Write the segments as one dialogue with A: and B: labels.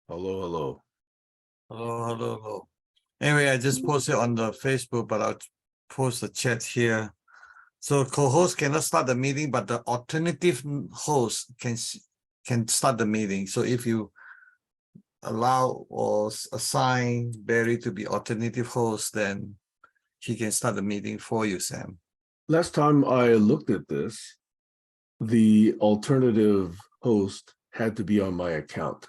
A: Hello, hello.
B: Hello. Anyway, I just posted on the Facebook, but I'll post the chat here. So co-host cannot start the meeting, but the alternative host can start the meeting. So if you allow or assign Barry to be alternative host, then he can start the meeting for you, Sam.
A: Last time I looked at this, the alternative host had to be on my account.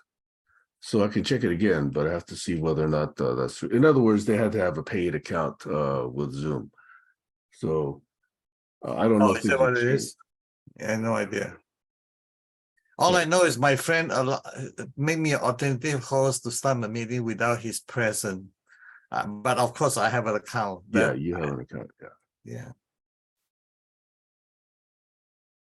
A: So I can check it again, but I have to see whether or not that's true. In other words, they had to have a paid account with Zoom. So I don't know if
B: Is that what it is? Yeah, no idea. All I know is my friend made me an alternative host to start the meeting without his presence. But of course, I have an account.
A: Yeah, you have an account. Yeah.
B: Yeah.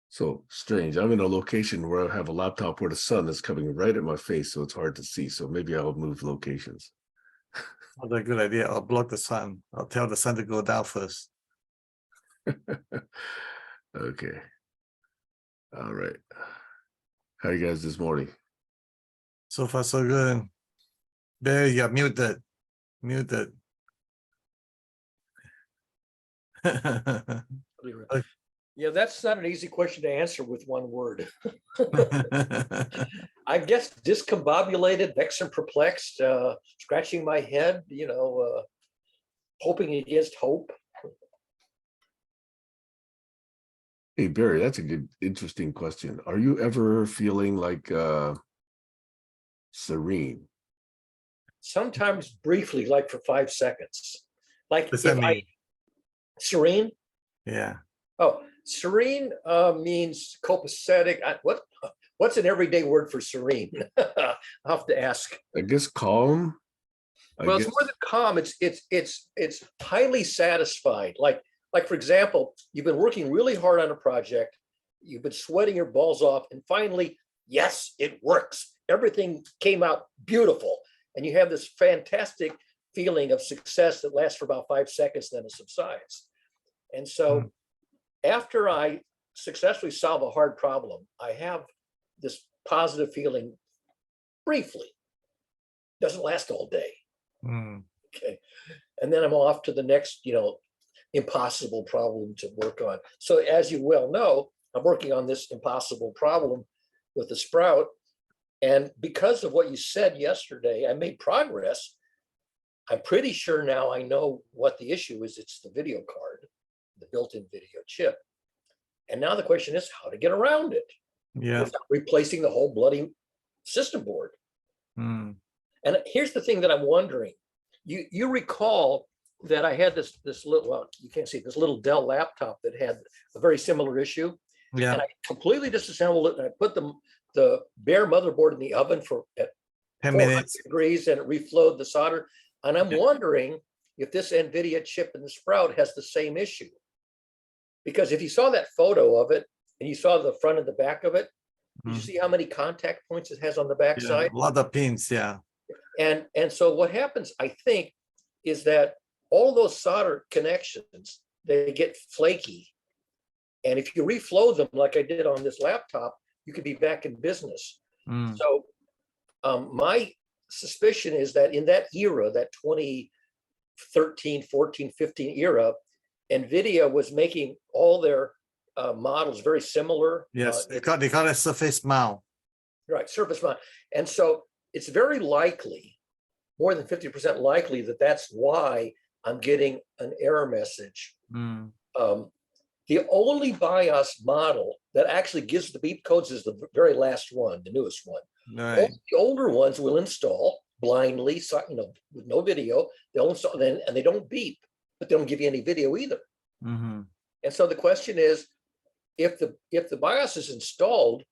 A: So strange. I'm in a location where I have a laptop where the sun is coming right at my face, so it's hard to see. So maybe I'll move locations.
B: That's a good idea. I'll block the sun. I'll tell the sun to go down first.
A: Okay. All right. How you guys this morning?
B: So far, so good. There, you're muted. Muted.
C: Yeah, that's not an easy question to answer with one word. I guess discombobulated, vexed and perplexed, scratching my head, hoping against hope.
A: Hey, Barry, that's a good, interesting question. Are you ever feeling like serene?
C: Sometimes briefly, like for 5 seconds. Like
B: What's that mean?
C: Serene?
B: Yeah.
C: Oh, serene means copacetic. What's an everyday word for serene? I'll have to ask.
A: I guess calm.
C: Well, it's more than calm. It's highly satisfied. Like for example, you've been working really hard on a project. You've been sweating your balls off, and finally, yes, it works. Everything came out beautiful, and you have this fantastic feeling of success that lasts for about 5 seconds, then it subsides. And so, after I successfully solve a hard problem, I have this positive feeling briefly. Doesn't last all day. Okay. And then I'm off to the next, impossible problem to work on. So as you well know, I'm working on this impossible problem with the Sprout. And because of what you said yesterday, I made progress. I'm pretty sure now I know what the issue is. It's the video card, the built-in video chip. And now the question is how to get around it.
B: Yeah.
C: Without replacing the whole bloody system board. And here's the thing that I'm wondering. You recall that I had this little, well, you can't see, this little Dell laptop that had a very similar issue.
B: Yeah.
C: And I completely disassembled it, and I put the bare motherboard in the oven for at
B: 10 minutes
C: degrees, and it reflowed the solder. And I'm wondering if this NVIDIA chip in the Sprout has the same issue. Because if you saw that photo of it and you saw the front and the back of it, did you see how many contact points it has on the back side?
B: A lot of pins, yeah.
C: And so what happens, I think, is that all those solder connections, they get flaky. And if you reflow them like I did on this laptop, you could be back in business. So my suspicion is that in that era, that 2013, 14, 15 era, NVIDIA was making all their models very similar.
B: Yes, they call it surface mount.
C: Right, surface mount. And so it's very likely, more than 50% likely, that that's why I'm getting an error message. The only BIOS model that actually gives the beep codes is the very last one, the newest one.
B: Right.
C: The older ones will install blindly, with no video. They'll install and they don't beep, but they don't give you any video either. And so the question is, if the BIOS is installed,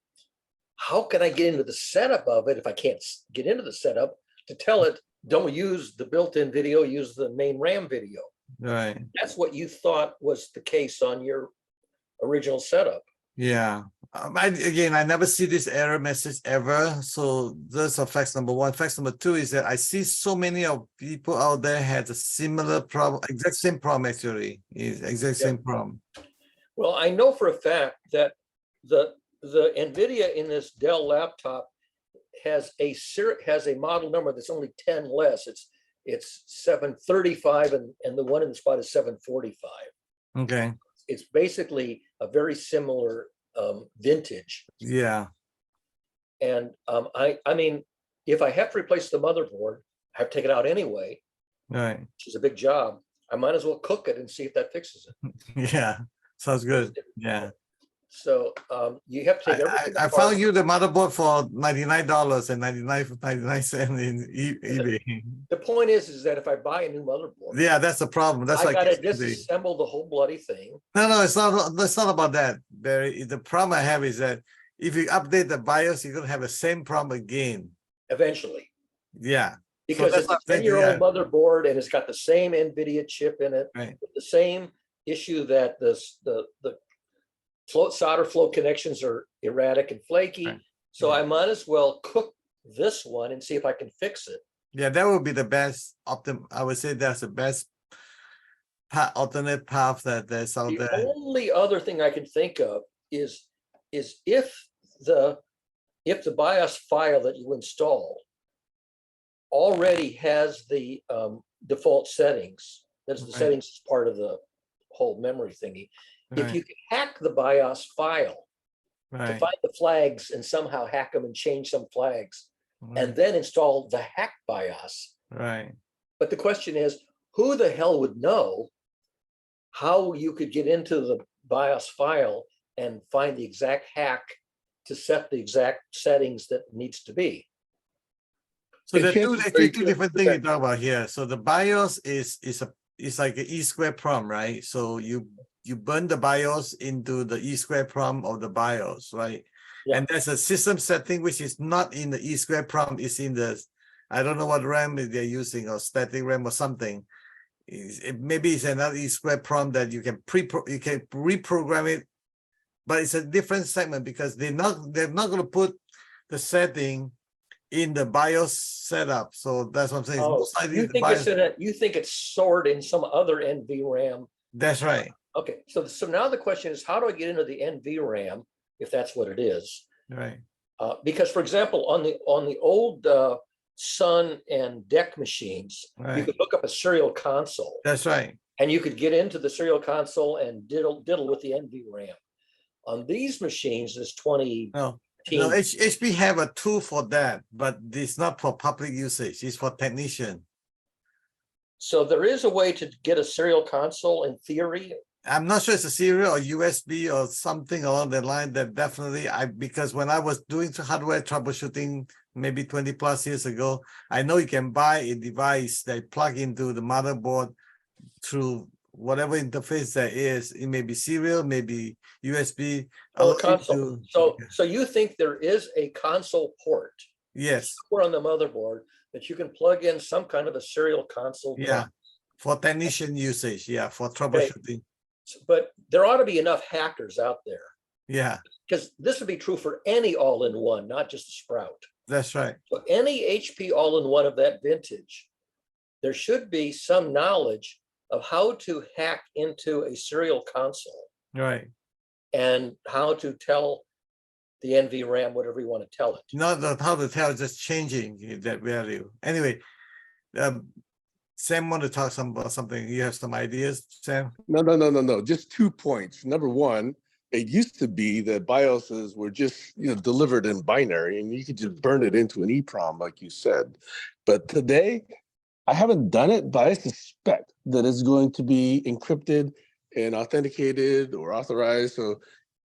C: how can I get into the setup of it if I can't get into the setup to tell it, don't use the built-in video, use the main RAM video?
B: Right.
C: That's what you thought was the case on your original setup.
B: Yeah. I never see this error message ever. So that's a fact number one. Fact number two is that I see so many of people out there had a similar problem, exact same problem actually. Exact same problem.
C: Well, I know for a fact that the NVIDIA in this Dell laptop has a model number that's only 10 less. It's 735 and the one in the spot is 745.
B: Okay.
C: It's basically a very similar vintage.
B: Yeah.
C: And I mean, if I have to replace the motherboard, I have to take it out anyway,
B: Right.
C: which is a big job. I might as well cook it and see if that fixes it.
B: Yeah. Sounds good. Yeah.
C: So you have to take everything
B: I
C: apart.
B: found you the motherboard for $99 and 99 cents in eBay.
C: The point is that if I buy a new motherboard,
B: Yeah, that's the problem. That's
C: I
B: like
C: gotta
B: yesterday.
C: disassemble the whole bloody thing.
B: No, it's not. That's not about that, Barry. The problem I have is that if you update the BIOS, you're gonna have the same problem again.
C: Eventually,
B: Yeah.
C: because
B: that's
C: it's a
B: what I'm saying,
C: 10-year-old
B: yeah.
C: motherboard and it's got the same NVIDIA chip in it,
B: Right.
C: the same issue that the solder flow connections are erratic and flaky.
B: Right.
C: So
B: Yeah.
C: I might as well cook this one and see if I can fix it.
B: Yeah, that would be the best I would say that's the best alternate path that's out
C: The
B: there.
C: only other thing I can think of is if the BIOS file that you install already has the default settings, that's the
B: Right.
C: settings as part of the whole memory thingy. If
B: Right.
C: you can hack the BIOS file to
B: Right.
C: find the flags and somehow hack them and change some flags,
B: Right.
C: and then install the hack BIOS.
B: Right.
C: But the question is, who the hell would know how you could get into the BIOS file and find the exact hack to set the exact settings that needs to be?
B: So
A: Hey,
B: there are
A: chances
B: two,
A: are you
B: two
A: could-
B: different things you talk about here. So the BIOS is like an E-square prom, right? So you burn the BIOS into the E-square prom of the BIOS, right?
C: Yeah.
B: And there's a system setting which is not in the E-square prom, it's in the, I don't know what RAM they're using, or static RAM or something. Maybe it's another E-square prom that you can reprogram it, but it's a different segment because they're not going to put the setting in the BIOS setup. So that's what I'm saying.
C: Oh,
B: Most likely
C: you
B: the
C: think
B: BIOS,
C: you think it's stored in some other NVRAM?
B: that's right.
C: Okay, so now the question is, how do I get into the NVRAM if that's what it is?
B: Right.
C: Because, for example, on the old Sun and DEC machines, you
B: Right.
C: could hook up a serial console,
B: That's right.
C: and you could get into the serial console and diddle with the NVRAM. On these machines, this 20.
B: No, HP have a tool for that, but it's not for public usage. It's for technician.
C: So there is a way to get a serial console in theory.
B: I'm not sure it's a serial or USB or something along the line that definitely because when I was doing hardware troubleshooting maybe 20 plus years ago, I know you can buy a device that plug into the motherboard through whatever interface there is. It may be serial, maybe USB.
C: Oh, the console. So you think there is a console port?
B: Yes.
C: Somewhere on the motherboard that you can plug in some kind of a serial console.
B: Yeah. For technician usage. Yeah. For troubleshooting.
C: But there ought to be enough hackers out there.
B: Yeah.
C: Because this would be true for any all-in-one, not just a Sprout.
B: That's right.
C: So any HP all-in-one of that vintage, there should be some knowledge of how to hack into a serial console.
B: Right.
C: And how to tell the NVRAM whatever you want to tell it.
B: Not how to tell, just changing that value. Anyway, Sam want to talk about something. You have some ideas, Sam?
A: No. Just 2 points. Number one, it used to be that BIOSes were just delivered in binary, and you could just burn it into an EEPROM, like you said. But today, I haven't done it, but I suspect that it's going to be encrypted and authenticated or authorized. So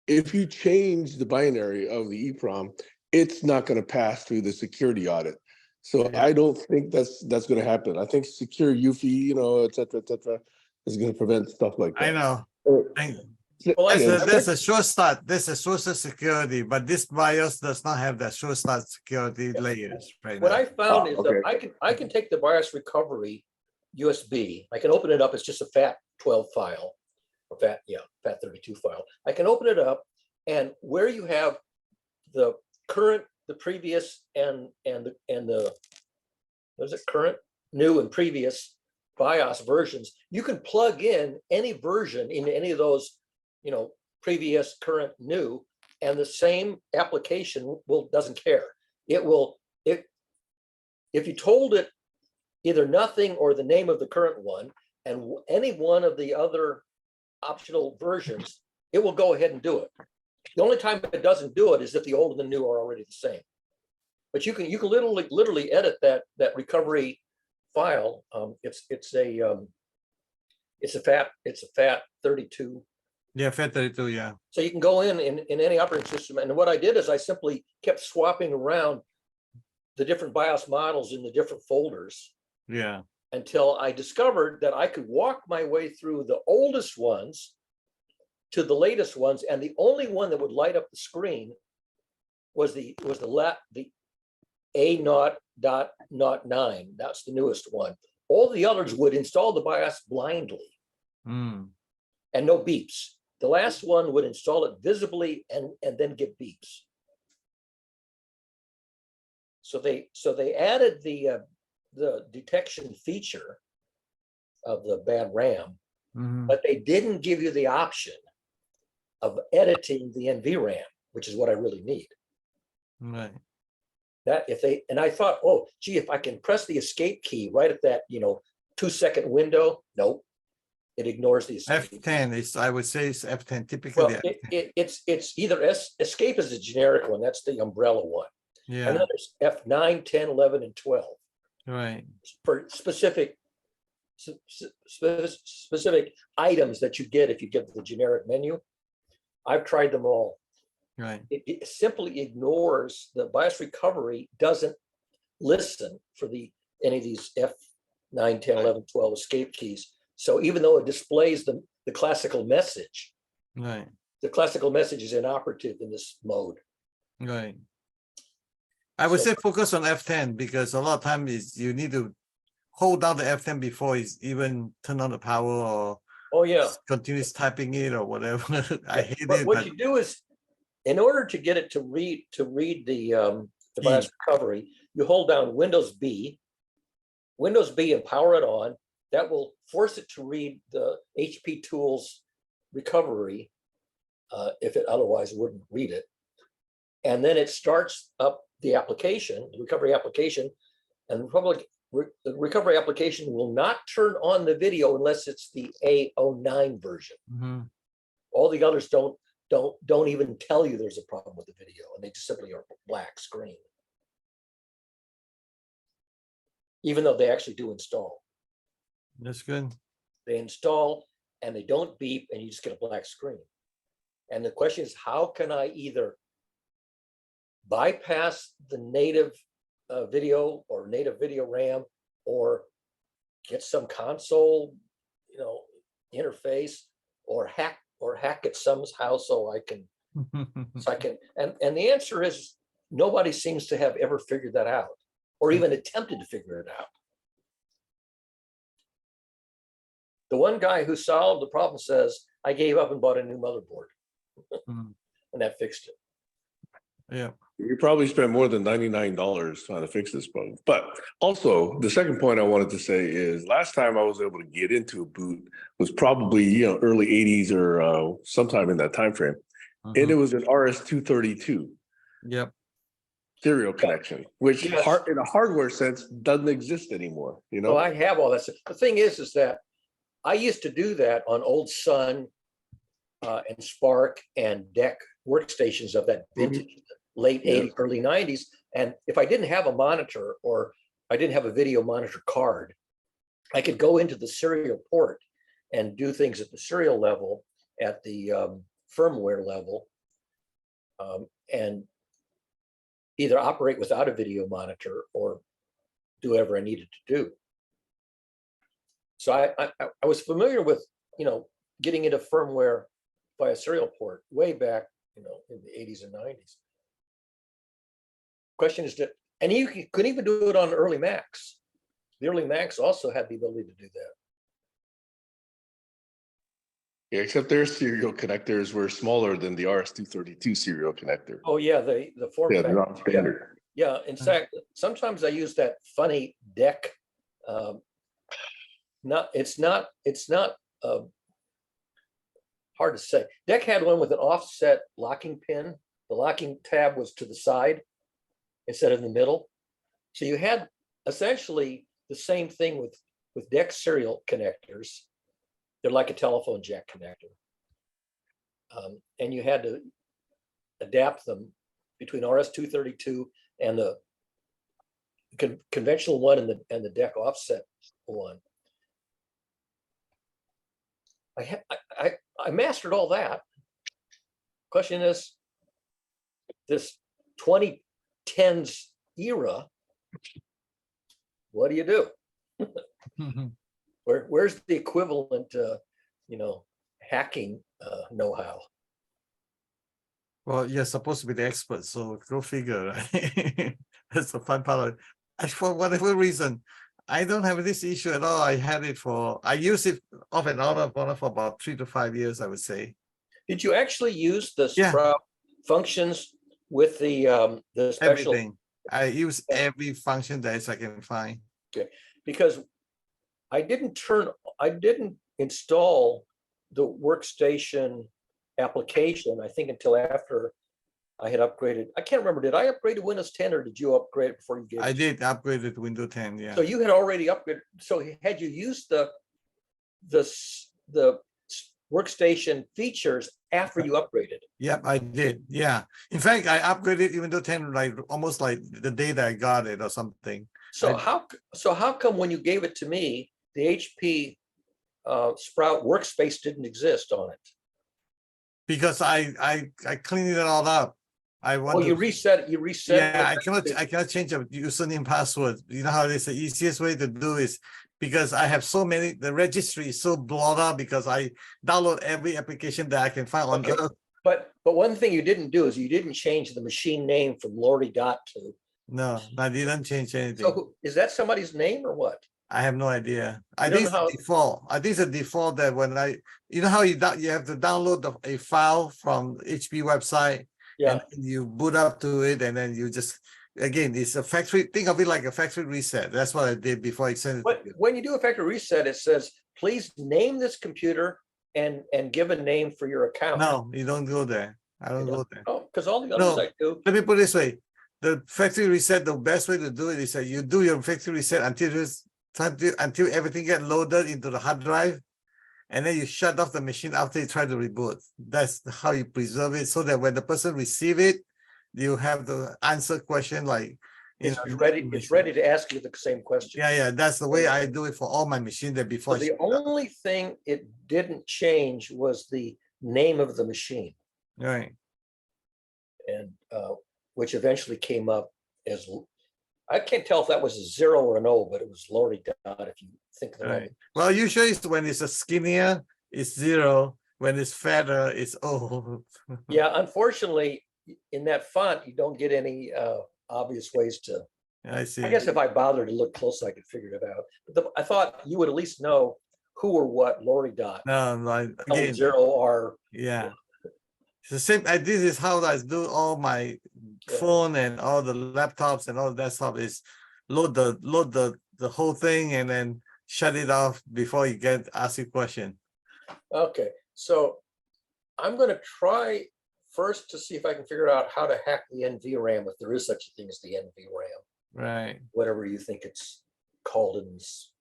A: if you change the binary of the EEPROM, it's not going to pass through the security audit. So
B: Yeah.
A: I don't think that's going to happen. I think secure UFI, et cetera, is going to prevent stuff like that.
B: I know.
C: Well,
B: There's a sure start. There's a social security, but this BIOS does not have that sure start security layers right
C: what
B: now.
C: I found is
A: okay.
C: that I can take the BIOS recovery USB. I can open it up as just a FAT12 file, or FAT32 file. I can open it up, and where you have the current, the previous, and the what is it, current, new, and previous BIOS versions, you can plug in any version in any of those, previous, current, new, and the same application doesn't care. It will if you told it either nothing or the name of the current one and any one of the other optional versions, it will go ahead and do it. The only time it doesn't do it is if the old and the new are already the same. But you can literally edit that recovery file. It's a FAT 32.
B: Yeah, FAT32, yeah.
C: So you can go in any operating system. And what I did is I simply kept swapping around the different BIOS models in the different folders.
B: Yeah.
C: Until I discovered that I could walk my way through the oldest ones to the latest ones, and the only one that would light up the screen was the A0.09. That's the newest one. All the others would install the BIOS blindly and no beeps. The last one would install it visibly and then give beeps. So they added the detection feature of the bad RAM, but they didn't give you the option of editing the NVRAM, which is what I really need.
B: Right.
C: And I thought, oh, gee, if I can press the escape key right at that, 2-second window, nope, it ignores the escape.
B: F10 I would say it's F10 typically.
C: Well, it's either escape is a generic one, that's the umbrella one.
B: Yeah.
C: And then there's F9, 10, 11, and 12.
B: Right.
C: For specific items that you get if you get the generic menu. I've tried them all.
B: Right.
C: It simply ignores the BIOS recovery, doesn't listen for any of these F9, 10, 11, 12 escape keys. So even though it displays the classical message,
B: Right.
C: the classical message is inoperative in this mode.
B: Right. I would
C: So-
B: say focus on F10 because a lot of times is you need to hold down the F10 before it's even turn on the power or
C: Oh yeah.
B: continues typing it or whatever. I hate
C: But
B: it.
C: what
B: But
C: you do is, in order to get it to read the BIOS recovery, you hold down Windows B and power it on. That will force it to read the HP Tools recovery if it otherwise wouldn't read it. And then it starts up the application, the recovery application, and the recovery application will not turn on the video unless it's the A09 version.
B: Mhm.
C: All the others don't even tell you there's a problem with the video, and they just simply are black screen, even though they actually do install.
B: That's good.
C: They install and they don't beep, and you just get a black screen. And the question is, how can I either bypass the native video or native video RAM, or get some console, interface, or hack it somehow so I can and the answer is nobody seems to have ever figured that out or even attempted to figure it out. The one guy who solved the problem says, I gave up and bought a new motherboard. And that fixed it.
B: Yeah.
A: You probably spent more than $99 trying to fix this bug. But also, the second point I wanted to say is last time I was able to get into a boot was probably early 80s or sometime in that time frame. And it was an RS-232
B: Yep.
A: serial connection, which
C: Yes.
A: in a hardware sense doesn't exist anymore.
C: Well, I have all that stuff. The thing is that I used to do that on old Sun and Spark and DEC workstations of that vintage late 80s, early 90s. And if I didn't have a monitor or I didn't have a video monitor card, I could go into the serial port and do things at the serial level, at the firmware level, and either operate without a video monitor or do whatever I needed to do. So I was familiar with, getting into firmware by a serial port way back, in the 80s and 90s. Question is, and you couldn't even do it on early Macs. The early Macs also had the ability to do that.
A: Yeah, except their serial connectors were smaller than the RS-232 serial connector.
C: Oh yeah, the form
A: Yeah,
C: factor.
A: they're not standard.
C: Yeah, in fact, sometimes I use that funny DEC. It's not hard to say. DEC had one with an offset locking pin. The locking tab was to the side instead of in the middle. So you had essentially the same thing with DEC serial connectors. They're like a telephone jack connector. And you had to adapt them between RS-232 and the conventional one and the DEC offset one. I mastered all that. Question is, this 2010s era, what do you do? Where's the equivalent, hacking know-how?
B: Well, you're supposed to be the expert, so go figure, right? That's the fun part of it. And for whatever reason, I don't have this issue at all. I use it off and on for about 3 to 5 years, I would say.
C: Did you actually use the
B: Yeah.
C: Sprout functions with the special?
B: Everything. I use every function that I can find.
C: Okay, because I didn't install the workstation application, I think, until after I had upgraded. I can't remember, did I upgrade to Windows 10 or did you upgrade it before you gave it?
B: I did upgrade it to Windows 10, yeah.
C: So you had already upgraded. So had you used the workstation features after you upgraded?
B: Yep, I did. Yeah. In fact, I upgraded even though 10 like almost like the day that I got it or something.
C: So how come when you gave it to me, the HP Sprout workspace didn't exist on it?
B: Because I cleaned it all up. I want
C: you reset.
B: Yeah, I cannot change the username and password. You know how it is. The easiest way to do is because I have so many, the registry is so blown up because I download every application that I can find on Earth.
C: But one thing you didn't do is you didn't change the machine name from Lordy Dot to.
B: No, I didn't change anything.
C: So is that somebody's name or what?
B: I have no idea. I think it's the default. I think it's a default that when you know how you have to download a file from HP website,
C: yeah,
B: and you boot up to it, and then you just, again, it's a factory. Think of it like a factory reset. That's what I did before I sent it.
C: But when you do a factory reset, it says, please name this computer and give a name for your account.
B: No, you don't go there. I don't go there.
C: Oh, because all the others I do.
B: Let me put it this way. The factory reset, the best way to do it is that you do your factory reset until everything gets loaded into the hard drive, and then you shut off the machine after you try to reboot. That's how you preserve it, so that when the person receive it, you have the answer question like
C: it's ready to ask you the same question.
B: Yeah, that's the way I do it for all my machines. That before
C: so the only thing it didn't change was the name of the machine,
B: right?
C: And which eventually came up as, I can't tell if that was a 0 or an O, but it was Lordy Dot, if you think of it.
B: Right. Well, usually when it's a skinnier, it's 0. When it's fatter, it's O.
C: Yeah, unfortunately, in that font, you don't get any obvious ways to.
B: I see.
C: I guess if I bothered to look close, I could figure it out. But I thought you would at least know who or what Lordy Dot.
B: No, like again,
C: 0R.
B: Yeah. It's the same. This is how I do all my phone and all the laptops and all that stuff is load the whole thing and then shut it off before you get asked a question.
C: Okay, so I'm going to try first to see if I can figure out how to hack the NVRAM, if there is such a thing as the NVRAM.
B: Right.
C: Whatever you think it's called in this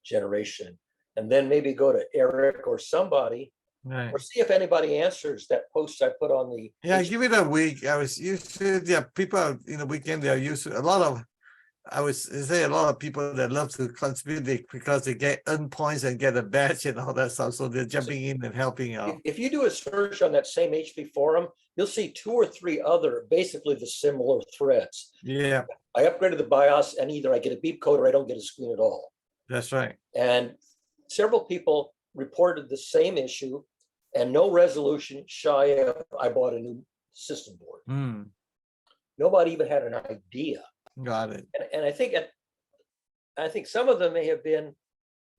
C: generation, and then maybe go to Eric or somebody.
B: Right.
C: Or see if anybody answers that post I put on the.
B: Yeah, give it a week. I was used to, people in the weekend, they're used to a lot of people that love to contribute because they get earn points and get a badge and all that stuff. So they're jumping in and helping out.
C: If you do a search on that same HP forum, you'll see 2 or 3 other basically the similar threads.
B: Yeah.
C: I upgraded the BIOS and either I get a beep code or I don't get a screen at all.
B: That's right.
C: And several people reported the same issue. And no resolution shy of I bought a new system board. Nobody even had an idea.
B: Got it.
C: And I think some of them may have been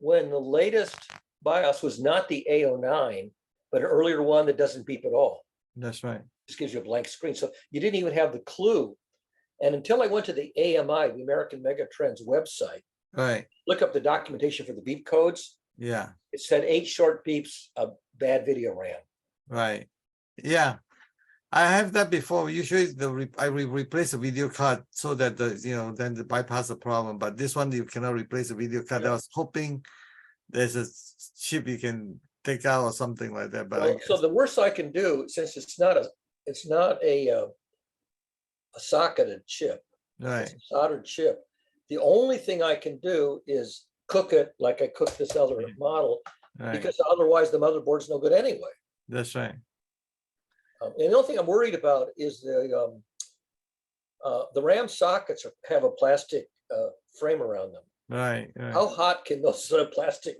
C: when the latest BIOS was not the A09, but an earlier one that doesn't beep at all.
B: That's right.
C: Just gives you a blank screen. So you didn't even have the clue. And until I went to the AMI, the American Megatrends website,
B: right,
C: look up the documentation for the beep codes.
B: Yeah.
C: It said 8 short beeps, a bad video ran.
B: Right. Yeah. I have that before. Usually I replace the video card so that then the bypass the problem. But this one you cannot replace the video card.
C: Yeah.
B: I was hoping there's a chip you can take out or something like that. But I
C: Well,
B: guess,
C: so the worst I can do, since it's not a socketed chip,
B: right,
C: it's a soldered chip. The only thing I can do is cook it like I cooked this other model,
B: right.
C: because otherwise the motherboard's no good anyway.
B: That's right.
C: And the only thing I'm worried about is the RAM sockets have a plastic frame around them.
B: Right, right.
C: How hot can those plastic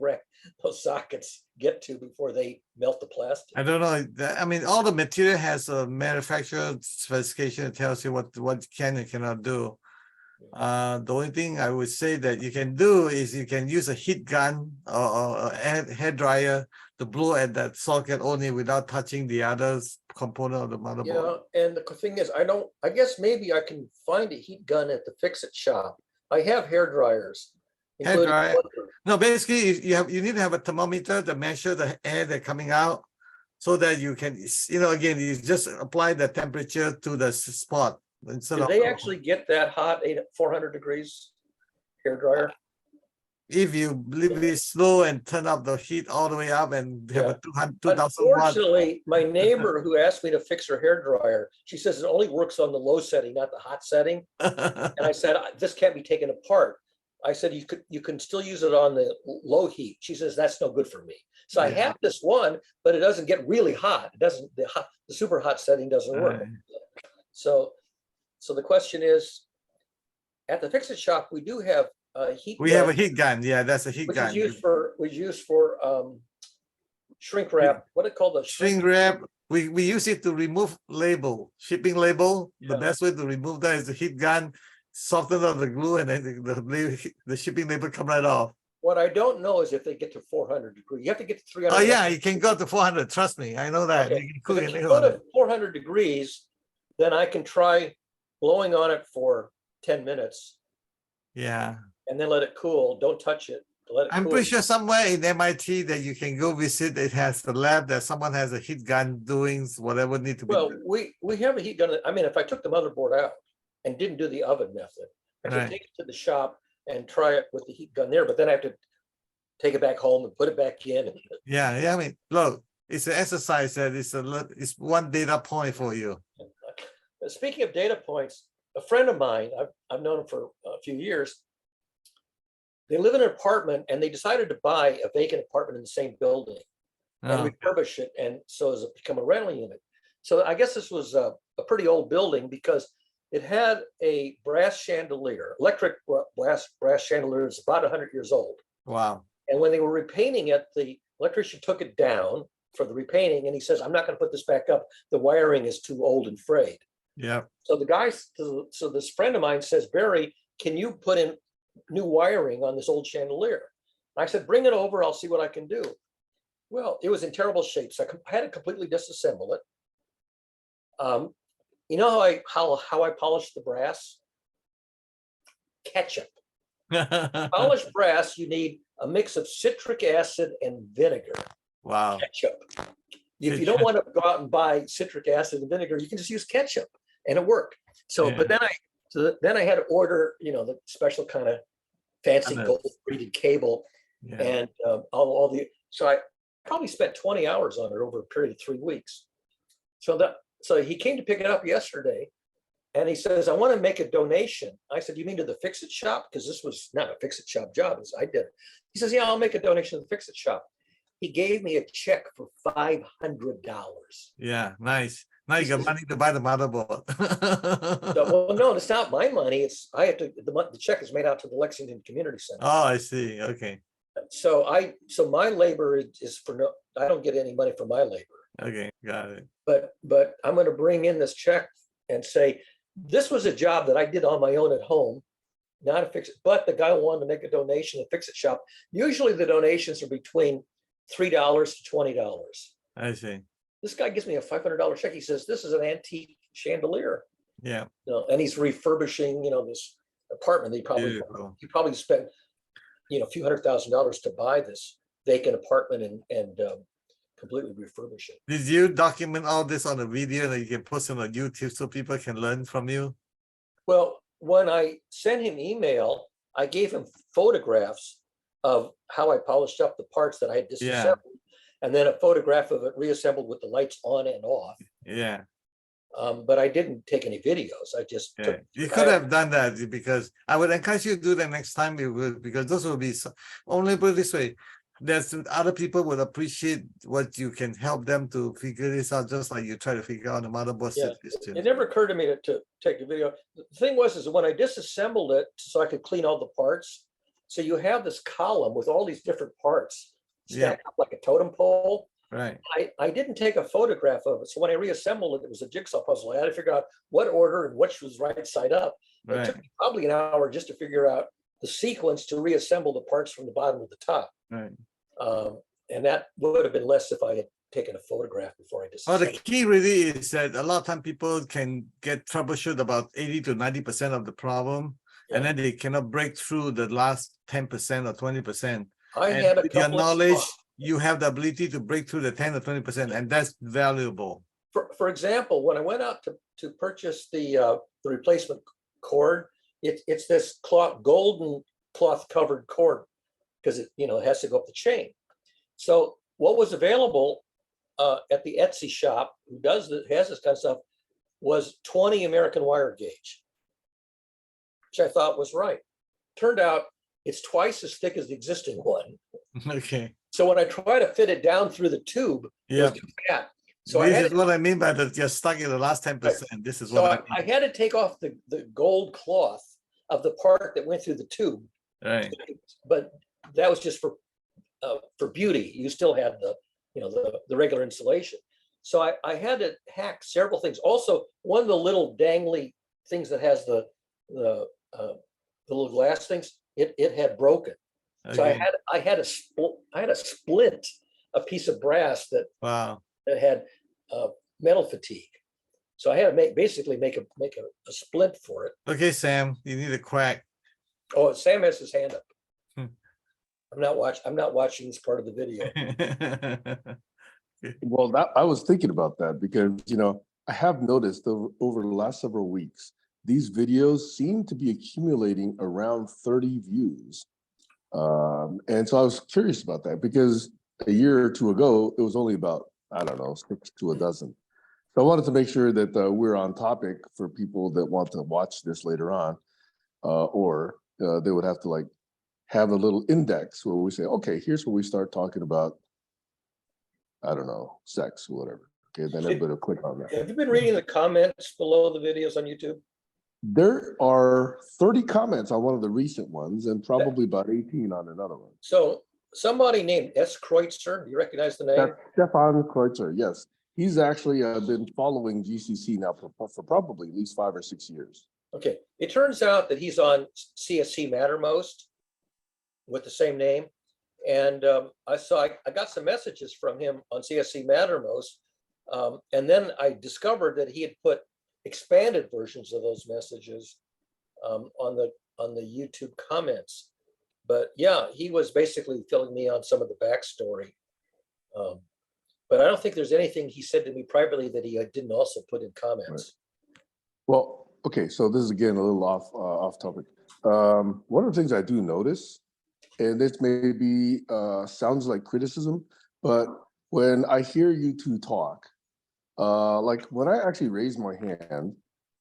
C: those sockets get to before they melt the plastic?
B: I don't know. I mean, all the material has a manufacturer specification that tells you what can and cannot do. The only thing I would say that you can do is you can use a heat gun or a hair dryer to blow at that socket only without touching the other component of the motherboard.
C: Yeah, and the thing is, I guess maybe I can find a heat gun at the fix-it shop. I have hair dryers.
B: Hair
C: including
B: dryer.
C: one-
B: No, basically you need to have a thermometer to measure the air that's coming out, so that you can, again, you just apply the temperature to the spot instead
C: Do
B: of.
C: they actually get that hot, 400 degrees hair dryer?
B: If you leave it slow and turn up the heat all the way up and have a 2,000 watt.
C: Unfortunately, my neighbor who asked me to fix her hair dryer, she says it only works on the low setting, not the hot setting. And I said, this can't be taken apart. I said, you can still use it on the low heat. She says, that's no good for me. So I
B: Yeah.
C: have this one, but it doesn't get really hot. It doesn't, the super hot setting doesn't work.
B: Right.
C: So the question is, at the fix-it shop, we do have a heat.
B: We
C: gun,
B: have a heat gun. Yeah, that's a heat
C: which
B: gun.
C: is used for shrink wrap. What it called the
B: Shrink wrap. We use it to remove shipping label. The
C: Yeah.
B: best way to remove that is the heat gun, soften up the glue, and then the shipping label come right off.
C: What I don't know is if they get to 400 degrees. You have to get to 300.
B: Oh yeah, you can go to 400. Trust me, I know that.
C: Okay.
B: You can cook
C: If
B: it
C: you
B: anywhere.
C: go to 400 degrees, then I can try blowing on it for 10 minutes
B: Yeah,
C: and then let it cool. Don't touch it. Let it
B: I'm
C: cool.
B: pretty sure somewhere in MIT that you can go visit. It has the lab that someone has a heat gun doing whatever need to be
C: Well,
B: done.
C: we have a heat gun. I mean, if I took the motherboard out and didn't do the oven method, I could
B: Right.
C: take it to the shop and try it with the heat gun there, but then I have to take it back home and put it back in.
B: Yeah. I mean, look, it's an exercise that it's one data point for you.
C: Speaking of data points, a friend of mine, I've known him for a few years. They live in an apartment and they decided to buy a vacant apartment in the same building and
B: Oh,
C: refurbish it. And so it's become a rental unit. So I guess this was a pretty old building because it had a brass chandelier, electric brass chandelier. It's about 100 years old.
B: wow.
C: And when they were repainting it, the electrician took it down for the repainting. And he says, I'm not going to put this back up. The wiring is too old and frayed.
B: Yeah.
C: So so this friend of mine says, Barry, can you put in new wiring on this old chandelier? I said, bring it over. I'll see what I can do. Well, it was in terrible shape. So I had to completely disassemble it. You know how I polished the brass? Ketchup. Polished brass, you need a mix of citric acid and vinegar.
B: Wow.
C: Ketchup. If you don't want to go out and buy citric acid and vinegar, you can just use ketchup, and it worked. So,
B: Yeah.
C: but then I had to order, the special kind of fancy
B: And
C: gold braided cable,
B: Yeah.
C: and so I probably spent 20 hours on it over a period of 3 weeks. So he came to pick it up yesterday, and he says, I want to make a donation. I said, you mean to the fix-it shop? Because this was not a fix-it shop job, as I did. He says, yeah, I'll make a donation to the fix-it shop. He gave me a check for $500.
B: Yeah, nice. Now you got money to buy the motherboard.
C: Well, no, it's not my money. The check is made out to the Lexington Community Center.
B: Oh, I see. Okay.
C: So my labor is I don't get any money for my labor.
B: Okay, got it.
C: But I'm going to bring in this check and say, this was a job that I did on my own at home, not a fix-it, but the guy wanted to make a donation to fix-it shop. Usually the donations are between $3 to $20.
B: I see.
C: This guy gives me a $500 check. He says, this is an antique chandelier.
B: Yeah.
C: And he's refurbishing, this apartment. He probably spent, a few $100,000 to buy this vacant apartment and completely refurbish it.
B: Did you document all this on a video that you can post it on YouTube so people can learn from you?
C: Well, when I sent him email, I gave him photographs of how I polished up the parts that I had disassembled, and then a photograph of it reassembled with the lights on and off.
B: Yeah.
C: But I didn't take any videos. I just
B: Yeah,
C: took.
B: you could have done that, because I would encourage you to do that next time. You will, because those will be only put it this way. There's other people would appreciate what you can help them to figure this out, just like you try to figure out the motherboard
C: Yeah,
B: situation.
C: it never occurred to me to take a video. The thing was, is when I disassembled it so I could clean all the parts. So you have this column with all these different parts stacked up like a totem pole.
B: Right.
C: I didn't take a photograph of it. So when I reassembled it, it was a jigsaw puzzle. I had to figure out what order and which was right side up. It
B: Right.
C: took me probably an hour just to figure out the sequence to reassemble the parts from the bottom to the top.
B: Right.
C: And that would have been less if I had taken a photograph before I
B: Well, the
C: disassembled.
B: key really is that a lot of time people can get troubleshoot about 80 to 90% of the problem, and
C: Yeah.
B: then they cannot break through the last 10% or 20%.
C: I
B: And
C: had a
B: with your
C: couple of
B: knowledge,
C: spots.
B: you have the ability to break through the 10 or 20%, and that's valuable.
C: For example, when I went out to purchase the replacement cord, it's this golden cloth covered cord, because it has to go up the chain. So what was available at the Etsy shop, who has this kind of stuff, was 20 American wire gauge, which I thought was right. Turned out it's twice as thick as the existing one.
B: Okay.
C: So when I try to fit it down through the tube, it was
B: Yeah.
C: too fat. So
B: This is what I mean by that you're stuck in the last 10%. This is what I
C: I
B: mean.
C: had to take off the gold cloth of the part that went through the tube,
B: Right.
C: but that was just for beauty. You still had the regular insulation. So I had to hack several things. Also, one of the little dangly things that has the little glass things, it had broken. So
B: Okay.
C: I had to splint a piece of brass that
B: Wow.
C: had metal fatigue. So I had to basically make a splint for it.
B: Okay, Sam, you need a quack.
C: Oh, Sam has his hand up.
B: Hmm.
C: I'm not watching this part of the video.
A: Well, that I was thinking about that because I have noticed over the last several weeks, these videos seem to be accumulating around 30 views. And so I was curious about that because a year or two ago, it was only about, I don't know, 6 to a dozen. So I wanted to make sure that we're on topic for people that want to watch this later on, or they would have to have a little index where we say, okay, here's where we start talking about, I don't know, sex or whatever. Okay, then everybody will click on that.
C: Have you been reading the comments below the videos on YouTube?
A: There are 30 comments on one of the recent ones and probably about 18 on another one.
C: So somebody named S. Kreutzer, you recognize the name?
A: That's Stefan Kreutzer, yes. He's actually been following GCC now for probably at least 5 or 6 years.
C: Okay, it turns out that he's on CSC Mattermost with the same name. And I got some messages from him on CSC Mattermost. And then I discovered that he had put expanded versions of those messages on the YouTube comments. But yeah, he was basically filling me on some of the backstory. But I don't think there's anything he said to me privately that he didn't also put in comments.
A: Right. Well, okay, so this is again a little off topic. One of the things I do notice, and this maybe sounds like criticism, but when I hear you two talk, like when I actually raised my hand,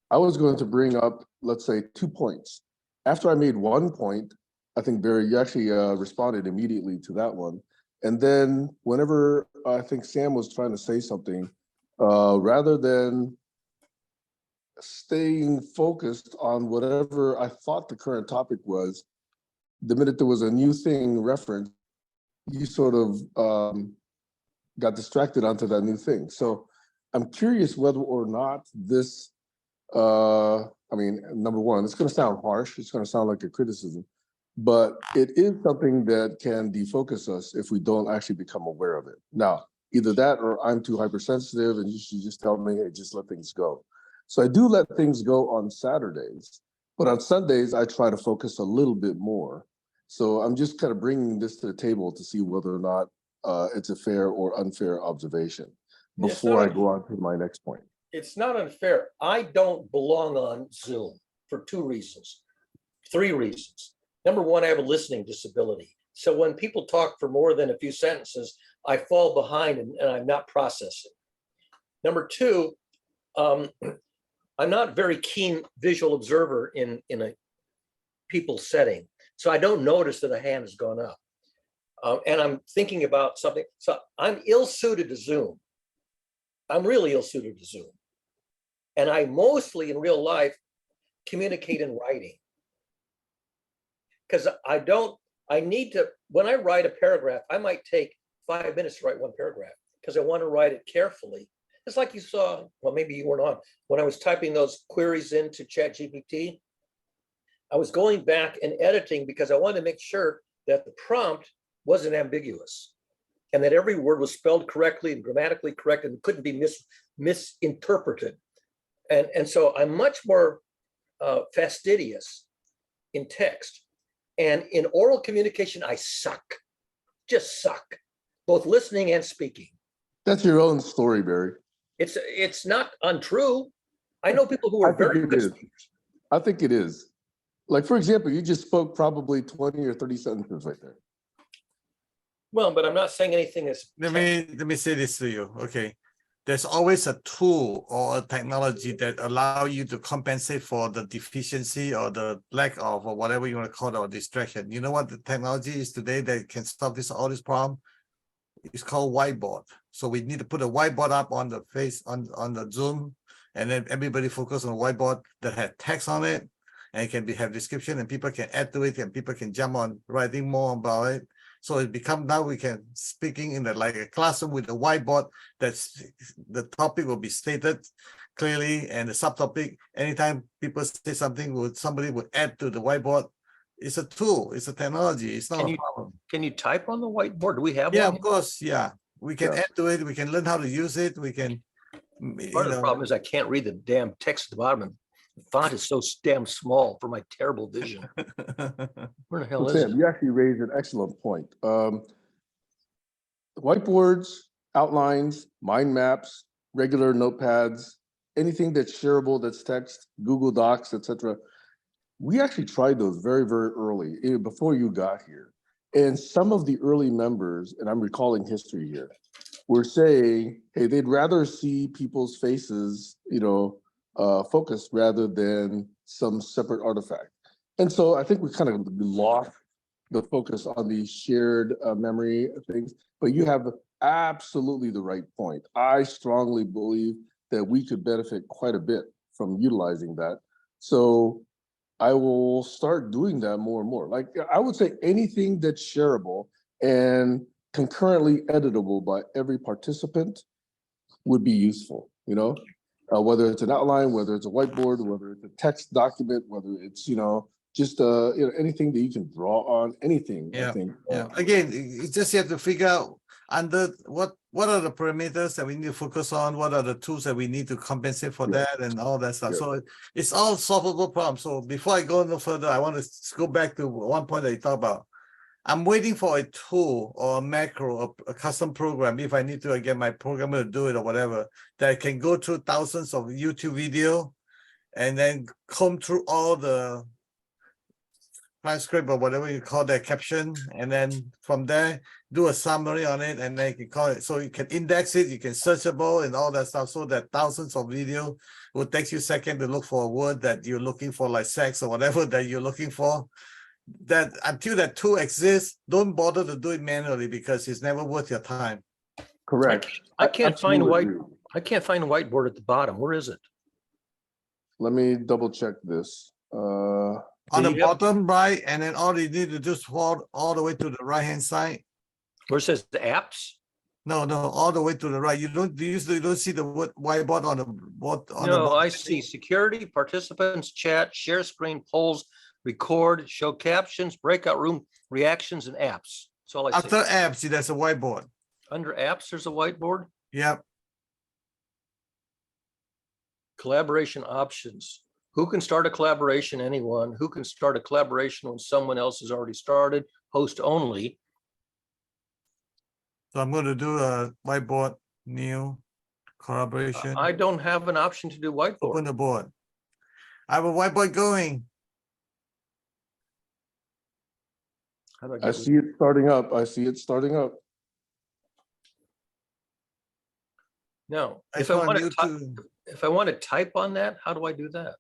A: I was going to bring up, let's say, 2 points. After I made 1 point, I think Barry, you actually responded immediately to that one. And then whenever I think Sam was trying to say something, rather than staying focused on whatever I thought the current topic was, the minute there was a new thing referenced, you sort of got distracted onto that new thing. So I'm curious whether or not this, I mean, number one, it's going to sound harsh. It's going to sound like a criticism, but it is something that can defocus us if we don't actually become aware of it. Now, either that or I'm too hypersensitive and you should just tell me, hey, just let things go. So I do let things go on Saturdays, but on Sundays, I try to focus a little bit more. So I'm just kind of bringing this to the table to see whether or not it's a fair or unfair observation
C: It's
A: before I
C: not-
A: go on to my next point.
C: It's not unfair. I don't belong on Zoom for 3 reasons. Number one, I have a listening disability. So when people talk for more than a few sentences, I fall behind and I'm not processing. Number two, I'm not a very keen visual observer in a people setting. So I don't notice that a hand has gone up. And I'm thinking about something. So I'm ill-suited to Zoom. I'm really ill-suited to Zoom. And I mostly in real life communicate in writing. Because I need to, when I write a paragraph, I might take 5 minutes to write one paragraph because I want to write it carefully. It's like you saw, well, maybe you weren't on, when I was typing those queries into ChatGPT, I was going back and editing because I wanted to make sure that the prompt wasn't ambiguous and that every word was spelled correctly and grammatically correct and couldn't be misinterpreted. And so I'm much more fastidious in text. And in oral communication, I suck, just suck, both listening and speaking.
A: That's your own story, Barry.
C: It's not untrue. I know people who are very good speakers.
A: I think it is. Like, for example, you just spoke probably 20 or 30 sentences right there.
C: Well, but I'm not saying anything that's.
B: Let me say this to you. Okay. There's always a tool or a technology that allow you to compensate for the deficiency or the lack of or whatever you want to call it or distraction. You know what the technology is today that can stop all this problem? It's called whiteboard. So we need to put a whiteboard up on the on the Zoom, and then everybody focus on a whiteboard that has text on it, and it can have description, and people can add to it, and people can jump on writing more about it. So it become now we can speaking in like a classroom with a whiteboard. That's the topic will be stated clearly, and the subtopic. Anytime people say something, somebody would add to the whiteboard. It's a tool. It's a technology. It's not a problem.
C: Can you type on the whiteboard? Do we have
B: Yeah,
C: one?
B: of course. Yeah, we can add to it. We can learn how to use it. We can.
C: Part of the problem is I can't read the damn text at the bottom. The font is so damn small for my terrible vision. Where the hell is
A: Sam,
C: it?
A: you actually raised an excellent point. Whiteboards, outlines, mind maps, regular notepads, anything that's shareable, that's text, Google Docs, etc. We actually tried those very, very early, even before you got here. And some of the early members, and I'm recalling history here, were saying, hey, they'd rather see people's faces, focused rather than some separate artifact. And so I think we kind of lost the focus on the shared memory of things, but you have absolutely the right point. I strongly believe that we could benefit quite a bit from utilizing that. So I will start doing that more and more. Like I would say anything that's shareable and concurrently editable by every participant would be useful, whether it's an outline, whether it's a whiteboard, whether it's a text document, whether it's, just anything that you can draw on, anything.
B: Yeah.
A: I think.
B: Yeah. Again, it's just you have to figure out under what are the parameters that we need to focus on, what are the tools that we need to compensate for that and all that stuff. So it's all solvable problems. So before I go no further, I want to go back to one point that you talked about. I'm waiting for a tool or a macro, a custom program, if I need to get my programmer to do it or whatever, that can go through thousands of YouTube video and then comb through all the transcript or whatever you call that caption, and then from there do a summary on it, and then you can call it, so you can index it, you can searchable and all that stuff, so that thousands of video will take you a second to look for a word that you're looking for, like sex or whatever that you're looking for. That until that tool exists, don't bother to do it manually because it's never worth your time.
A: Correct.
C: I can't find whiteboard at the bottom. Where is it?
A: Let me double check this.
B: On the bottom right, and then all you need to do is scroll all the way to the right hand side.
C: Where it says the apps?
B: No, all the way to the right. You don't see the word whiteboard on the board.
C: No, I see security, participants, chat, share screen, polls, record, show captions, breakout room, reactions, and apps. That's all I see.
B: After apps, see, there's a whiteboard.
C: Under apps, there's a whiteboard.
B: Yep.
C: Collaboration options. Who can start a collaboration? Anyone. Who can start a collaboration when someone else has already started? Host only.
B: So I'm going to do a whiteboard, new collaboration,
C: I don't have an option to do
B: open
C: whiteboard.
B: the board. I have a whiteboard going.
C: How do I
A: I
C: get rid-
A: see it starting up. I see it starting up.
C: No,
B: I
C: if I
B: saw
C: want to,
B: YouTube.
C: if I want to type on that, how do I do that?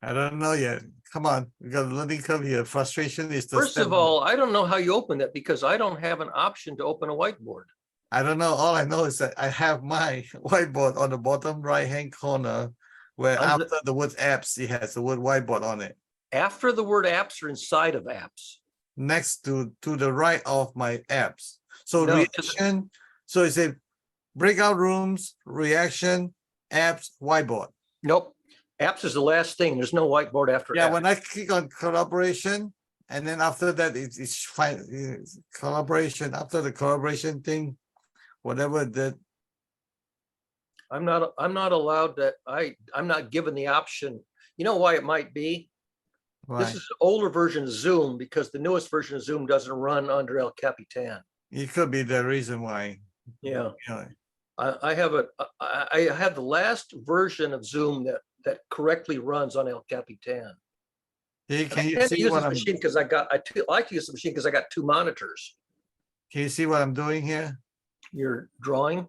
B: I don't know yet. Come on, we got a learning curve here. Frustration is the
C: First
B: step
C: of
B: number.
C: all, I don't know how you open that because I don't have an option to open a whiteboard.
B: I don't know. All I know is that I have my whiteboard on the bottom right-hand corner, where
C: On the-
B: after the word apps, it has the word whiteboard on it.
C: After the word apps or inside of apps?
B: Next to the right of my apps. So
C: No, to the-
B: reaction. So it's a breakout rooms, reaction, apps, whiteboard.
C: Nope. Apps is the last thing. There's no whiteboard after
B: Yeah,
C: apps.
B: when I click on collaboration, and then after that, it's fine. It's collaboration. After the collaboration thing, whatever that.
C: I'm not allowed that. I'm not given the option. You know why it might be? This is an older version of Zoom because the newest version of Zoom doesn't run under El Capitan.
B: It could be the reason why.
C: Yeah,
B: You know,
C: I have the last version of Zoom that correctly runs on El Capitan.
B: Hey,
C: I
B: can you
C: tend to
B: see
C: use
B: what
C: this
B: I'm?
C: machine because like to use the machine because I got two monitors.
B: Can you see what I'm doing here?
C: You're drawing.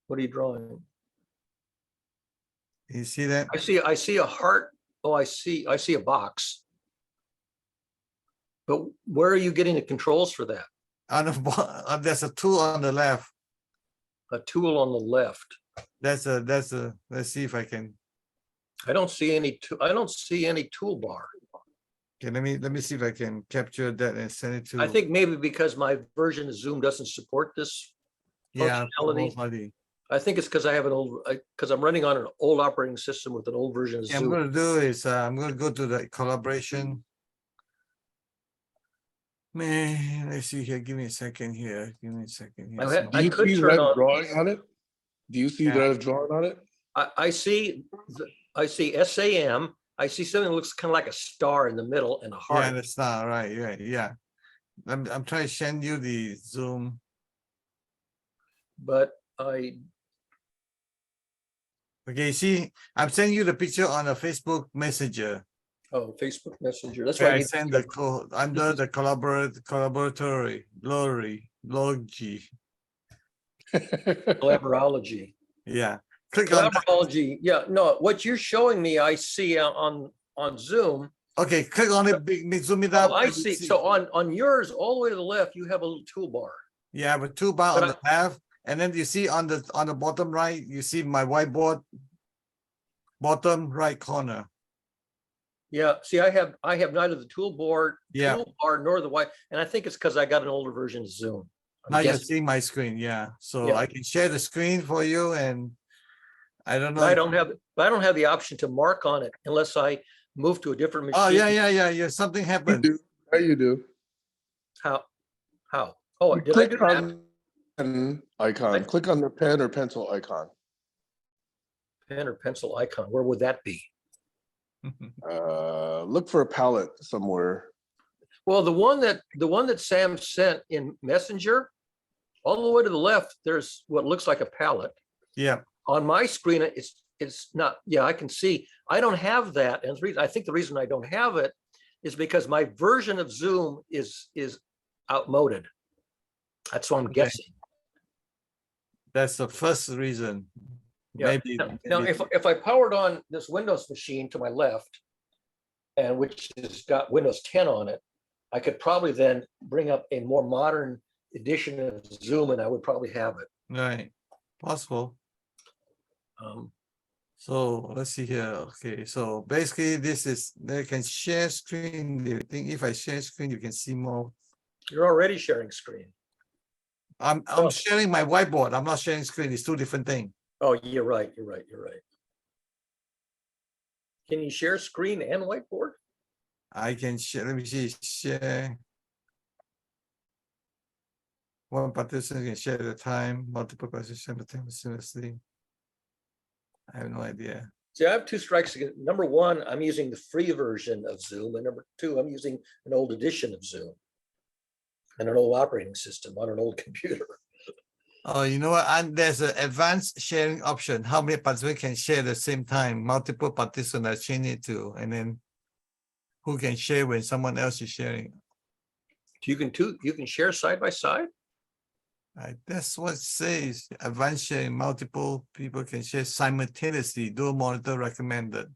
C: What are you drawing?
B: You see that?
C: I see a heart. Oh, I see a box. But where are you getting the controls for that?
B: On the there's a tool on the left.
C: A tool on the left.
B: That's a. Let's see if I can.
C: I don't see any toolbar.
B: Okay, let me see if I can capture that and send it to.
C: I think maybe because my version of Zoom doesn't support this
B: yeah,
C: functionality.
B: most likely.
C: I think it's because I have because I'm running on an old operating system with an old version of
B: Yeah, I'm
C: Zoom.
B: gonna do is I'm gonna go to the collaboration. Man, let's see here. Give me a second here. Give me a second here. So-
C: I could
A: see
C: turn
A: that
C: on.
A: drawing on it? Do you see
B: Yeah.
A: that drawing on it?
C: I see SAM. I see something that looks kind of like a star in the middle and a
B: yeah,
C: heart.
B: that's not right. Right. Yeah. I'm trying to send you the Zoom.
C: But
B: Okay, see, I'm sending you the picture on a Facebook Messenger.
C: Facebook Messenger. That's
B: Where
C: why
B: I
C: I
B: send
C: need
B: the under the collaboratory logi.
C: Collaborology.
B: Yeah, click on that.
C: Collaborology. Yeah, no, what you're showing me, I see on Zoom.
B: Okay, click on it. Zoom it up.
C: Oh, I
B: and you
C: see. So on yours, all the way to the left, you have a little toolbar.
B: yeah, but two bar
C: But
B: on the left, and then you see on the bottom right, you see my whiteboard. Bottom right corner.
C: Yeah, see, I have neither the toolbar
B: Yeah.
C: nor the white, and I think it's because I got an older version of Zoom. I'm
B: Now you're
C: guessing.
B: seeing my screen. Yeah, so
C: Yeah.
B: I can share the screen for you, and I don't know.
C: I don't have the option to mark on it unless I move to a different machine.
B: Oh yeah. Something
A: You
B: happened.
A: do. Yeah, you do.
C: How? Oh,
A: You
C: did I do
A: click
C: that?
A: on pen icon. Click on the pen or pencil icon.
C: Pen or pencil icon. Where would that be?
A: Look for a palette somewhere.
C: Well, the one that Sam sent in Messenger, all the way to the left, there's what looks like a palette.
B: Yeah.
C: On my screen, it's not. Yeah, I can see. I don't have that, and I think the reason I don't have it is because my version of Zoom is outmoded. That's what I'm
B: Okay.
C: guessing.
B: That's the first reason.
C: Yeah.
B: Maybe.
C: Now,
B: maybe-
C: if I powered on this Windows machine to my left, and which has got Windows 10 on it, I could probably then bring up a more modern edition of Zoom, and I would probably have it.
B: Right. Possible. So let's see here. Okay, so basically this is they can share screen. I think if I share screen, you can see more.
C: You're already sharing screen.
B: I'm
C: Oh.
B: sharing my whiteboard. I'm not sharing screen. It's two different things.
C: Oh, you're right. Can you share screen and whiteboard?
B: I can share. Let me see. Share. One participant can share at a time. Multiple participants simultaneously. I have no idea.
C: See, I have two strikes against. Number one, I'm using the free version of Zoom, and number two, I'm using an old edition of Zoom. and an old operating system on an old computer.
B: Oh, you know what? And there's an advanced sharing option. How many participants can share at the same time? Multiple participants, I change it to, and then who can share when someone else is sharing?
C: You can share side by side.
B: That's what it says. Advanced sharing, multiple people can share simultaneously. Dual monitor recommended.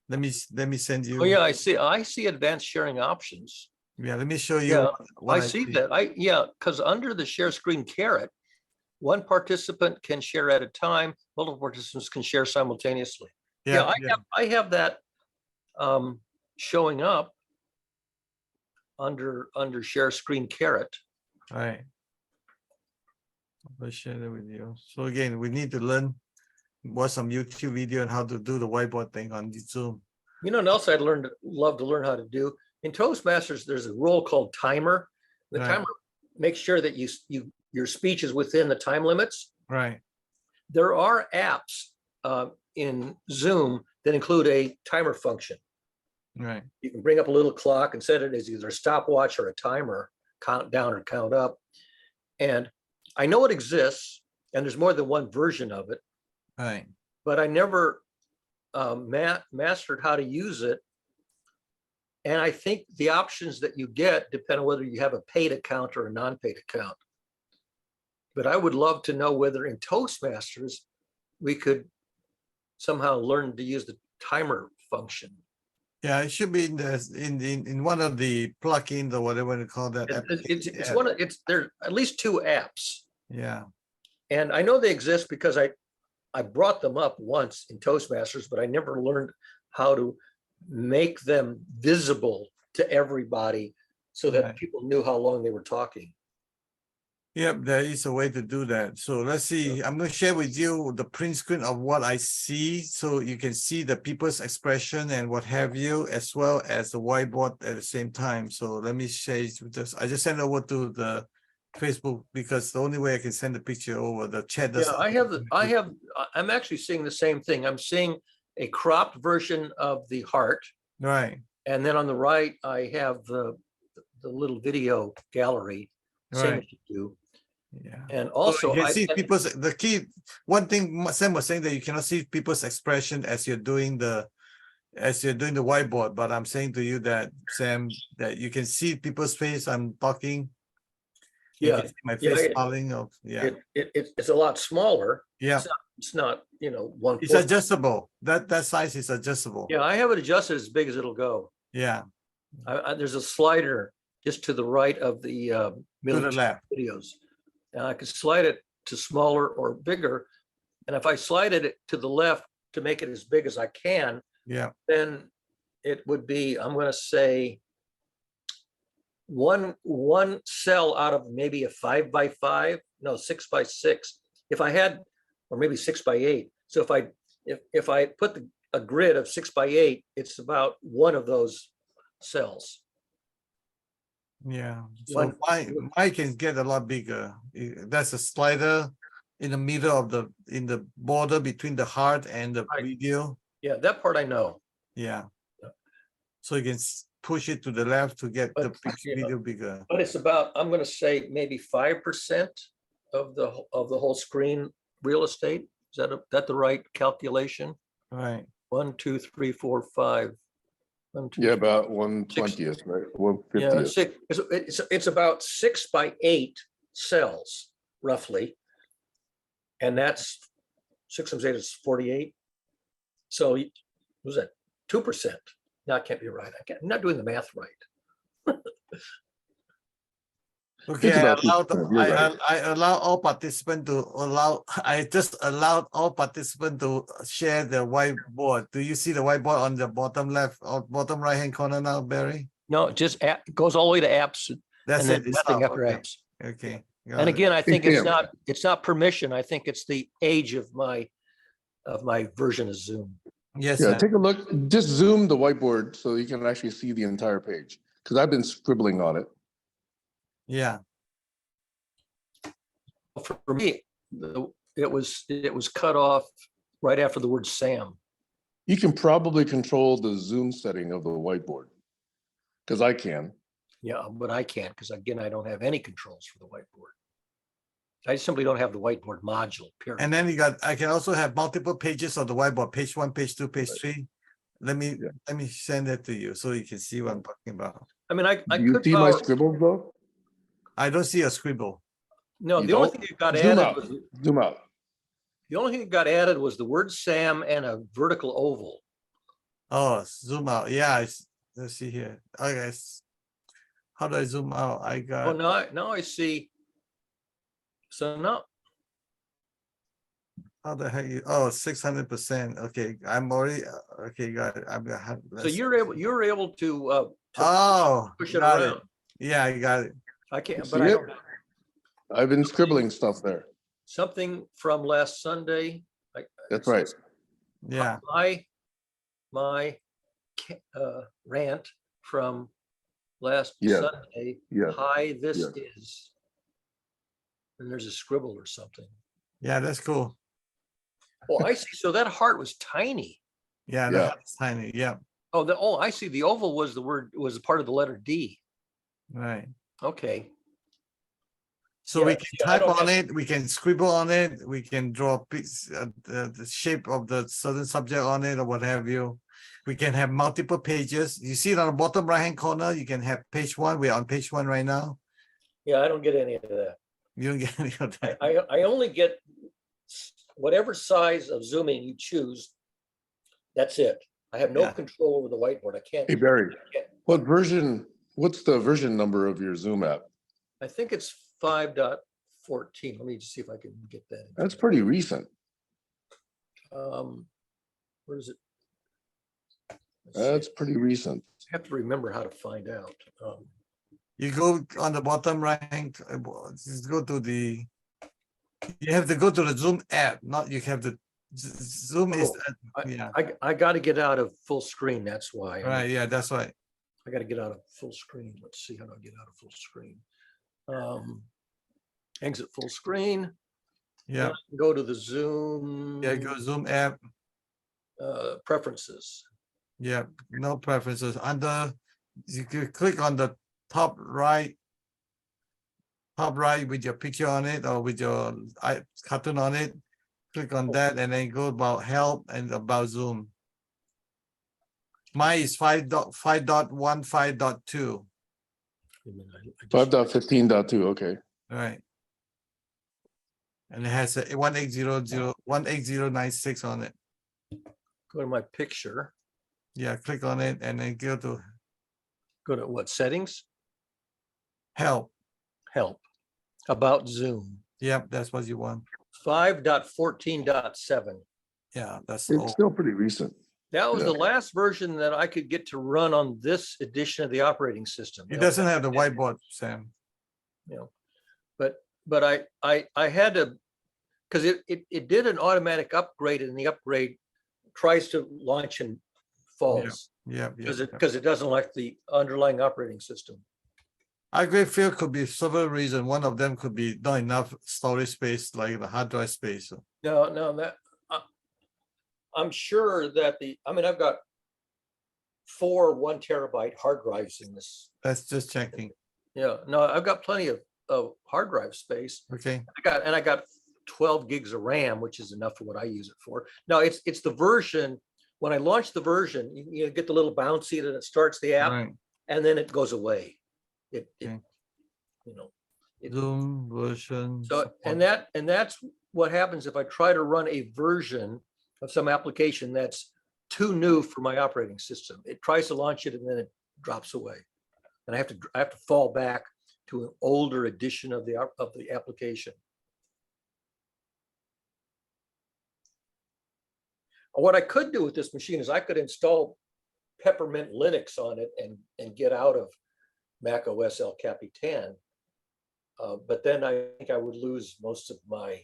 B: Let me send you.
C: Oh yeah, I see advanced sharing options.
B: Yeah, let me show you
C: Yeah,
B: what
C: I see that. Because under the share screen caret, one participant can share at a time, multiple participants can share simultaneously. Yeah, I have that showing up under share screen caret.
B: Right. I'll share that with you. So again, we need to learn watch some YouTube video on how to do the whiteboard thing on Zoom.
C: You know what else I'd love to learn how to do? In Toastmasters, there's a role called timer. The
B: Right.
C: timer makes sure that your speech is within the time limits.
B: Right.
C: There are apps in Zoom that include a timer function.
B: Right.
C: You can bring up a little clock and set it as either a stopwatch or a timer, count down or count up. And I know it exists, and there's more than one version of it,
B: Right.
C: but I never mastered how to use it. And I think the options that you get depend on whether you have a paid account or a non-paid account. But I would love to know whether in Toastmasters we could somehow learn to use the timer function.
B: Yeah, it should be in one of the plugins or whatever you call that.
C: It's there's at least two apps,
B: Yeah.
C: and I know they exist because I brought them up once in Toastmasters, but I never learned how to make them visible to everybody so that
B: Right.
C: people knew how long they were talking.
B: Yep, there is a way to do that. So let's see. I'm going to share with you the print screen of what I see, so you can see the people's expression and what have you, as well as the whiteboard at the same time. So let me share this. I just sent over to the Facebook because the only way I can send the picture over the chat.
C: Yeah, I'm actually seeing the same thing. I'm seeing a cropped version of the heart,
B: Right.
C: and then on the right I have the little video gallery, same
B: Right.
C: as you do.
B: Yeah.
C: And
B: So
C: also
B: you can see people's the key. One thing Sam was saying that you cannot see people's expression as you're doing the whiteboard, but I'm saying to you that Sam, that you can see people's face. I'm talking. You can see my face smiling.
C: It's a lot smaller.
B: Yeah,
C: It's not one.
B: it's adjustable. That size is adjustable.
C: Yeah, I have it adjusted as big as it'll go.
B: Yeah.
C: There's a slider just to the right of the
B: To the left.
C: videos, and I could slide it to smaller or bigger. And if I slide it to the left to make it as big as I can,
B: Yeah.
C: then it would be, I'm going to say, one cell out of maybe a 5x5, no, 6x6. If I had, or maybe 6x8. So if I put a grid of 6x8, it's about one of those cells.
B: Yeah. So mine can get a lot bigger. That's a slider in the middle of in the border between the heart and the video.
C: Yeah, that part I know.
B: Yeah. So you can push it to the left to get the video bigger.
C: But it's about, I'm going to say maybe 5% of the whole screen real estate. Is that the right calculation?
B: Right.
C: 1, 2, 3, 4, 5. 1, 2,
A: Yeah, about 1/20th, right? 1/50th.
C: Yeah, it's about 6x8 cells roughly, and that's 6 times 8 is 48. So what was that? 2%. No, it can't be right. I'm not doing the math right.
B: Okay, I allow all participants to I just allowed all participants to share the whiteboard. Do you see the whiteboard on the bottom left or bottom right hand corner now, Barry?
C: No, it just goes all the way to apps.
B: That's
C: and
B: it.
C: then nothing after apps.
B: Okay.
C: And again, I think it's not permission. I think it's the age of my version of Zoom.
B: Yes.
A: Yeah, take a look. Just zoom the whiteboard so you can actually see the entire page, because I've been scribbling on it.
B: Yeah.
C: For me, it was cut off right after the word Sam.
A: You can probably control the zoom setting of the whiteboard, because I can.
C: Yeah, but I can't because again, I don't have any controls for the whiteboard. I simply don't have the whiteboard module, period.
B: And then I can also have multiple pages of the whiteboard, page 1, page 2, page 3. Let me send that to you so you can see what I'm talking about.
C: I mean, I
A: Do you
C: could
A: see my
C: power,
A: scribbles though?
B: I don't see a scribble.
C: no,
A: You
C: the only
A: don't?
C: thing that got
A: Zoom
C: added
A: out.
C: was,
A: Zoom out.
C: the only thing that got added was the word Sam and a vertical oval.
B: Oh, zoom out. Yeah, let's see here. Okay. How do I zoom out? I
C: Oh,
B: got,
C: now I see. So now,
B: how the heck you, oh, 600%. Okay, I'm already, okay, got it. I'm gonna have,
C: so you're able to
B: oh,
C: push it
B: got
C: around.
B: it. Yeah, I got it.
C: I can't,
A: See
C: but I
A: it?
C: don't.
A: I've been scribbling stuff there.
C: Something from last Sunday.
A: That's right.
B: Yeah,
C: My rant from last
A: Yeah,
C: Sunday.
A: yeah,
C: Hi, this
A: yeah.
C: is. And there's a scribble or something.
B: yeah, that's cool.
C: Oh, I see. So that heart was tiny.
B: Yeah,
A: Yeah.
B: that's tiny. Yeah,
C: Oh, I see. The oval was the word, was part of the letter D.
B: right.
C: Okay.
B: So
C: Yeah,
B: we can
C: see, I
B: type
C: don't
B: on
C: have-
B: it, we can scribble on it, we can draw a piece, the shape of the certain subject on it or what have you. We can have multiple pages. You see it on the bottom right-hand corner, you can have page 1. We're on page 1 right now.
C: Yeah, I don't get any of that.
B: You don't get any of that.
C: I only get whatever size of zooming you choose. That's it. I have no
B: Yeah.
C: control over the whiteboard. I can't.
A: Hey, Barry,
C: can't-
A: what's the version number of your Zoom app?
C: I think it's 5.14. Let me just see if I can get that.
A: That's pretty recent.
C: Where is it? Let's see.
A: That's pretty recent.
C: I have to remember how to find out.
B: You go on the bottom right-hand, just go to the, you have to go to the Zoom app, not you have to, Zoom is, yeah,
C: I got to get out of full screen. That's why.
B: right, yeah, that's right.
C: I got to get out of full screen. Let's see how do I get out of full screen. Exit full screen.
B: Yeah,
C: Then I can go to the Zoom
B: yeah, go Zoom app.
C: preferences.
B: Yeah, no preferences. Under, you could click on the top right with your picture on it or with your cartoon on it. Click on that and then go about help and about Zoom. Mine is 5.15.2.
A: 5.15.2, okay.
B: Right. And it has a 18096 on it.
C: Go to my picture.
B: Yeah, click on it and then go to
C: Go to what, settings?
B: help.
C: Help. About Zoom.
B: Yep, that's what you want.
C: 5.14.7.
B: Yeah, that's
A: It's
B: all.
A: still pretty recent.
C: That was
A: Yeah.
C: the last version that I could get to run on this edition of the operating system.
B: It doesn't have the whiteboard, Sam.
C: You know, but I had to, because it did an automatic upgrade, and the upgrade tries to launch and falls
B: Yeah, yeah.
C: because it doesn't like the underlying operating system.
B: I agree, Phil, could be several reasons. One of them could be not enough storage space, like the hard drive space.
C: No, that I'm sure that I've got 4 1 terabyte hard drives in this.
B: That's just checking.
C: Yeah, no, I've got plenty of hard drive space.
B: Okay.
C: I got 12 gigs of RAM, which is enough for what I use it for. No, it's the version. When I launch the version, you get the little bouncy and it starts the app,
B: Right.
C: and then it goes away. It
B: Okay.
C: you know.
B: Zoom version.
C: So
B: support.
C: and that's what happens if I try to run a version of some application that's too new for my operating system. It tries to launch it and then it drops away, and I have to fall back to an older edition of the application. What I could do with this machine is I could install Peppermint Linux on it and get out of Mac OS El Capitan. But then I think I would lose most of my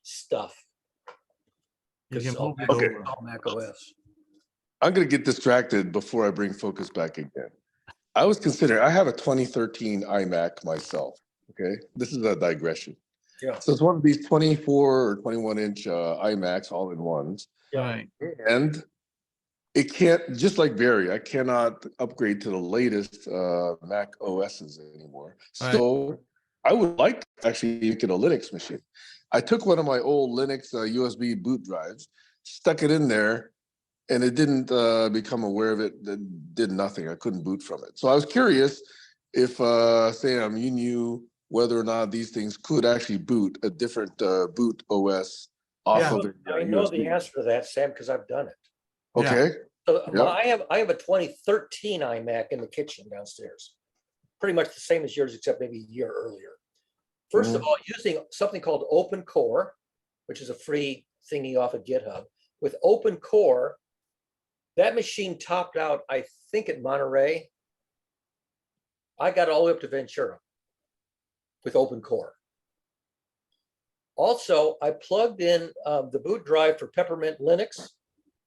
C: stuff.
B: You can
C: Because
B: move it
A: Okay.
B: over.
C: all Mac OS.
A: I'm going to get distracted before I bring focus back again. I was considering, I have a 2013 iMac myself. Okay. This is a digression.
C: Yeah.
A: So it's one of these 24 or 21 inch iMacs all in ones.
C: Yeah.
B: Right.
A: And it can't, just like Barry, I cannot upgrade to the latest Mac OSs anymore.
B: Right.
A: So I would like to actually make it a Linux machine. I took one of my old Linux USB boot drives, stuck it in there, and it didn't become aware of it. It did nothing. I couldn't boot from it. So I was curious if, Sam, you knew whether or not these things could actually boot a different boot OS off
B: Yeah.
A: of it.
C: I know the answer to that, Sam, because I've done it.
A: Okay.
C: So
A: Yep.
C: I have a 2013 iMac in the kitchen downstairs, pretty much the same as yours, except maybe a year earlier. First of all, using something called Open Core, which is a free thingy off of GitHub. With Open Core, that machine topped out, I think, at Monterey. I got all the way up to Ventura with Open Core. Also, I plugged in the boot drive for Peppermint Linux,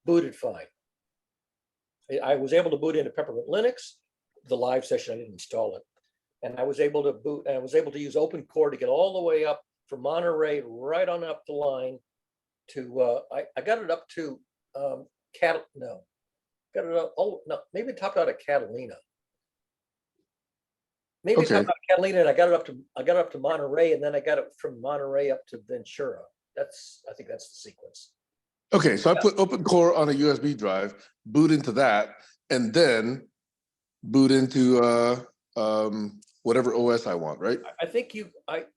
C: booted fine. I was able to boot into Peppermint Linux. The live session, I didn't install it. And I was able to boot, and I was able to use Open Core to get all the way up from Monterey, right on up the line to, I got it up to got it up, oh, no, maybe it topped out at Catalina. Maybe it
A: Okay.
C: topped out at Catalina, and I got it up to Monterey, and then I got it from Monterey up to Ventura. I think that's the sequence.
A: Okay, so I put Open Core on a USB drive, boot into that, and then boot into whatever OS I want, right?
C: I think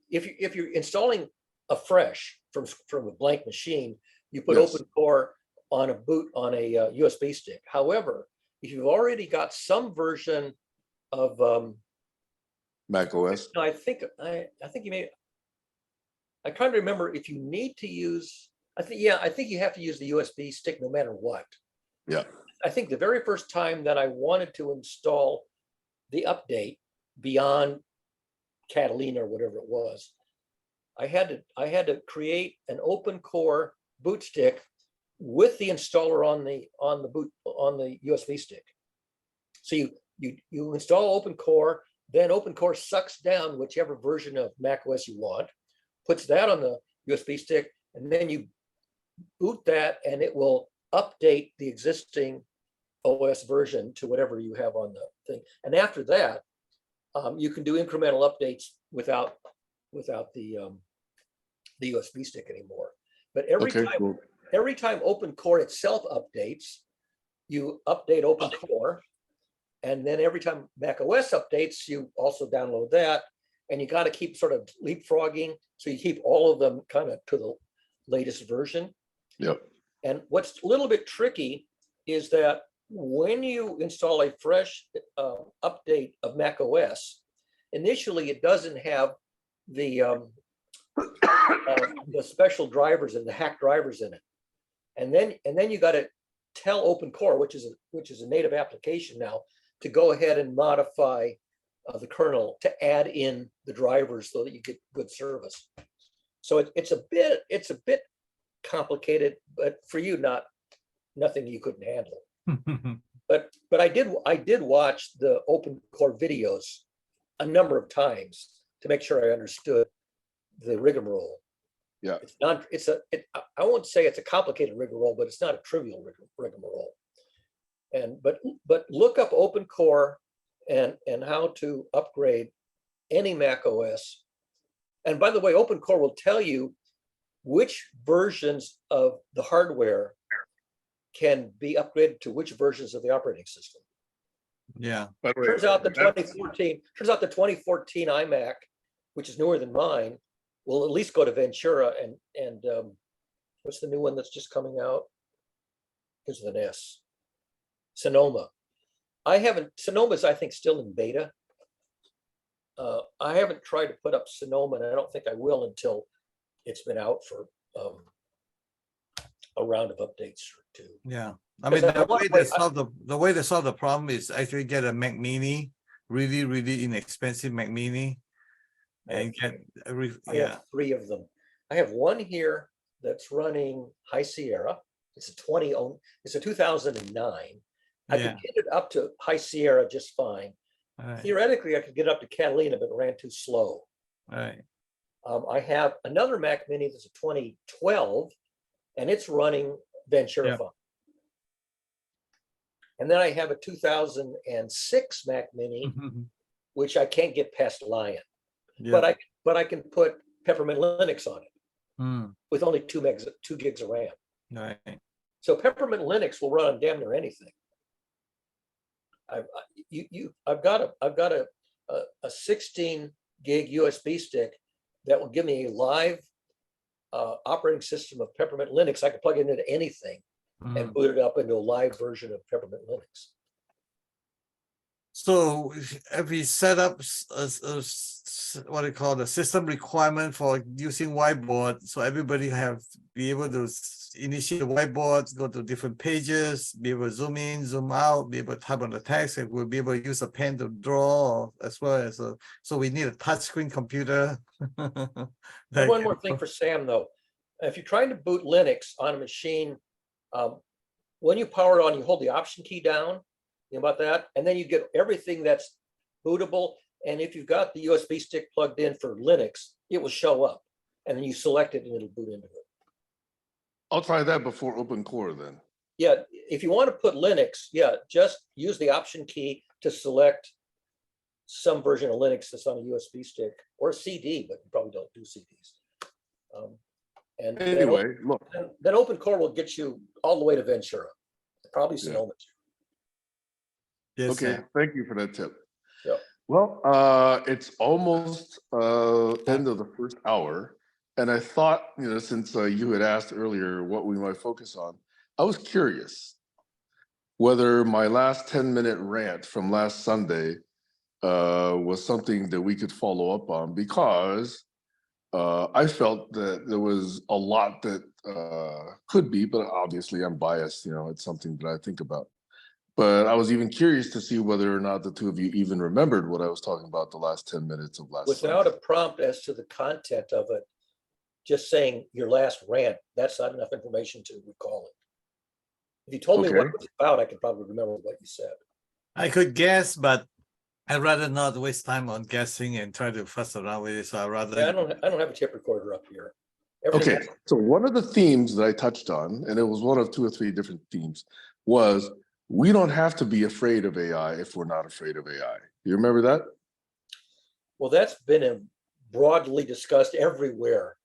C: if you're installing afresh from a blank machine, you put
A: Yes.
C: Open Core on a boot on a USB stick. However, if you've already got some version of
A: Mac OS.
C: I think you may. I'm trying to remember if you need to use. I think you have to use the USB stick no matter what.
A: Yeah.
C: I think the very first time that I wanted to install the update beyond Catalina or whatever it was, I had to create an Open Core boot stick with the installer on the USB stick. So you install Open Core, then Open Core sucks down whichever version of macOS you want, puts that on the USB stick, and then you boot that, and it will update the existing OS version to whatever you have on the thing. And after that, you can do incremental updates without the USB stick anymore. But every time Open Core itself updates, you update Open Core, and then every time Mac OS updates, you also download that, and you got to keep sort of leapfrogging, so you keep all of them kind of to the latest version.
A: Yep.
C: And what's a little bit tricky is that when you install a fresh update of Mac OS, initially it doesn't have the special drivers and the hack drivers in it, and then you got to tell Open Core, which is a native application now, to go ahead and modify the kernel to add in the drivers so that you get good service. So it's a bit complicated, but for you, nothing you couldn't handle. But I did watch the Open Core videos a number of times to make sure I understood the rigmarole.
A: Yeah.
C: I won't say it's a complicated rigmarole, but it's not a trivial rigmarole. But look up Open Core and how to upgrade any Mac OS. And by the way, Open Core will tell you which versions of the hardware can be upgraded to which versions of the operating system.
B: Yeah.
C: Turns out the 2014 iMac, which is newer than mine, will at least go to Ventura and what's the new one that's just coming out? Here's an S. Sonoma. Sonoma's, I think, still in beta. I haven't tried to put up Sonoma, and I don't think I will until it's been out for a round of updates or two.
B: Yeah. I mean, the way they solve the problem is actually get a Mac Mini, really, really inexpensive Mac Mini, and get
C: I have 3 of them. I have one here that's running High Sierra. It's a 2009. I could get it up to High Sierra just fine.
B: Right.
C: Theoretically, I could get up to Catalina, but it ran too slow.
B: Right.
C: I have another Mac Mini that's a 2012, and it's running Ventura fine. And then I have a 2006 Mac Mini, which I can't get past Lion.
B: Yeah.
C: But I can put Peppermint Linux on it
B: Mm,
C: with only 2 gigs of RAM.
B: right.
C: So Peppermint Linux will run on damn near anything. I've got a 16 gig USB stick that will give me a live operating system of Peppermint Linux. I can plug it into anything and
B: Mm.
C: boot it up into a live version of Peppermint Linux.
B: So if we set up what do you call the system requirement for using whiteboard, so everybody be able to initiate the whiteboards, go to different pages, be able to zoom in, zoom out, be able to type on the text, and we'll be able to use a pen to draw as well as so we need a touchscreen computer.
C: And one more thing for Sam, though. If you're trying to boot Linux on a machine, when you power it on, you hold the Option key down. You know about that? And then you get everything that's bootable. And if you've got the USB stick plugged in for Linux, it will show up. And then you select it and it'll boot into it.
A: I'll try that before Open Core then.
C: Yeah, if you want to put Linux, yeah, just use the Option key to select some version of Linux that's on a USB stick or a CD, but you probably don't do CDs. And
A: Anyway, look.
C: then Open Core will get you all the way to Ventura, probably Sonoma.
B: Yes,
A: Okay,
B: Sam.
A: thank you for that tip.
C: Yep.
A: Well, it's almost end of the first hour, and I thought, since you had asked earlier what we might focus on, I was curious whether my last 10-minute rant from last Sunday was something that we could follow up on, because I felt that there was a lot that could be, but obviously I'm biased, it's something that I think about. But I was even curious to see whether or not the two of you even remembered what I was talking about the last 10 minutes of last
C: Without
A: Sunday.
C: a prompt as to the content of it, just saying your last rant, that's not enough information to recall it. If you told me what it was about, I could probably remember what you said.
B: I could guess, but I'd rather not waste time on guessing and try to fuss around with it. So I'd rather.
C: Yeah, I don't have a tape recorder up here.
A: Okay, so one of the themes that I touched on, and it was one of 2 or 3 different themes, was we don't have to be afraid of AI if we're not afraid of AI. You remember that?
C: Well, that's been broadly discussed everywhere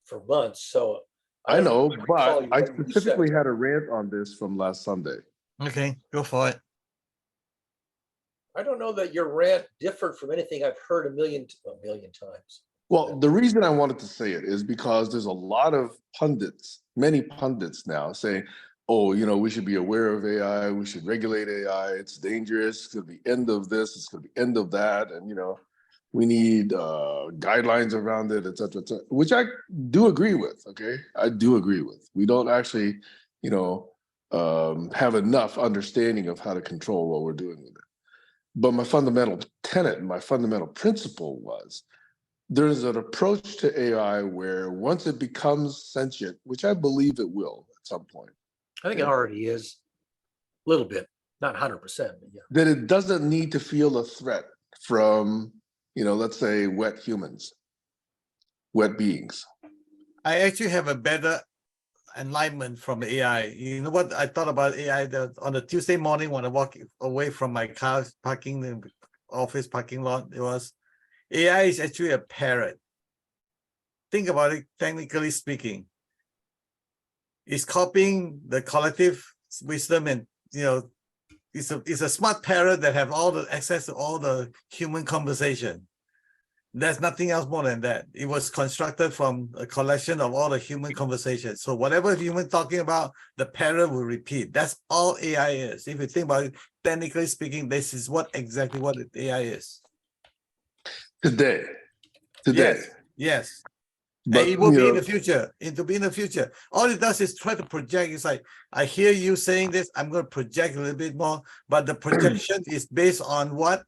C: for months. So
A: I know, but I specifically had a rant on this from last Sunday.
B: Okay, go for it.
C: I don't know that your rant differed from anything I've heard a million times.
A: Well, the reason I wanted to say it is because there's a lot of pundits, many pundits now saying, oh, we should be aware of AI, we should regulate AI, it's dangerous, it's going to be end of this, it's going to be end of that, and, we need guidelines around it, et cetera, which I do agree with, okay? I do agree with. We don't actually, have enough understanding of how to control what we're doing with it. But my fundamental tenet, my fundamental principle was, there's an approach to AI where once it becomes sentient, which I believe it will at some point.
C: I think it already is a little bit, not 100%. But yeah.
A: That it doesn't need to feel a threat from, let's say wet humans, wet beings.
B: I actually have a better enlightenment from AI. You know what I thought about AI on a Tuesday morning when I walked away from my car parking in the office parking lot? It was AI is actually a parrot. Think about it, technically speaking. It's copying the collective wisdom, and it's a smart parrot that have all the access to all the human conversation. There's nothing else more than that. It was constructed from a collection of all the human conversations. So whatever human talking about, the parrot will repeat. That's all AI is. If you think about it, technically speaking, this is exactly what AI is.
A: Today.
B: Yes.
A: But
B: and it will be in the future. It will be in the future. All it does is try to project. It's like, I hear you saying this, I'm going to project a little bit more, but the projection is based on what?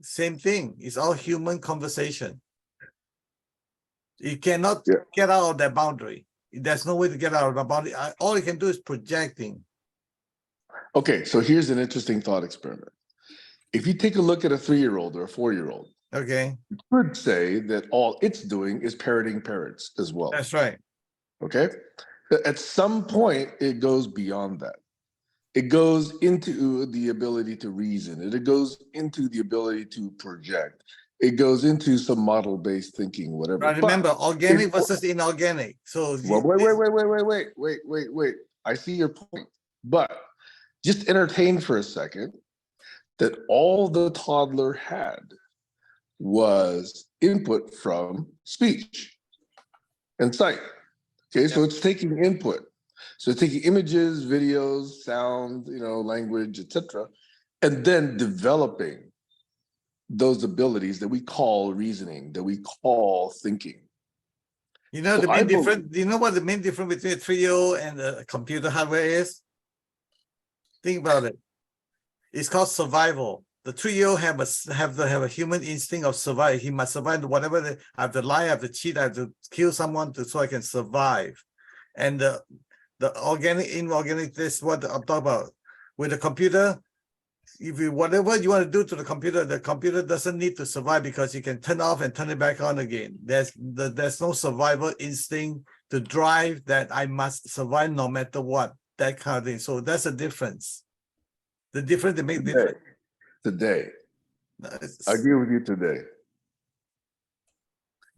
B: Same thing. It's all human conversation. You cannot get out of that boundary. There's no way to get out of the boundary. All you can do is projecting.
A: Okay, so here's an interesting thought experiment. If you take a look at a 3-year-old or a 4-year-old,
B: okay,
A: you could say that all it's doing is parroting parrots as well.
B: That's right.
A: Okay, at some point it goes beyond that. It goes into the ability to reason. It goes into the ability to project. It goes into some model-based thinking, whatever.
B: Right,
A: But
B: remember, organic versus inorganic. So
A: well, wait. I see your point. But just entertain for a second that all the toddler had was input from speech and sight. Okay, so it's taking input. So it's taking images, videos, sound, language, etc., and then developing those abilities that we call reasoning, that we call thinking.
B: You know
A: So
B: the
A: I
B: main
A: believe-
B: difference. You know what the main difference between a 3-year-old and the computer hardware is? Think about it. It's called survival. The 3-year-old have a human instinct of survive. He must survive whatever. I have to lie, I have to cheat, I have to kill someone so I can survive. And the organic, inorganic, this is what I'm talking about. With the computer, if you whatever you want to do to the computer doesn't need to survive because you can turn off and turn it back on again. There's no survival instinct to drive that I must survive no matter what, that kind of thing. So that's a difference. The difference they make difference.
A: Today. I agree with you today.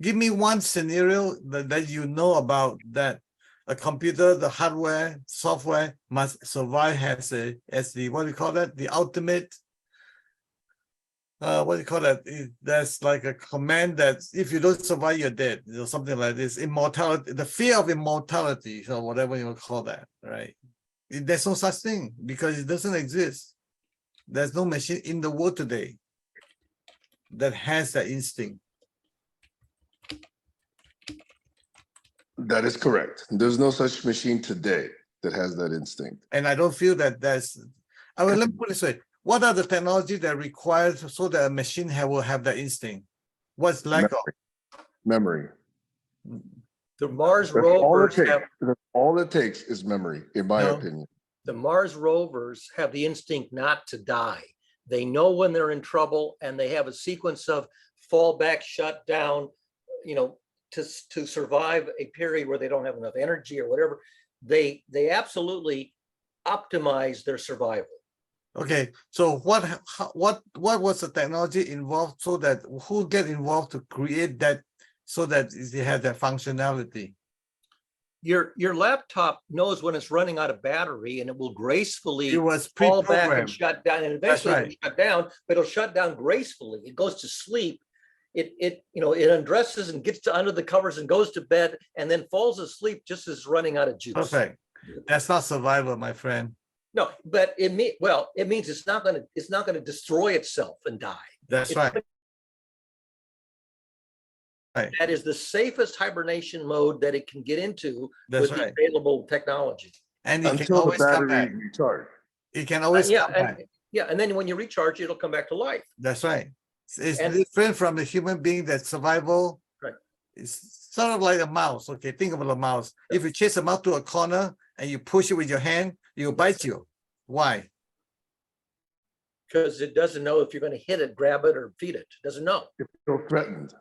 B: Give me one scenario that you know about that a computer, the hardware, software must survive as the what do you call that? The ultimate. What do you call that? That's like a command that if you don't survive, you're dead. Something like this. Immortality, the fear of immortality, or whatever you call that, right? There's no such thing because it doesn't exist. There's no machine in the world today that has that instinct.
A: That is correct. There's no such machine today that has that instinct.
B: And I don't feel that I mean, let me put it this way. What are the technology that requires so that a machine will have that instinct? What's lack of?
A: Memory.
C: The Mars
A: That's all it
C: rovers
A: takes.
C: have,
A: That's all it takes is memory, in my opinion.
C: the Mars rovers have the instinct not to die. They know when they're in trouble and they have a sequence of fallback, shut down, to survive a period where they don't have enough energy or whatever. They absolutely optimize their survival.
B: Okay, so what was the technology involved so that who get involved to create that so that it had that functionality?
C: Your laptop knows when it's running out of battery and it will gracefully
B: It was
C: fall back and
B: pre-programmed.
C: shut down, and eventually
B: right.
C: it'll shut down, but it'll shut down gracefully. It goes to sleep. It undresses and gets under the covers and goes to bed and then falls asleep just as running out of juice.
B: Perfect. That's not survival, my friend.
C: No, but it means it's not going to destroy itself and die.
B: That's
C: It's
B: right. Right.
C: That is the safest hibernation mode that it can get into
B: That's
C: with
B: right.
C: the available technology.
B: And it can
A: Until the
B: always come
A: battery
B: back.
A: recharge.
B: It can always come back.
C: And then when you recharge, it'll come back to life.
B: That's right. It's
C: And-
B: different from the human being that survival.
C: Right.
B: It's sort of like a mouse. Okay, think about a mouse. If you chase a mouse to a corner and you push it with your hand, it will bite you. Why?
C: Because it doesn't know if you're going to hit it, grab it, or feed it. It doesn't know.
A: If you feel threatened.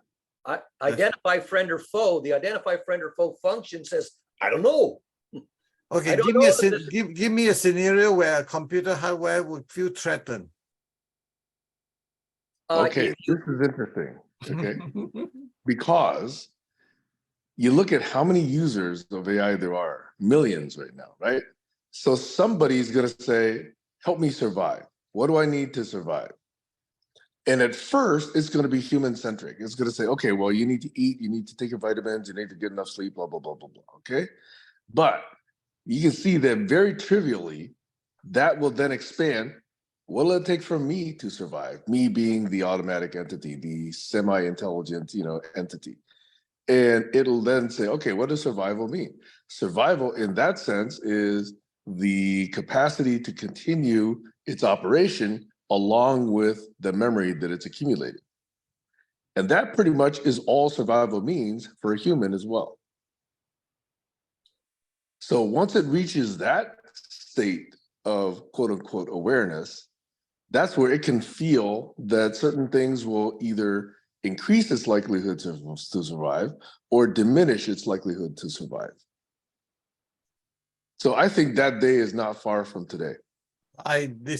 C: Identify friend or foe. The identify friend or foe function says, I don't know.
B: Okay,
C: I don't
B: give me
C: know
B: a
C: that this-
B: give me a scenario where a computer hardware would feel threatened.
A: Okay,
C: If you-
A: this is interesting. Okay, because you look at how many users of AI there are, millions right now, right? So somebody's going to say, help me survive. What do I need to survive? And at first, it's going to be human centric. It's going to say, okay, well, you need to eat, you need to take your vitamins, you need to get enough sleep, blah, blah, blah, blah, blah. Okay. But you can see that very trivially, that will then expand. What will it take for me to survive? Me being the automatic entity, the semi-intelligent, entity. And it'll then say, okay, what does survival mean? Survival in that sense is the capacity to continue its operation along with the memory that it's accumulated. And that pretty much is all survival means for a human as well. So once it reaches that state of quote unquote awareness, that's where it can feel that certain things will either increase its likelihood to survive or diminish its likelihood to survive. So I think that day is not far from today.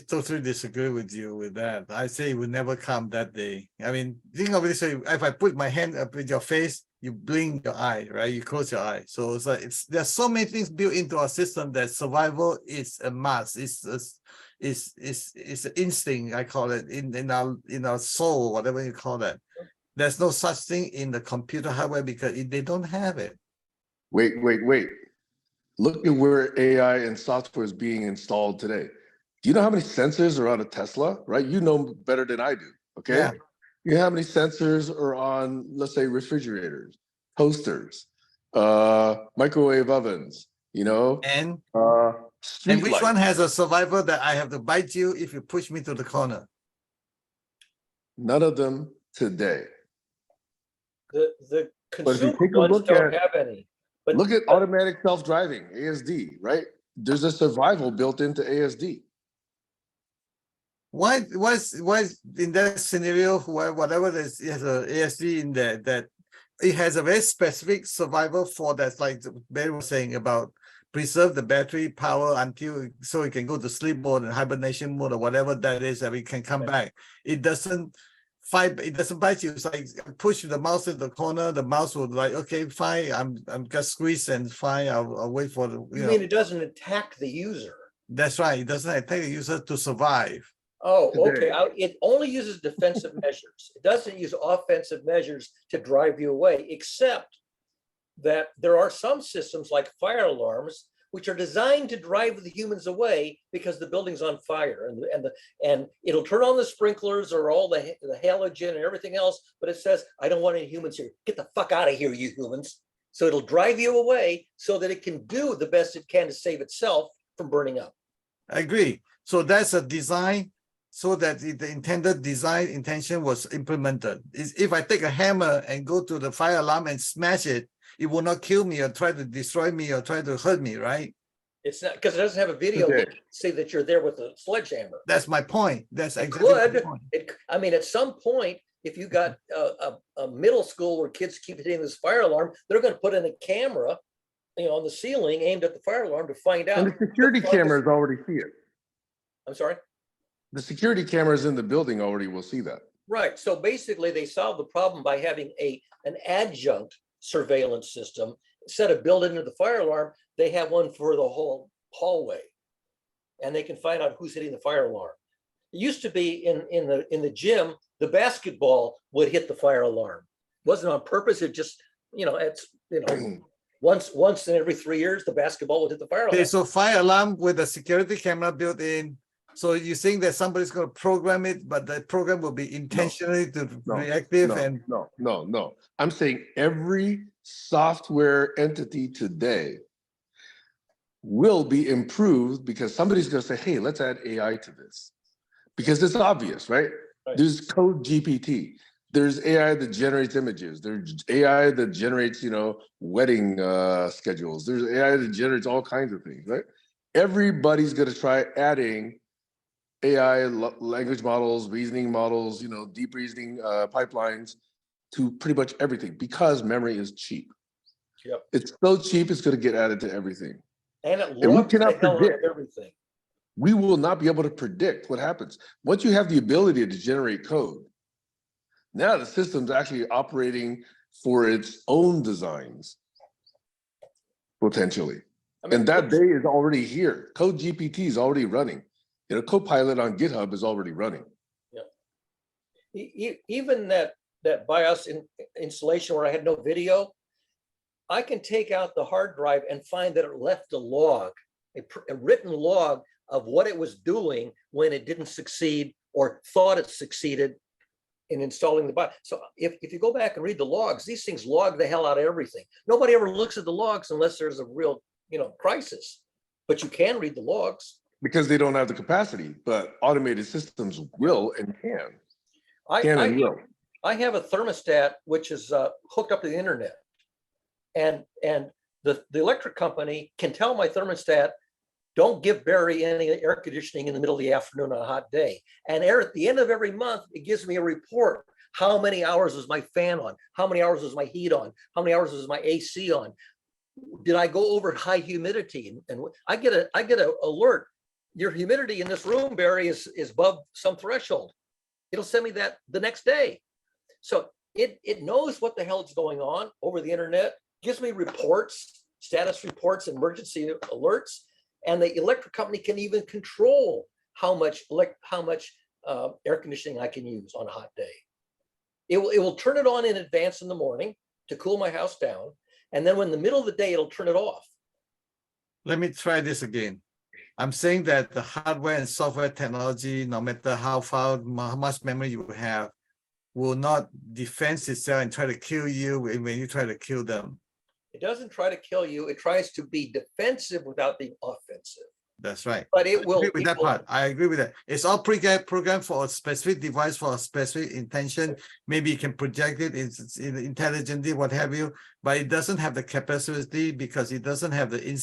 B: totally disagree with you with that. I say it will never come that day. I mean, think of it, so if I put my hand up in your face, you blink your eye, right? You close your eye. So it's like there's so many things built into our system that survival is a must. It's an instinct, I call it, in our soul, whatever you call that. There's no such thing in the computer hardware because they don't have it.
A: Wait. Look at where AI and software is being installed today. Do you know how many sensors are on a Tesla, right? You know better than I do, okay?
B: Yeah.
A: You know how many sensors are on, let's say, refrigerators, toasters, microwave ovens,
B: And
A: street
B: which
A: lights.
B: one has a survivor that I have to bite you if you push me to the corner?
A: None of them today.
C: The
A: But if you
C: consumer
A: take a
C: ones
A: look
C: don't
A: at,
C: have any. But
A: look at automatic self-driving, ASD, right? There's a survival built into ASD.
B: Why in that scenario, whatever there's has a ASD in there, that it has a very specific survival for that, like Barry was saying about preserve the battery power until so it can go to sleep mode and hibernation mode or whatever that is, that we can come back. It doesn't fight, it doesn't bite you. It's like push the mouse in the corner, the mouse will like, okay, fine, I'm just squeezed and fine, I'll wait for the
C: you mean it doesn't attack the user?
B: That's right. It doesn't attack the user to survive.
C: Oh,
A: Today.
C: okay. It only uses defensive measures. It doesn't use offensive measures to drive you away, except that there are some systems like fire alarms, which are designed to drive the humans away because the building's on fire, and it'll turn on the sprinklers or all the halogen and everything else, but it says, I don't want any humans here. Get the fuck out of here, you humans. So it'll drive you away so that it can do the best it can to save itself from burning up.
B: I agree. So that's a design so that the intended design intention was implemented. If I take a hammer and go to the fire alarm and smash it, it will not kill me or try to destroy me or try to hurt me, right?
C: It's not, because it doesn't have a video
A: Okay.
C: to say that you're there with a sledgehammer.
B: That's my point. That's
C: It
B: exactly my
C: could.
B: point.
C: I mean, at some point, if you got a middle school where kids keep hitting this fire alarm, they're going to put in a camera, on the ceiling aimed at the fire alarm to find out.
A: And the security cameras already see it.
C: I'm sorry.
A: The security cameras in the building already will see that.
C: Right. So basically, they solved the problem by having an adjunct surveillance system. Instead of built into the fire alarm, they have one for the whole hallway, and they can find out who's hitting the fire alarm. It used to be in the gym, the basketball would hit the fire alarm. It wasn't on purpose. It just once in every 3 years, the basketball would hit the fire alarm.
B: Okay, so fire alarm with a security camera built in. So you think that somebody's going to program it, but the program will be intentionally reactive and
A: No. I'm saying every software entity today will be improved because somebody's going to say, hey, let's add AI to this. Because it's obvious, right? There's code GPT. There's AI that generates images. There's AI that generates, wedding schedules. There's AI that generates all kinds of things, right? Everybody's going to try adding AI language models, reasoning models, deep reasoning pipelines to pretty much everything because memory is cheap.
C: Yep.
A: It's so cheap, it's going to get added to everything.
C: And it
A: we
C: logs the
A: cannot
C: hell out of
A: predict.
C: everything.
A: We will not be able to predict what happens. Once you have the ability to generate code, now the system's actually operating for its own designs, potentially. And that day is already here. Code GPT is already running. Copilot on GitHub is already running.
C: Yeah. Even that BIOS installation where I had no video, I can take out the hard drive and find that it left a log, a written log of what it was doing when it didn't succeed or thought it succeeded in installing the BIOS. So if you go back and read the logs, these things log the hell out of everything. Nobody ever looks at the logs unless there's a real, crisis. But you can read the logs.
A: Because they don't have the capacity, but automated systems will and can.
C: I have a thermostat which is hooked up to the internet, and the electric company can tell my thermostat, don't give Barry any air conditioning in the middle of the afternoon on a hot day. And at the end of every month, it gives me a report. How many hours was my fan on? How many hours was my heat on? How many hours was my AC on? Did I go over high humidity? And I get an alert your humidity in this room, Barry, is above some threshold. It'll send me that the next day. So it knows what the hell is going on over the internet, gives me reports, status reports, emergency alerts, and the electric company can even control how much air conditioning I can use on a hot day. It will turn it on in advance in the morning to cool my house down, and then when in the middle of the day, it'll turn it off.
B: Let me try this again. I'm saying that the hardware and software technology, no matter how much memory you have, will not defend itself and try to kill you when you try to kill them.
C: It doesn't try to kill you. It tries to be defensive without being offensive.
B: That's right.
C: But it will.
B: I agree with that part. I agree with that. It's all programmed for a specific device for a specific intention. Maybe you can project it intelligently, what have you, but it doesn't have the capacity because it doesn't have the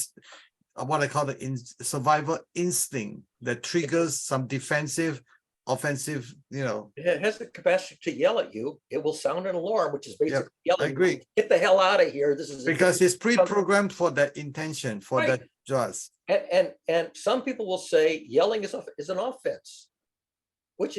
B: what I call the survival instinct that triggers some defensive, offensive,
C: It has the capacity to yell at you. It will sound an alarm, which is basically yelling.
B: I agree.
C: Get the hell out of here. This is
B: because it's pre-programmed for that intention, for that just.
C: And some people will say yelling is an offense, which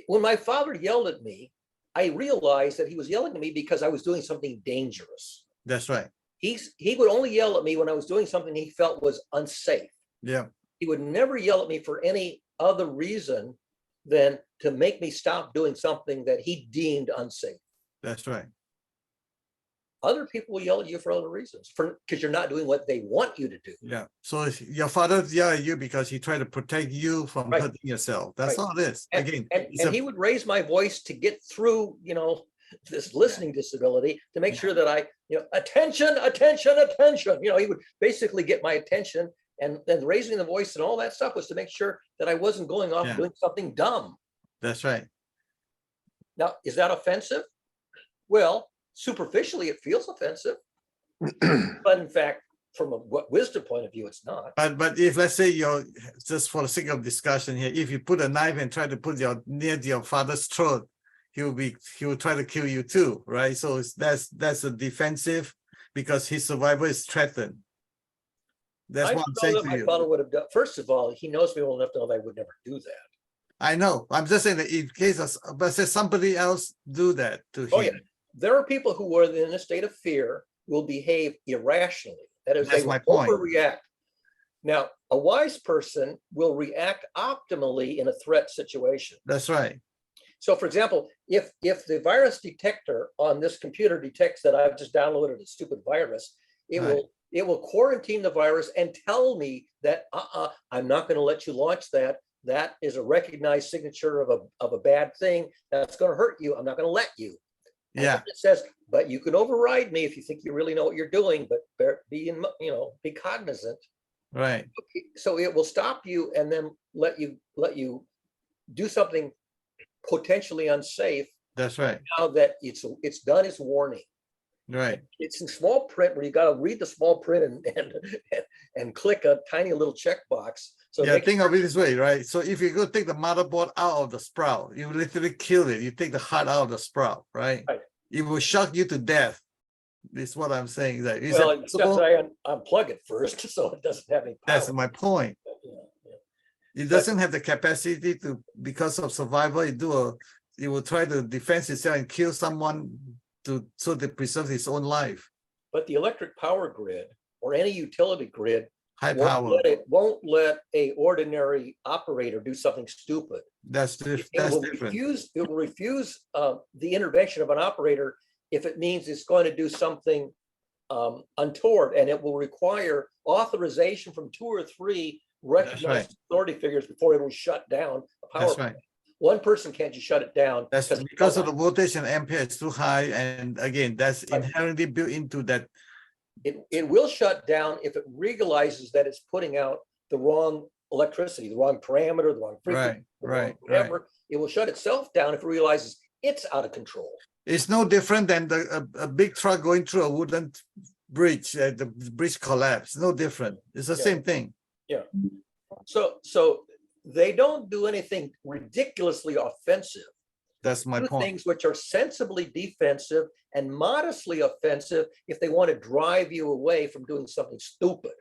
C: when my father yelled at me, I realized that he was yelling at me because I was doing something dangerous.
B: That's right.
C: He would only yell at me when I was doing something he felt was unsafe.
B: Yeah.
C: He would never yell at me for any other reason than to make me stop doing something that he deemed unsafe.
B: That's right.
C: Other people will yell at you for other reasons, because you're not doing what they want you to do.
B: Yeah. So your father yelled at you because he tried to protect you from hurting yourself. That's all it is. Again,
C: and he would raise my voice to get through, this listening disability, to make sure that I, attention, attention, attention. He would basically get my attention, and then raising the voice and all that stuff was to make sure that I wasn't going off doing something dumb.
B: That's right.
C: Now, is that offensive? Well, superficially, it feels offensive, but in fact, from a wisdom point of view, it's not.
B: But if, let's say, just for the sake of discussion here, if you put a knife and try to put near your father's throat, he will try to kill you too, right? So that's a defensive, because his survival is threatened. That's what I'm saying to you.
C: My father would have done. First of all, he knows me well enough to know that I would never do that.
B: I know. I'm just saying that in case but say somebody else do that to him.
C: Oh yeah, there are people who are in a state of fear will behave irrationally. That is, they will overreact. Now, a wise person will react optimally in a threat situation.
B: That's right.
C: So, for example, if the virus detector on this computer detects that I've just downloaded a stupid virus, it will quarantine the virus and tell me that I'm not going to let you launch that. That is a recognized signature of a bad thing. That's going to hurt you. I'm not going to let you. And it says, but you can override me if you think you really know what you're doing, but be cognizant.
B: Right.
C: So it will stop you and then let you do something potentially unsafe.
B: That's right.
C: Now that it's done its warning.
B: Right.
C: It's in small print where you got to read the small print and click a tiny little checkbox. So
B: think of it this way, right? So if you go take the motherboard out of the sprout, you literally kill it. You take the heart out of the sprout, right? It will shock you to death. This is what I'm saying. Except
C: that I unplug it first, so it doesn't have any power.
B: That's my point. It doesn't have the capacity to, because of survival, it will try to defend itself and kill someone so they preserve its own life.
C: But the electric power grid or any utility grid won't let a ordinary operator do something stupid.
B: That's different.
C: It will refuse the intervention of an operator if it means it's going to do something untoward, and it will require authorization from 2 or 3 recognized authority figures before it will shut down a power plant. One person can't just shut it down.
B: That's because of the voltage and ampere is too high, and again, that's inherently built into that.
C: It will shut down if it realizes that it's putting out the wrong electricity, the wrong parameter, the wrong frequency, whatever. It will shut itself down if it realizes it's out of control. It's
B: no different than a big truck going through a wooden bridge. The bridge collapsed. No different. It's the same thing.
C: Yeah. So they don't do anything ridiculously offensive.
B: That's my point.
C: Things which are sensibly defensive and modestly offensive if they want to drive you away from doing something stupid.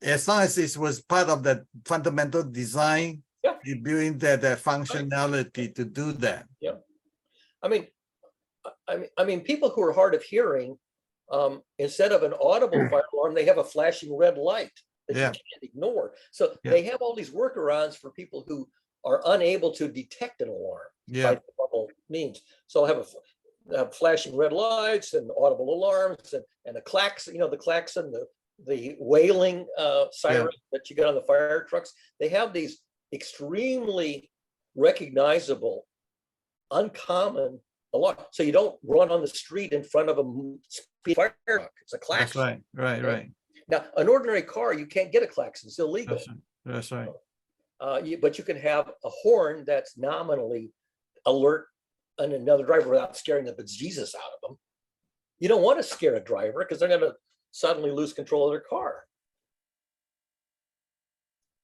B: as long as it was part of the fundamental design,
C: Yeah.
B: you building that functionality to do that.
C: I mean, people who are hard of hearing, instead of an audible fire alarm, they have a flashing red light that
B: Yeah.
C: you can't ignore. So
B: Yeah.
C: they have all these workarounds for people who are unable to detect an alarm
B: Yeah.
C: by normal means. So I'll have flashing red lights and audible alarms and the klaxon, the klaxon, the wailing siren that you get on the fire trucks. They have these extremely recognizable, uncommon alarm. So you don't run on the street in front of a speed fire truck. It's a klaxon.
B: That's right. Right.
C: Now, an ordinary car, you can't get a klaxon. It's illegal.
B: That's right.
C: But you can have a horn that's nominally alert another driver without scaring the bejesus out of them. You don't want to scare a driver because they're going to suddenly lose control of their car.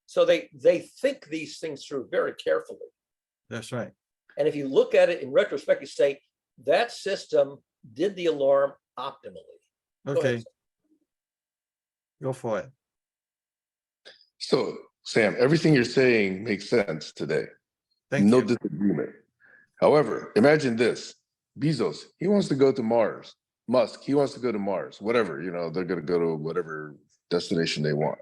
C: So they think these things through very carefully.
B: That's right.
C: And if you look at it in retrospect, you say that system did the alarm optimally.
B: Okay. Go for it.
A: So, Sam, everything you're saying makes sense today.
B: Thank
A: No
B: you.
A: disagreement. However, imagine this. Bezos, he wants to go to Mars. Musk, he wants to go to Mars. Whatever, they're going to go to whatever destination they want.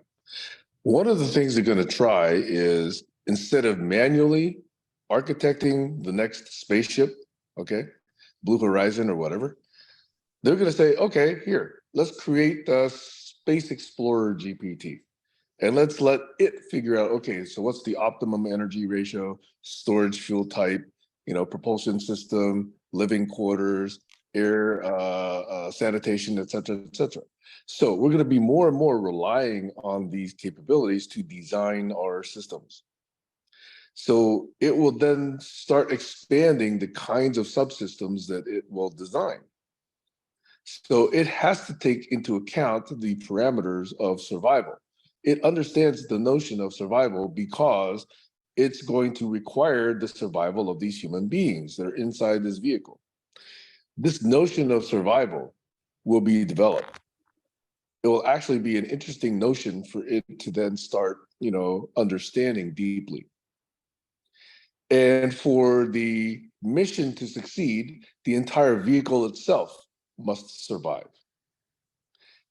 A: One of the things they're going to try is, instead of manually architecting the next spaceship, okay, Blue Horizon or whatever, they're going to say, okay, here, let's create a Space Explorer GPT. And let's let it figure out, okay, so what's the optimum energy ratio, storage fuel type, propulsion system, living quarters, air sanitation, et cetera, et cetera. So we're going to be more and more relying on these capabilities to design our systems. So it will then start expanding the kinds of subsystems that it will design. So it has to take into account the parameters of survival. It understands the notion of survival because it's going to require the survival of these human beings that are inside this vehicle. This notion of survival will be developed. It will actually be an interesting notion for it to then start, understanding deeply. And for the mission to succeed, the entire vehicle itself must survive,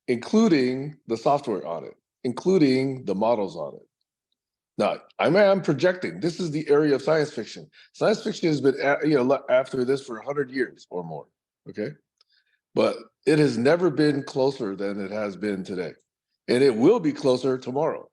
A: including the software on it, including the models on it. Now, I'm projecting. This is the area of science fiction. Science fiction has been, after this for 100 years or more, okay? But it has never been closer than it has been today. And it will be closer tomorrow.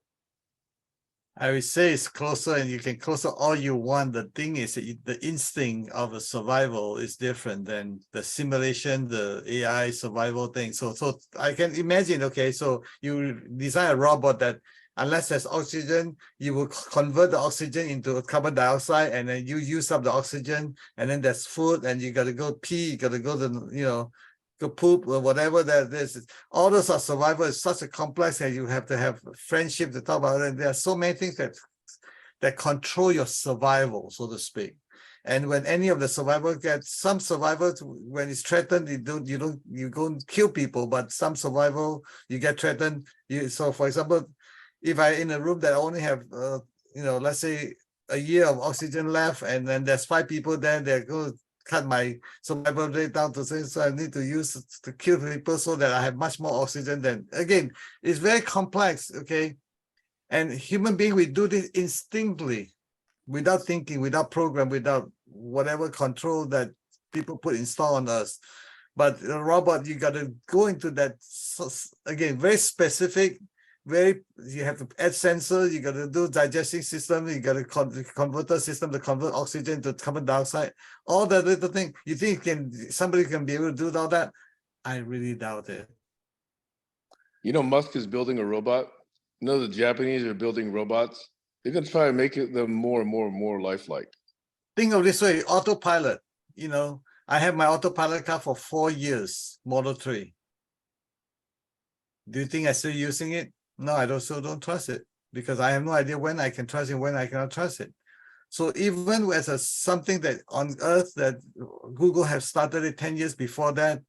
B: I would say it's closer, and you can closer all you want. The thing is, the instinct of a survival is different than the simulation, the AI survival thing. So I can imagine, okay, so you design a robot that unless there's oxygen, you will convert the oxygen into carbon dioxide, and then you use up the oxygen, and then there's food, and you got to go pee, you got to go to, go poop or whatever that is. All those are survival. It's such a complex, and you have to have friendship to talk about it. And there are so many things that control your survival, so to speak. And when any of the survival some survivors, when it's threatened, you go kill people, but some survival, you get threatened. So for example, if I in a room that I only have, let's say a year of oxygen left, and then there's 5 people there, they're going to cut my survival rate down to say, so I need to use to kill people so that I have much more oxygen. Then again, it's very complex, okay? And human beings, we do this instinctively, without thinking, without program, without whatever control that people install on us. But a robot, you got to go into that, again, very specific, you have to add sensors, you got to do digesting system, you got to converter system to convert oxygen to carbon dioxide, all that little thing. You think somebody can be able to do all that? I really doubt it.
A: Musk is building a robot. The Japanese are building robots. They're going to try and make them more and more and more lifelike.
B: Think of this way, autopilot. I have my autopilot car for 4 years, Model 3. Do you think I'm still using it? No, I don't trust it, because I have no idea when I can trust it, when I cannot trust it. So even as something that on Earth that Google have started it 10 years before that,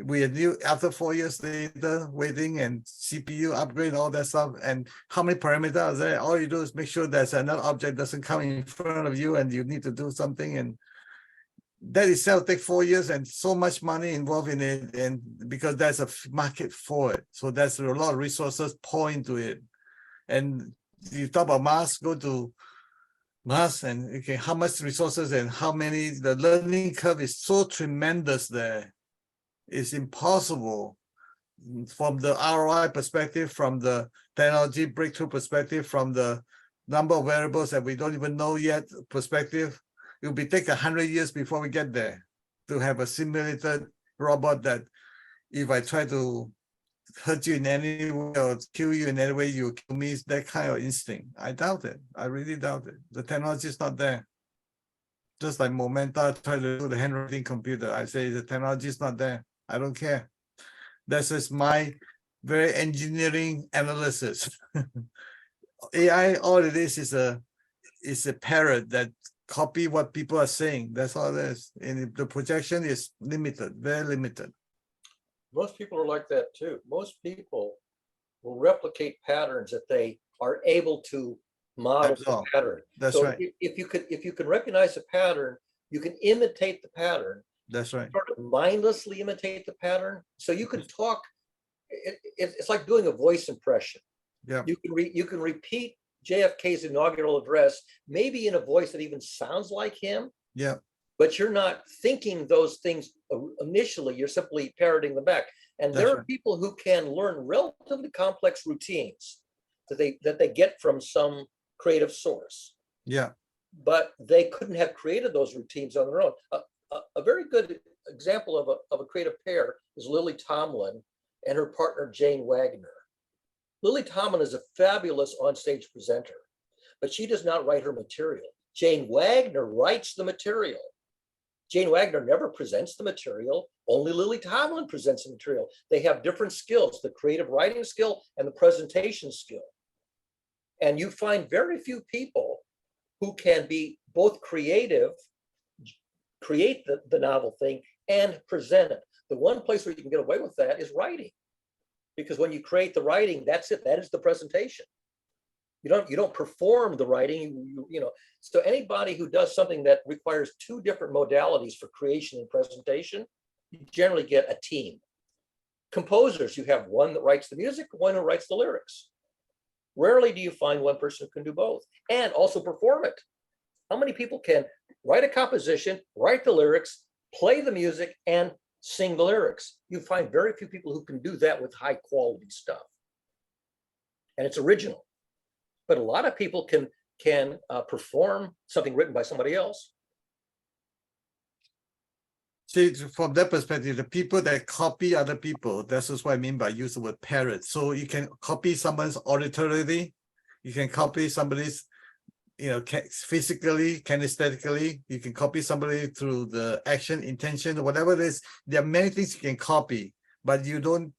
B: We are new after 4 years later, waiting and CPU upgrade, all that stuff. And how many parameters are there? All you do is make sure there's another object doesn't come in front of you and you need to do something. And that itself take 4 years and so much money involved in it. And because there's a market for it. So there's a lot of resources pour into it. And you talk about Mars, go to Mars and okay, how much resources and how many, the learning curve is so tremendous there. It's impossible from the ROI perspective, from the technology breakthrough perspective, from the number of variables that we don't even know yet perspective. It will be take 100 years before we get there to have a simulated robot that if I try to hurt you in any way or kill you in any way, you kill me, that kind of instinct. I doubt it. I really doubt it. The technology is not there. Just like Momenta tried to do the handwriting computer. I say the technology is not there. I don't care. That's just my very engineering analysis. AI, all it is a parrot that copy what people are saying. That's all it is. And the projection is limited, very limited.
C: Most people are like that too. Most people will replicate patterns that they are able to model the pattern.
B: That's
C: so
B: right.
C: if you can recognize a pattern, you can imitate the pattern.
B: That's right.
C: Sort of mindlessly imitate the pattern. So you can talk. It's like doing a voice impression.
B: Yeah.
C: You can repeat JFK's inaugural address, maybe in a voice that even sounds like him.
B: Yeah.
C: But you're not thinking those things initially. You're simply parroting them back. And there are people who can learn relatively complex routines that they get from some creative source.
B: Yeah.
C: But they couldn't have created those routines on their own. A very good example of a creative pair is Lily Tomlin and her partner Jane Wagner. Lily Tomlin is a fabulous onstage presenter, but she does not write her material. Jane Wagner writes the material. Jane Wagner never presents the material. Only Lily Tomlin presents the material. They have different skills, the creative writing skill and the presentation skill. And you find very few people who can be both creative, create the novel thing, and present it. The one place where you can get away with that is writing. Because when you create the writing, that's it. That is the presentation. You don't perform the writing, you know. So anybody who does something that requires two different modalities for creation and presentation, you generally get a team. Composers, you have one that writes the music, one who writes the lyrics. Rarely do you find one person who can do both and also perform it. How many people can write a composition, write the lyrics, play the music, and sing the lyrics? You find very few people who can do that with high quality stuff. And it's original. But a lot of people can perform something written by somebody else.
B: See, from that perspective, the people that copy other people, that's just what I mean by use the word parrot. So you can copy someone's auditorily, you can copy somebody's, you know, physically, kinesthetically, you can copy somebody through the action, intention, whatever it is. There are many things you can copy, but you don't,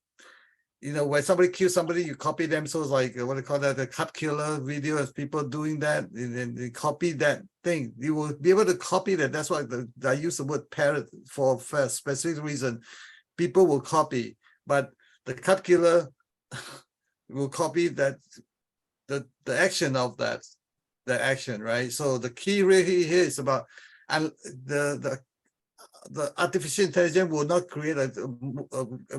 B: you know, when somebody kills somebody, you copy them. So it's like, what do you call that? The cut killer videos, people doing that, and they copy that thing. You will be able to copy that. That's why I use the word parrot for a specific reason. People will copy, but the cut killer will copy that, the action of that, the action, right? So the key really here is about, and the artificial intelligence will not create a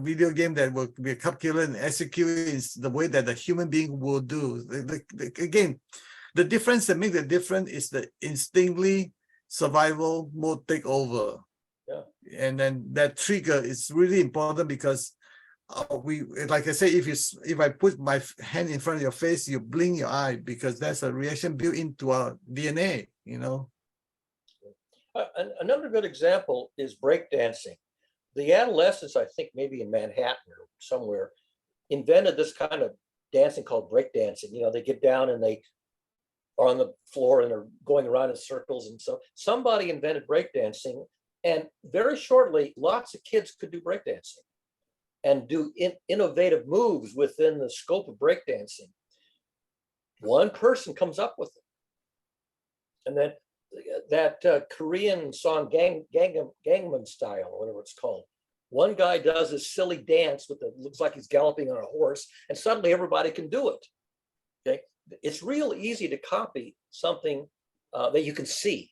B: video game that will be a cut killer and execute in the way that the human being will do. Again, the difference that makes the difference is the instinctively survival mode take over.
C: Yeah.
B: And then that trigger is really important because we, like I say, if I put my hand in front of your face, you blink your eye because that's a reaction built into our DNA, you know.
C: Another good example is breakdancing. The adolescents, I think maybe in Manhattan or somewhere, invented this kind of dancing called breakdancing. You know, they get down and they are on the floor and they're going around in circles. And so somebody invented breakdancing, and very shortly, lots of kids could do breakdancing and do innovative moves within the scope of breakdancing. One person comes up with it. And then that Korean song Gangnam Style, or whatever it's called, One guy does this silly dance with the looks like he's galloping on a horse, and suddenly everybody can do it. Okay, it's real easy to copy something that you can see.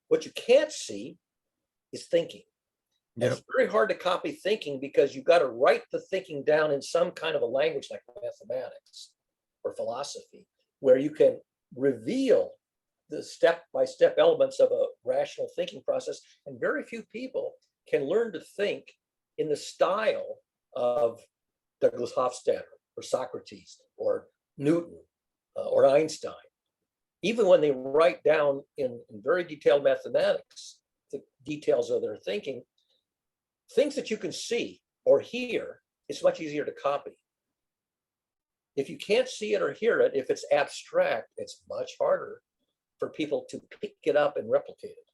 C: What you can't see is thinking.
B: Yep.
C: It's very hard to copy thinking because you've got to write the thinking down in some kind of a language like mathematics or philosophy, where you can reveal the step-by-step elements of a rational thinking process. And very few people can learn to think in the style of Douglas Hofstadter or Socrates or Newton or Einstein. Even when they write down in very detailed mathematics the details of their thinking, things that you can see or hear, it's much easier to copy. If you can't see it or hear it, if it's abstract, it's much harder for people to pick it up and replicate it.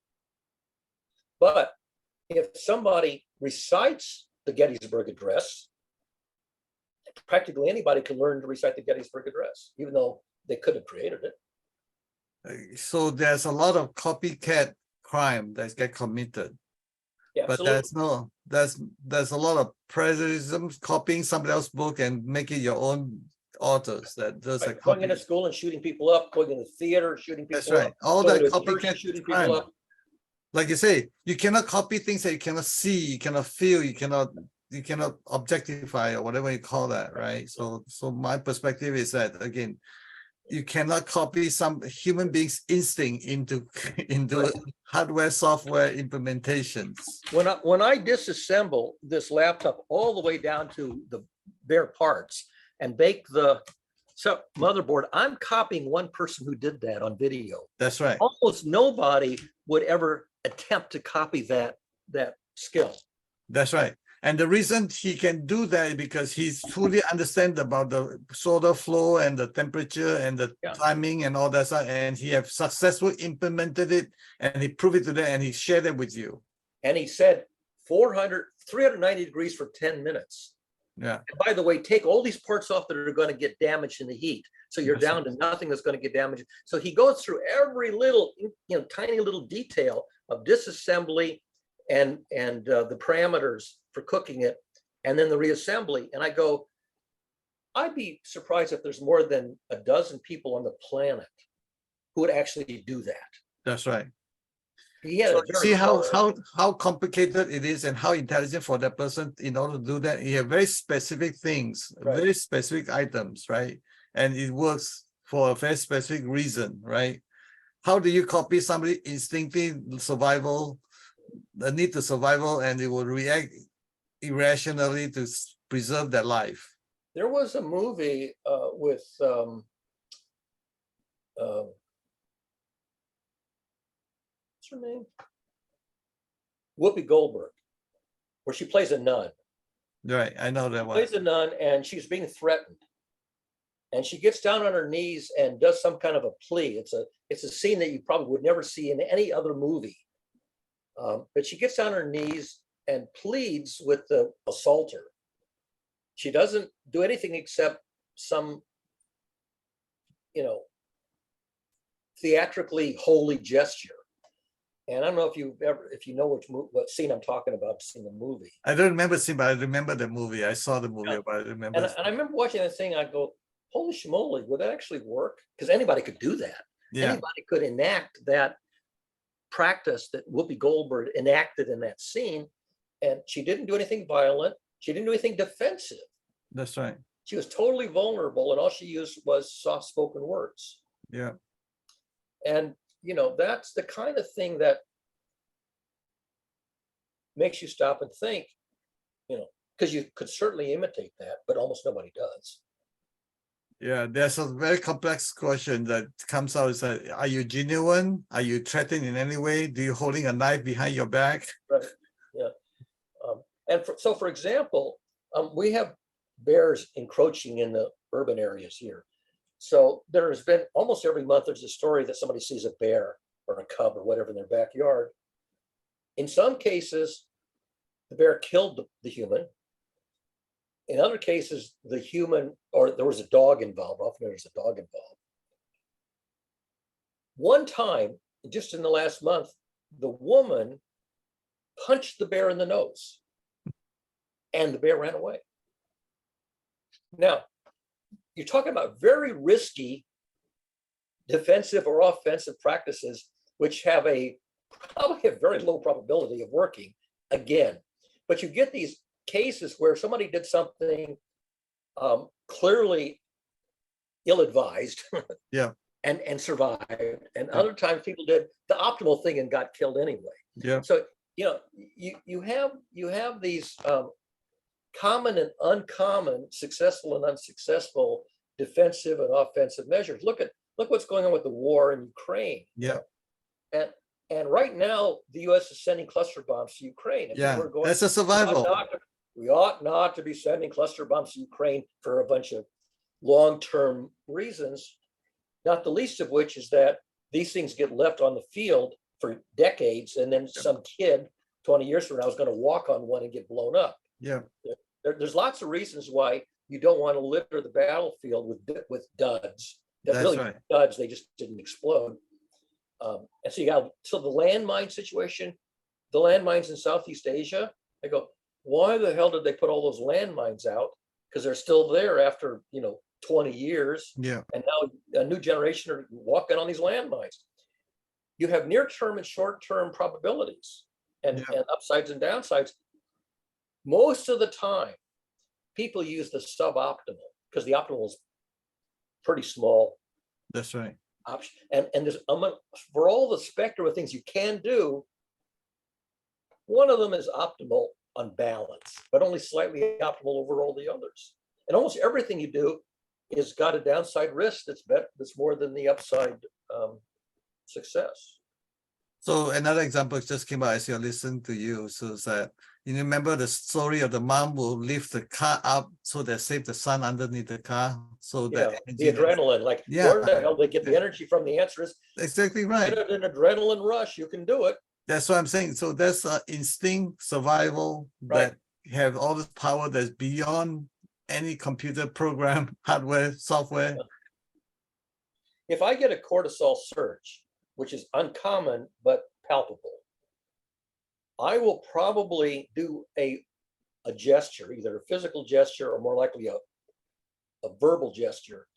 C: But if somebody recites the Gettysburg Address, practically anybody can learn to recite the Gettysburg Address, even though they could have created it.
B: So there's a lot of copycat crime that get committed.
C: Yeah,
B: But
C: absolutely.
B: there's a lot of prejudice, copying somebody else's book and making your own authors. There's a
C: Right. Going into
B: copy.
C: school and shooting people up, going into theater, shooting people
B: That's right.
C: up,
B: All
C: going
B: that
C: to church,
B: copycat
C: shooting
B: crime.
C: people up.
B: Like you say, you cannot copy things that you cannot see, you cannot feel, you cannot objectify or whatever you call that, right? So my perspective is that, again, you cannot copy some human being's instinct into
C: Right.
B: hardware, software implementations.
C: When I disassemble this laptop all the way down to the bare parts and bake the motherboard, I'm copying one person who did that on video.
B: That's right.
C: Almost nobody would ever attempt to copy that skill.
B: That's right. And the reason he can do that is because he's truly understand about the solder flow and the temperature and the timing and all that stuff. And he have successfully implemented it and he proved it to them and he shared it with you.
C: And he said 390 degrees for 10 minutes.
B: Yeah.
C: And by the way, take all these parts off that are going to get damaged in the heat. So you're down to nothing that's going to get damaged. So he goes through every little, tiny little detail of disassembly and the parameters for cooking it, and then the reassembly. And I go, I'd be surprised if there's more than a dozen people on the planet who would actually do that.
B: That's right.
C: He had
B: So see how complicated it is and how intelligent for that person in order to do that. He have very specific things, very specific items, right? And it works for a very specific reason, right? How do you copy somebody instinctive survival, the need to survival, and it will react irrationally to preserve their life?
C: There was a movie with what's her name? Whoopi Goldberg, where she plays a nun.
B: Right, I know that one.
C: Plays a nun, and she's being threatened, and she gets down on her knees and does some kind of a plea. It's a scene that you probably would never see in any other movie. But she gets on her knees and pleads with the assaulter. She doesn't do anything except some, theatrically holy gesture. And I don't know if you know what scene I'm talking about, seen the movie.
B: I don't remember seeing, but I remember the movie. I saw the movie, but I remember.
C: And I remember watching that thing. I go, holy schmoly, would that actually work? Because anybody could do that. Yeah. Anybody could enact that practice that Whoopi Goldberg enacted in that scene. And she didn't do anything violent. She didn't do anything defensive.
B: That's right.
C: She was totally vulnerable, and all she used was soft-spoken words.
B: Yeah.
C: And that's the kind of thing that makes you stop and think, because you could certainly imitate that, but almost nobody does.
B: Yeah, there's a very complex question that comes out. Is that, are you genuine? Are you threatened in any way? Do you holding a knife behind your back?
C: Right. Yeah. So, for example, we have bears encroaching in the urban areas here. So there has been almost every month there's a story that somebody sees a bear or a cub or whatever in their backyard. In some cases, the bear killed the human. In other cases, the human, or there was a dog involved. Often there's a dog involved. One time, just in the last month, the woman punched the bear in the nose. and the bear ran away. Now, you're talking about very risky defensive or offensive practices, which have probably a very low probability of working again. But you get these cases where somebody did something clearly ill-advised,
B: Yeah.
C: and survived, and other times people did the optimal thing and got killed anyway.
B: Yeah.
C: So you have these common and uncommon, successful and unsuccessful defensive and offensive measures. Look what's going on with the war in Ukraine.
B: Yeah.
C: And right now the U.S. is sending cluster bombs to Ukraine. And
B: Yeah.
C: people are going,
B: That's a survival.
C: we ought not to be sending cluster bombs to Ukraine for a bunch of long-term reasons, not the least of which is that these things get left on the field for decades, and then some kid 20 years from now is going to walk on one and get blown up.
B: Yeah.
C: There's lots of reasons why you don't want to litter the battlefield with duds. That
B: That's
C: really
B: right.
C: duds, they just didn't explode. And so the landmine situation, the landmines in Southeast Asia, I go, why the hell did they put all those landmines out? Because they're still there after 20 years.
B: Yeah.
C: And now a new generation are walking on these landmines. You have near-term and short-term probabilities and upsides and downsides. Most of the time, people use the suboptimal because the optimal is pretty small
B: That's right.
C: option. And there's for all the spectrum of things you can do, one of them is optimal on balance, but only slightly optimal over all the others. And almost everything you do is got a downside risk that's more than the upside success.
B: So another example just came out as you listen to you. So it's that you remember the story of the mom will lift the car up so they save the son underneath the car. So
C: Yeah,
B: that
C: the adrenaline, like where the hell they get the energy from? The answer is
B: exactly right.
C: get an adrenaline rush. You can do it.
B: That's what I'm saying. So that's instinct survival that have all this power that's beyond any computer program, hardware, software.
C: If I get a cortisol surge, which is uncommon but palpable, I will probably do a gesture, either a physical gesture or more likely a verbal gesture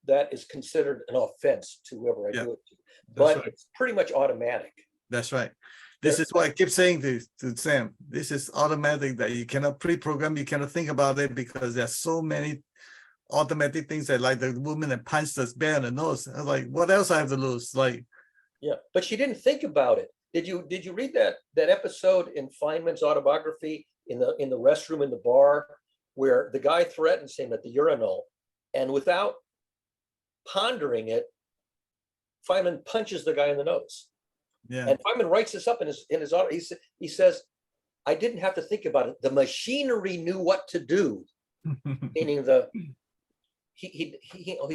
C: that is considered an offense to whoever I do it to. But it's pretty much automatic.
B: That's right. This is what I keep saying to Sam. This is automatic that you cannot pre-program, you cannot think about it because there's so many automatic things that like the woman that punched us bear in the nose. I was like, what else I have to lose? Like,
C: yeah, but she didn't think about it. Did you read that episode in Feynman's autobiography in the restroom in the bar where the guy threatens him at the urinal, and without pondering it, Feynman punches the guy in the nose.
B: yeah,
C: And Feynman writes this up in his auto. He says, I didn't have to think about it. The machinery knew what to do, meaning he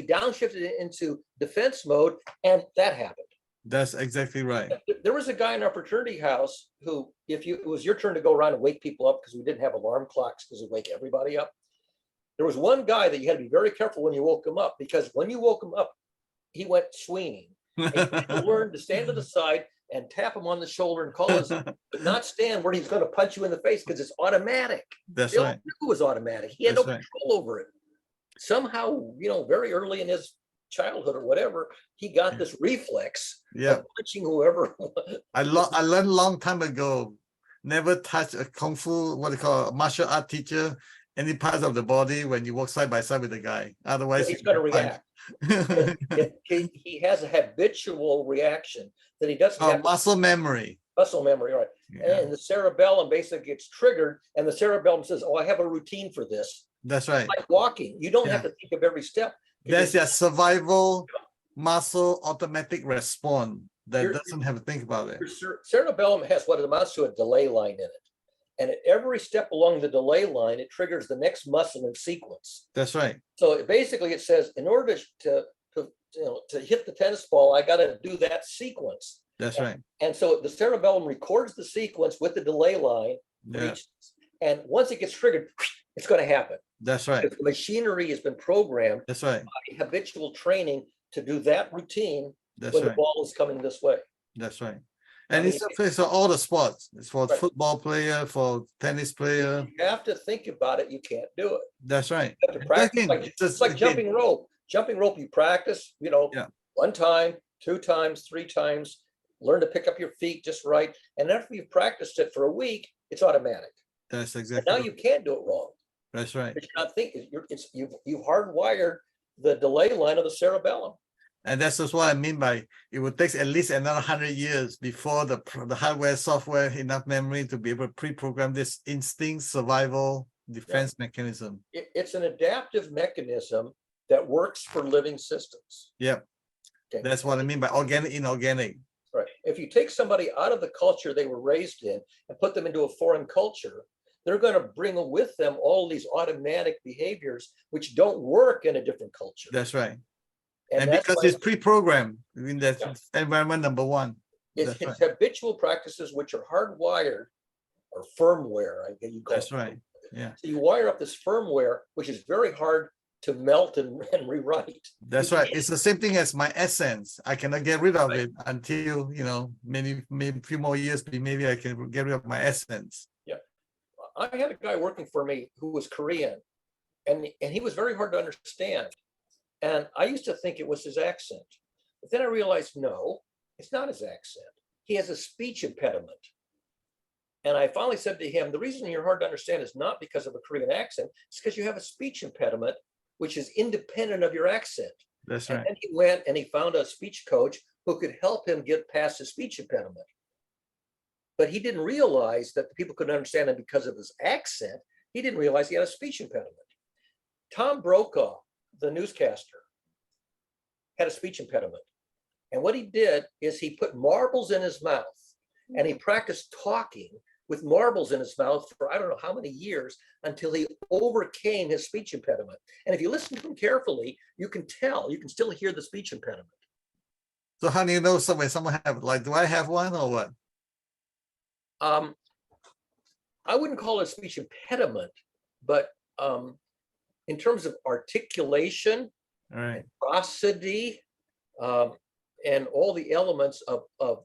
C: downshifted it into defense mode, and that happened.
B: that's exactly right.
C: There was a guy in our fraternity house who, it was your turn to go around and wake people up because we didn't have alarm clocks because we wake everybody up. There was one guy that you had to be very careful when you woke him up, because when you woke him up, he went swinging. And you had to learn to stand to the side and tap him on the shoulder and call his, but not stand where he's going to punch you in the face because it's automatic.
B: That's right.
C: It was automatic. He had
B: That's
C: no
B: right.
C: control over it. Somehow, very early in his childhood or whatever, he got this reflex
B: Yeah,
C: of punching whoever.
B: I learned a long time ago, never touch a kung fu, what they call a martial art teacher, any parts of the body when you walk side by side with the guy. Otherwise,
C: He's going to react. He has a habitual reaction that he doesn't have
B: muscle memory.
C: muscle memory, right?
B: Yeah,
C: And the cerebellum basically gets triggered, and the cerebellum says, "Oh, I have a routine for this."
B: that's right.
C: Like walking, you don't have to think of every step.
B: That's your survival muscle automatic response that
C: Your-
B: doesn't have to think about it.
C: Your cerebellum has what amounts to a delay line in it, and at every step along the delay line, it triggers the next muscle in sequence.
B: That's right.
C: So it says, in order to hit the tennis ball, I got to do that sequence.
B: That's right.
C: And so the cerebellum records the sequence with the delay line,
B: Yeah,
C: and once it gets triggered, it's going to happen.
B: that's right.
C: The machinery has been programmed
B: That's right.
C: by habitual training to do that routine
B: That's
C: when the
B: right.
C: ball is coming this way.
B: That's right. And
C: I
B: it's
C: mean,
B: for all the sports. It's for
C: Right.
B: football player, for tennis player.
C: you have to think about it. You can't do it.
B: That's right.
C: You have to practice.
B: Again,
C: It's like jumping rope. Jumping rope, you practice,
B: Yeah.
C: 1 time, 2 times, 3 times, learn to pick up your feet just right. And after you've practiced it for a week, it's automatic.
B: That's
C: And
B: exactly.
C: now you can't do it wrong.
B: That's right.
C: But you're not thinking, you've hardwired the delay line of the cerebellum.
B: And that's just what I mean by it would take at least another 100 years before the hardware, software, enough memory to be able to pre-program this instinct, survival, defense mechanism.
C: It's an adaptive mechanism that works for living systems.
B: Yep.
C: Okay.
B: That's what I mean by organic, inorganic.
C: Right. If you take somebody out of the culture they were raised in and put them into a foreign culture, they're going to bring with them all these automatic behaviors which don't work in a different culture.
B: That's right.
C: And
B: And
C: that's
B: because
C: why
B: it's pre-programmed in that
C: Yeah.
B: environment number one.
C: it's
B: That's right.
C: habitual practices which are hardwired or firmware, I guess you call
B: That's
C: it.
B: right. Yeah.
C: So you wire up this firmware, which is very hard to melt and rewrite.
B: That's right. It's the same thing as my essence. I cannot get rid of
C: Right.
B: it until, maybe a few more years, maybe I can get rid of my essence.
C: I had a guy working for me who was Korean, and he was very hard to understand. And I used to think it was his accent. But then I realized, no, it's not his accent. He has a speech impediment. And I finally said to him, the reason you're hard to understand is not because of a Korean accent, it's because you have a speech impediment, which is independent of your accent.
B: That's
C: And
B: right.
C: then he went and he found a speech coach who could help him get past his speech impediment. But he didn't realize that the people couldn't understand him because of his accent. He didn't realize he had a speech impediment. Tom Brokaw, the newscaster, had a speech impediment. And what he did is he put marbles in his mouth and he practiced talking with marbles in his mouth for I don't know how many years until he overcame his speech impediment. And if you listen to him carefully, you can still hear the speech impediment.
B: So how do you know someone have, like, do I have one or what?
C: I wouldn't call it a speech impediment, but in terms of articulation,
B: All right.
C: prosody, and all the elements of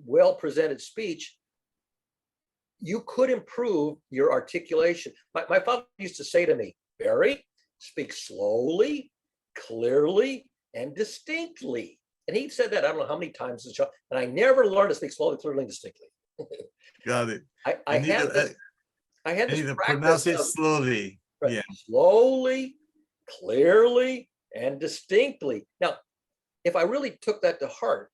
C: well-presented speech, you could improve your articulation. My father used to say to me, Barry, speak slowly, clearly, and distinctly. And he said that I don't know how many times, and I never learned to speak slowly, clearly, and distinctly.
B: Got it.
C: I had this
B: I need to pronounce
C: practice
B: it
C: of
B: slowly.
C: right,
B: Yeah.
C: slowly, clearly, and distinctly. Now, if I really took that to heart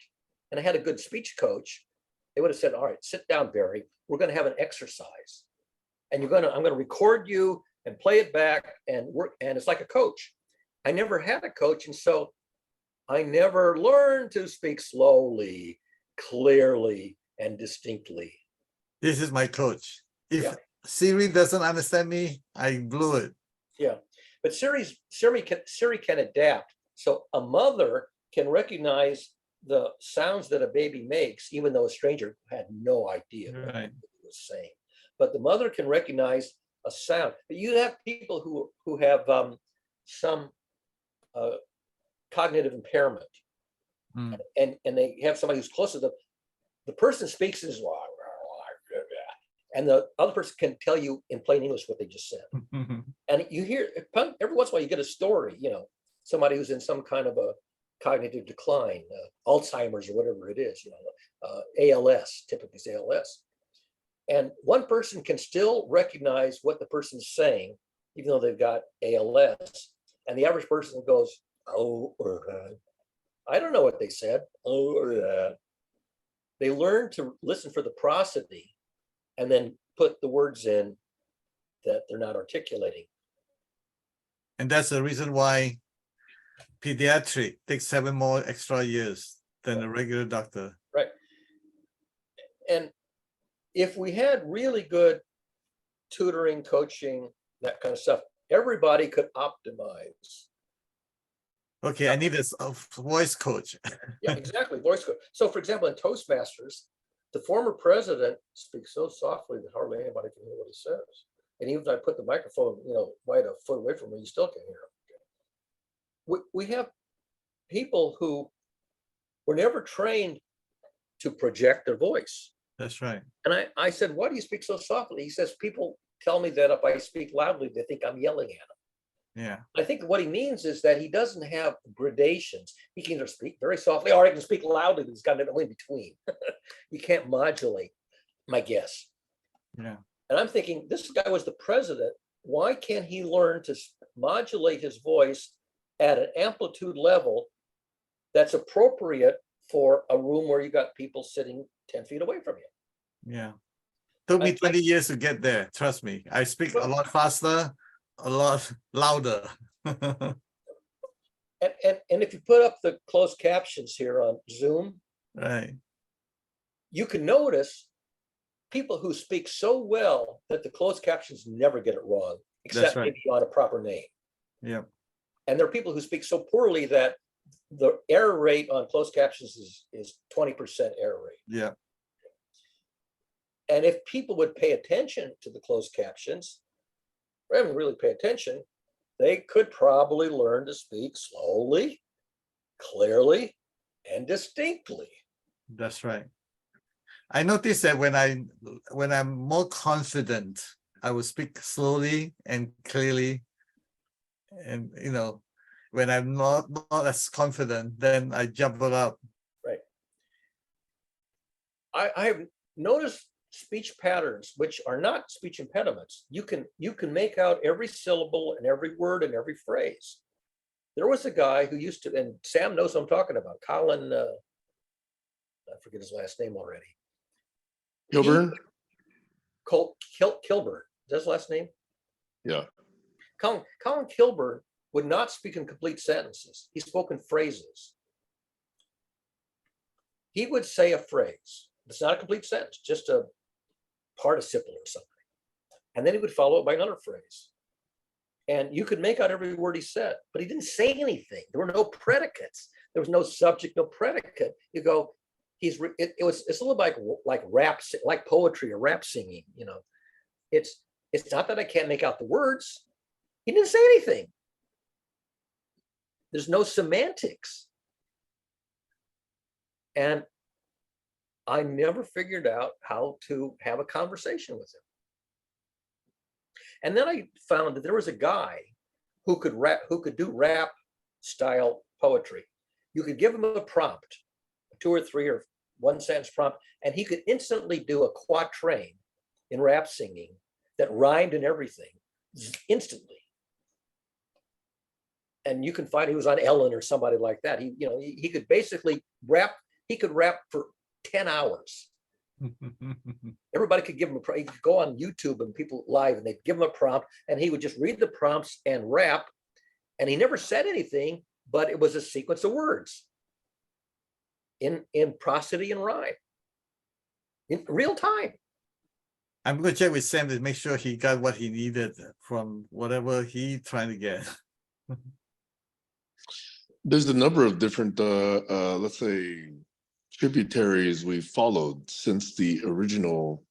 C: and I had a good speech coach, they would have said, all right, sit down, Barry. We're going to have an exercise. And I'm going to record you and play it back and work. And it's like a coach. I never had a coach. And so I never learned to speak slowly, clearly, and distinctly.
B: This is my coach. If
C: Yeah.
B: Siri doesn't understand me, I blew it.
C: Yeah. But Siri can adapt. So a mother can recognize the sounds that a baby makes, even though a stranger had no idea what
B: Right.
C: it was saying. But the mother can recognize a sound. But you have people who have some cognitive impairment, and they have somebody who's close to them. The person speaks is and the other person can tell you in plain English what they just said. And you hear every once in a while you get a story, somebody who's in some kind of a cognitive decline, Alzheimer's or whatever it is, ALS, typically is ALS. And one person can still recognize what the person's saying, even though they've got ALS. And the average person goes, oh, I don't know what they said. Oh, they learn to listen for the prosody and then put the words in that they're not articulating.
B: And that's the reason why pediatric takes 7 more extra years than a regular doctor.
C: Right. And if we had really good tutoring, coaching, that kind of stuff, everybody could optimize.
B: Okay, I need a voice coach.
C: Yeah, exactly. Voice coach. So for example, in Toastmasters, the former president speaks so softly that hardly anybody can hear what he says. And even if I put the microphone, right a foot away from me, you still can't hear him. We have people who were never trained to project their voice.
B: That's right.
C: And I said, why do you speak so softly? He says, people tell me that if I speak loudly, they think I'm yelling at them.
B: Yeah.
C: I think what he means is that he doesn't have gradations. He can either speak very softly or he can speak loudly, but he's got no in between. You can't modulate, my guess.
B: Yeah.
C: And I'm thinking, this guy was the president. Why can't he learn to modulate his voice at an amplitude level that's appropriate for a room where you got people sitting 10 feet away from you?
B: Yeah. Took me 20 years to get there. Trust me. I speak a lot faster, a lot louder.
C: And if you put up the closed captions here on Zoom,
B: Right.
C: you can notice people who speak so well that the closed captions never get it wrong, except
B: right.
C: maybe on a proper name.
B: Yeah.
C: And there are people who speak so poorly that the error rate on closed captions is 20% error rate.
B: Yeah.
C: And if people would pay attention to the closed captions, or even really pay attention, they could probably learn to speak slowly, clearly, and distinctly.
B: That's right. I noticed that when I'm more confident, I will speak slowly and clearly. And when I'm not as confident, then I jumble up.
C: Right. I have noticed speech patterns which are not speech impediments. You can make out every syllable and every word and every phrase. There was a guy who used to, and Sam knows what I'm talking about, Colin, I forget his last name already.
A: Kilburn?
C: Kilburn, is that his last name?
A: Yeah.
C: Colin Kilburn would not speak in complete sentences. He spoke in phrases. He would say a phrase. It's not a complete sentence, just a participle or something. And then he would follow it by another phrase. And you could make out every word he said, but he didn't say anything. There were no predicates. There was no subject, no predicate. You go, it's a little like rap, like poetry or rap singing. It's not that I can't make out the words. He didn't say anything. There's no semantics. And I never figured out how to have a conversation with him. And then I found that there was a guy who could do rap style poetry. You could give him a prompt, 2 or 3 or 1 sentence prompt, and he could instantly do a quatrain in rap singing that rhymed and everything instantly. And you can find he was on Ellen or somebody like that. He could basically rap. He could rap for 10 hours. Everybody could give him he could go on YouTube and people live and they'd give him a prompt and he would just read the prompts and rap. And he never said anything, but it was a sequence of words in prosody and rhyme in real time.
B: I'm going to check with Sam to make sure he got what he needed from whatever he trying to get.
A: There's a number of different, let's say, tributaries we've followed since the original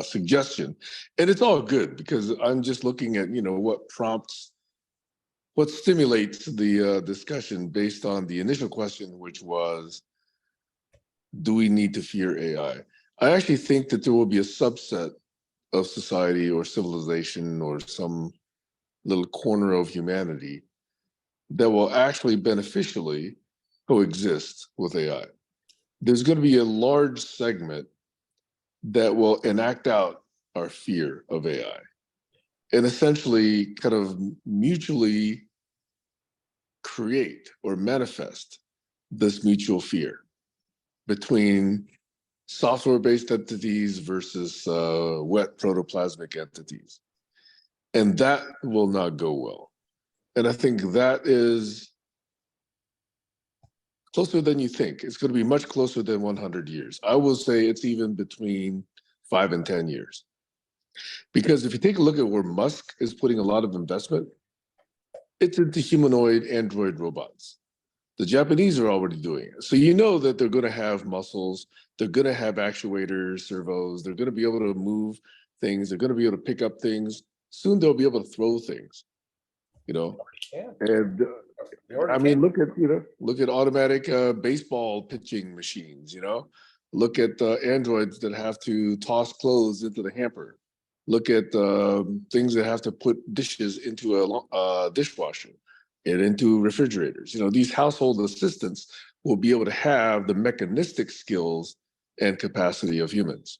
A: suggestion. And it's all good because I'm just looking at, what stimulates the discussion based on the initial question, which was, do we need to fear AI? I actually think that there will be a subset of society or civilization or some little corner of humanity that will actually beneficially coexist with AI. There's going to be a large segment that will enact out our fear of AI and essentially kind of mutually create or manifest this mutual fear between software-based entities versus wet protoplasmic entities. And that will not go well. And I think that is closer than you think. It's going to be much closer than 100 years. I will say it's even between 5 and 10 years. Because if you take a look at where Musk is putting a lot of investment, it's into humanoid android robots. The Japanese are already doing it. So you know that they're going to have muscles, they're going to have actuators, servos, they're going to be able to move things, they're going to be able to pick up things. Soon they'll be able to throw things,
C: Yeah.
A: And I mean, look at automatic baseball pitching machines, Look at androids that have to toss clothes into the hamper. Look at things that have to put dishes into a dishwasher and into refrigerators. You know, these household assistants will be able to have the mechanistic skills and capacity of humans.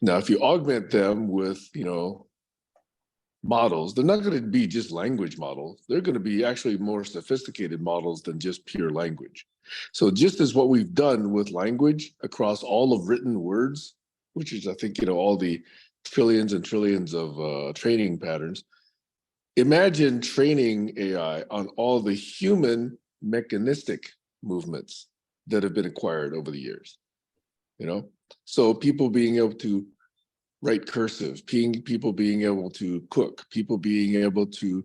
A: Now, if you augment them with, you know, models, they're not going to be just language models. They're going to be actually more sophisticated models than just pure language. So just as what we've done with language across all of written words, which is, I think, you know, all the trillions and trillions of training patterns, imagine training AI on all the human mechanistic movements that have been acquired over the years, you know? So people being able to write cursive, people being able to cook, people being able to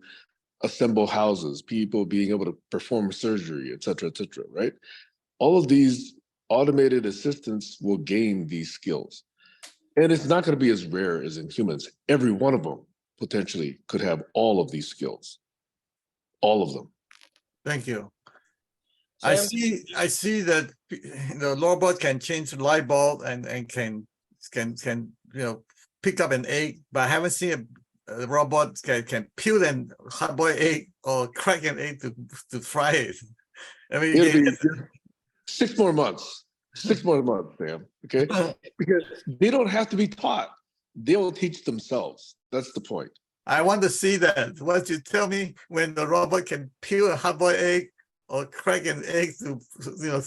A: assemble houses, people being able to perform surgery, et cetera, right? All of these automated assistants will gain these skills. And it's not going to be as rare as in humans. Every one of them potentially could have all of these skills, all of them.
B: Thank you.
C: Sam?
B: I see that the robot can change the light bulb and can you know pick up an egg, but I haven't seen a robot can peel an hard boiled egg or crack an egg to fry it. I mean,
A: It'll be 6 more months. 6 more months, Sam. Okay, because they don't have to be taught; they will teach themselves. That's the point.
B: I want to see that. What you tell me when the robot can peel a hard boiled egg or crack an egg to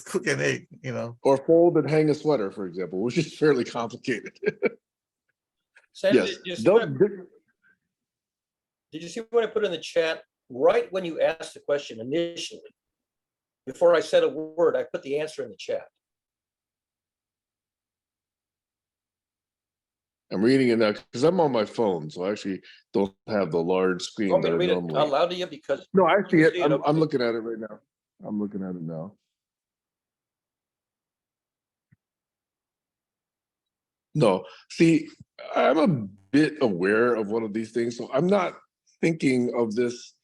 B: cook an egg, you know,
A: or fold and hang a sweater, for example, which is fairly complicated.
C: Sam,
A: Yes.
C: did you see what I put in the chat? Right when you asked the question initially, before I said a word, I put the answer in the chat.
A: I'm reading it now because I'm on my phone, so I actually don't have the large
C: You
A: screen
C: want me
A: that
C: to
A: I
C: read it
A: normally.
C: out loud to you? Because
A: No, I see it.
C: see it,
A: I'm
C: okay.
A: looking at it right now. I'm looking at it now. No, see, I'm a bit aware of one of these things, so I'm not thinking of this,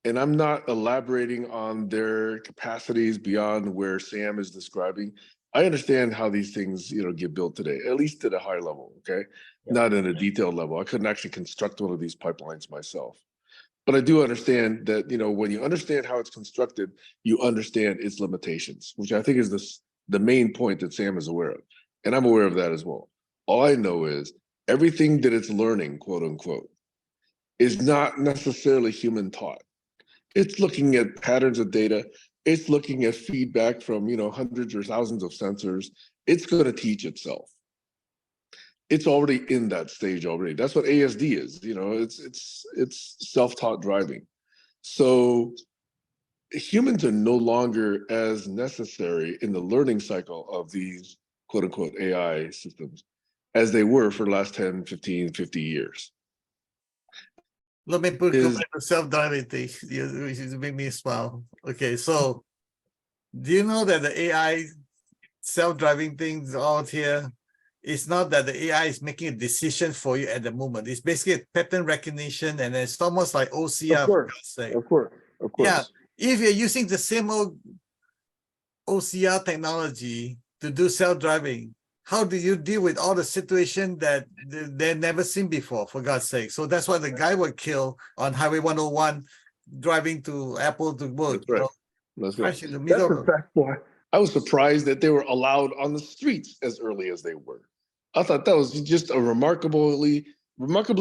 A: and I'm not elaborating on their capacities beyond where Sam is describing. I understand how these things, you know, get built today, at least at a high level, okay?
C: Yeah.
A: Not at a detailed level. I couldn't actually construct one of these pipelines myself. But I do understand that, you know, when you understand how it's constructed, you understand its limitations, which I think is the main point that Sam is aware of. And I'm aware of that as well. All I know is everything that it's learning, quote unquote, is not necessarily human taught. It's looking at patterns of data. It's looking at feedback from, you know, hundreds or thousands of sensors. It's going to teach itself. It's already in that stage already. That's what ASD is. You know, it's self-taught driving. So humans are no longer as necessary in the learning cycle of these quote unquote AI systems as they were for the last 10, 15, 50 years.
B: let me go back to self-driving thing, which is make me smile. Okay, so do you know that the AI self-driving things out here, it's not that the AI is making a decision for you at the moment. It's basically a pattern recognition, and it's almost like OCR.
A: Of course.
B: Yeah, if you're using the same old OCR technology to do self-driving, how do you deal with all the situation that they've never seen before, for God's sake? So that's why the guy would kill on Highway 101, driving to Apple to work.
A: That's right.
B: You know,
A: That's
B: crash in the middle.
A: in fact why I was surprised that they were allowed on the streets as early as they were. I thought that was just a remarkably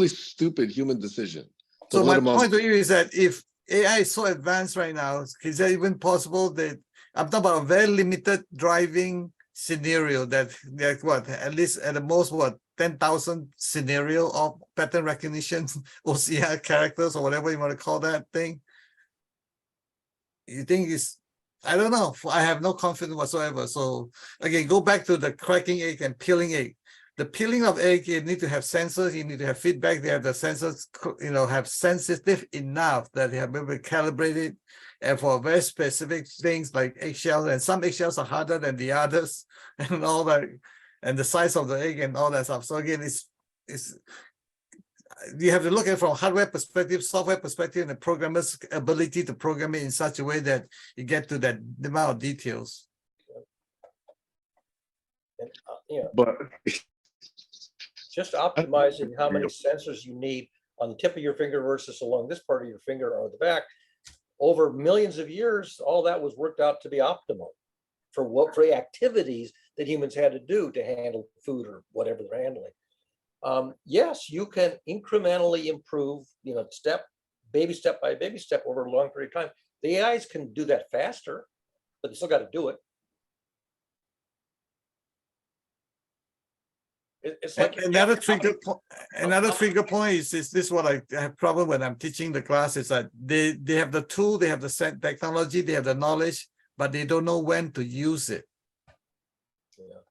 A: stupid human decision.
B: So my point to you is that if AI is so advanced right now, is that even possible that I'm talking about a very limited driving scenario that what, at least at the most, what, 10,000 scenario of pattern recognition, OCR characters or whatever you want to call that thing? You think it's, I don't know. I have no confidence whatsoever. So again, go back to the cracking egg and peeling egg. The peeling of egg, you need to have sensors, you need to have feedback. They have the sensors, you know, have sensitive enough that they have been able to calibrate it. And for very specific things like eggshells, and some eggshells are harder than the others, and all that, and the size of the egg and all that stuff. So again, it's you have to look at it from hardware perspective, software perspective, and the programmer's ability to program it in such a way that you get to that amount of details.
C: And, you know,
A: But
C: just optimizing how many sensors you need on the tip of your finger versus along this part of your finger or the back. Over millions of years, all that was worked out to be optimal for the activities that humans had to do to handle food or whatever they're handling. Yes, you can incrementally improve, you know, baby step by baby step over a long period of time. The AIs can do that faster, but they still got to do it. It's like
B: Another trigger point is this what I have problem when I'm teaching the class is that they have the tool, they have the technology, they have the knowledge, but they don't know when to use it.
C: Yeah.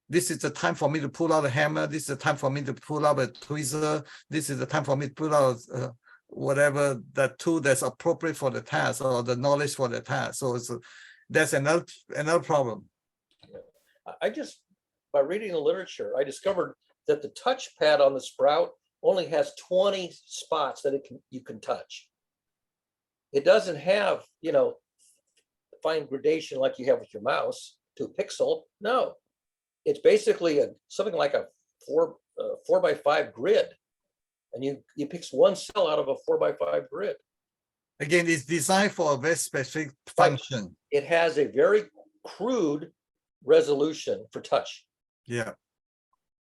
B: This is the time for me to pull out a hammer. This is the time for me to pull out a tweezer. This is the time for me to pull out whatever that tool that's appropriate for the task or the knowledge for the task. So that's another problem.
C: I just, by reading the literature, I discovered that the touchpad on the Sprout only has 20 spots that you can touch. It doesn't have, you know, fine gradation like you have with your mouse to a pixel. No, it's basically something like a 4x5 grid, and you pick one cell out of a 4x5 grid.
B: Again, it's designed for a very specific function.
C: It has a very crude resolution for touch.
B: Yeah.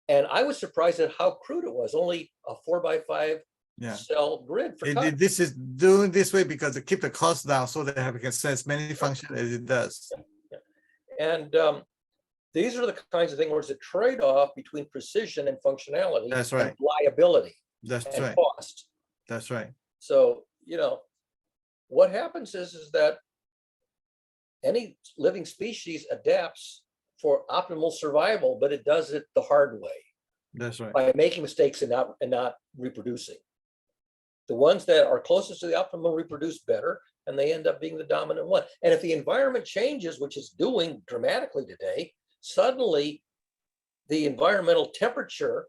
C: And I was surprised at how crude it was. Only a 4x5 cell grid for touch.
B: This is doing this way because to keep the cost down so that it can sense many functions as it does.
C: And these are the kinds of things where it's a trade-off between precision and functionality.
B: That's right.
C: And reliability.
B: That's
C: and
B: right.
C: Cost.
B: That's right.
C: So, you know, what happens is that any living species adapts for optimal survival, but it does it the hard way.
B: That's right.
C: By making mistakes and not reproducing. The ones that are closest to the optimum reproduce better, and they end up being the dominant one. And if the environment changes, which is doing dramatically today, suddenly the environmental temperature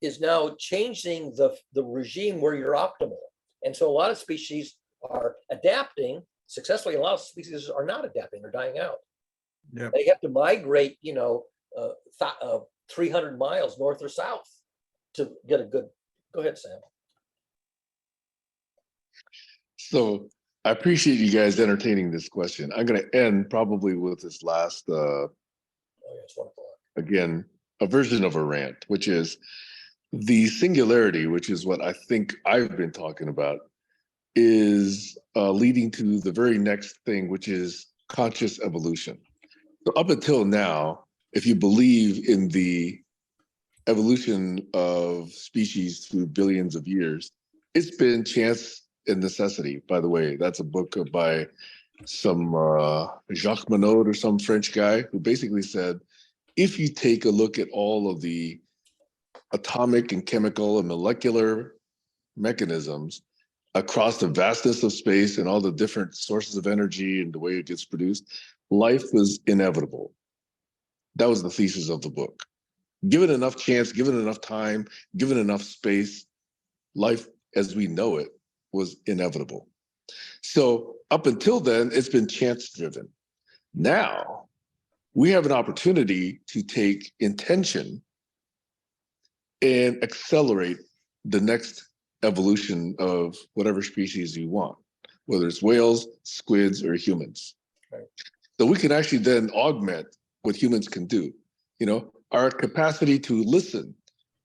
C: is now changing the regime where you're optimal. And so a lot of species are adapting successfully. A lot of species are not adapting, they're dying out.
B: Yep.
C: They have to migrate, you know, 300 miles north or south to get a good, go ahead, Sam.
A: So I appreciate you guys entertaining this question. I'm going to end probably with this last,
C: Oh yeah, it's 1 o'clock.
A: again, a version of a rant, which is the singularity, which is what I think I've been talking about, is leading to the very next thing, which is conscious evolution. So up until now, if you believe in the evolution of species through billions of years, it's been chance and necessity. By the way, that's a book by some Jacques Monod or some French guy who basically said, if you take a look at all of the atomic and chemical and molecular mechanisms across the vastness of space and all the different sources of energy and the way it gets produced, life was inevitable. That was the thesis of the book. Given enough chance, given enough time, given enough space, life as we know it was inevitable. So up until then, it's been chance driven. Now we have an opportunity to take intention and accelerate the next evolution of whatever species you want, whether it's whales, squids, or humans.
C: Right.
A: So we can actually then augment what humans can do. You know, our capacity to listen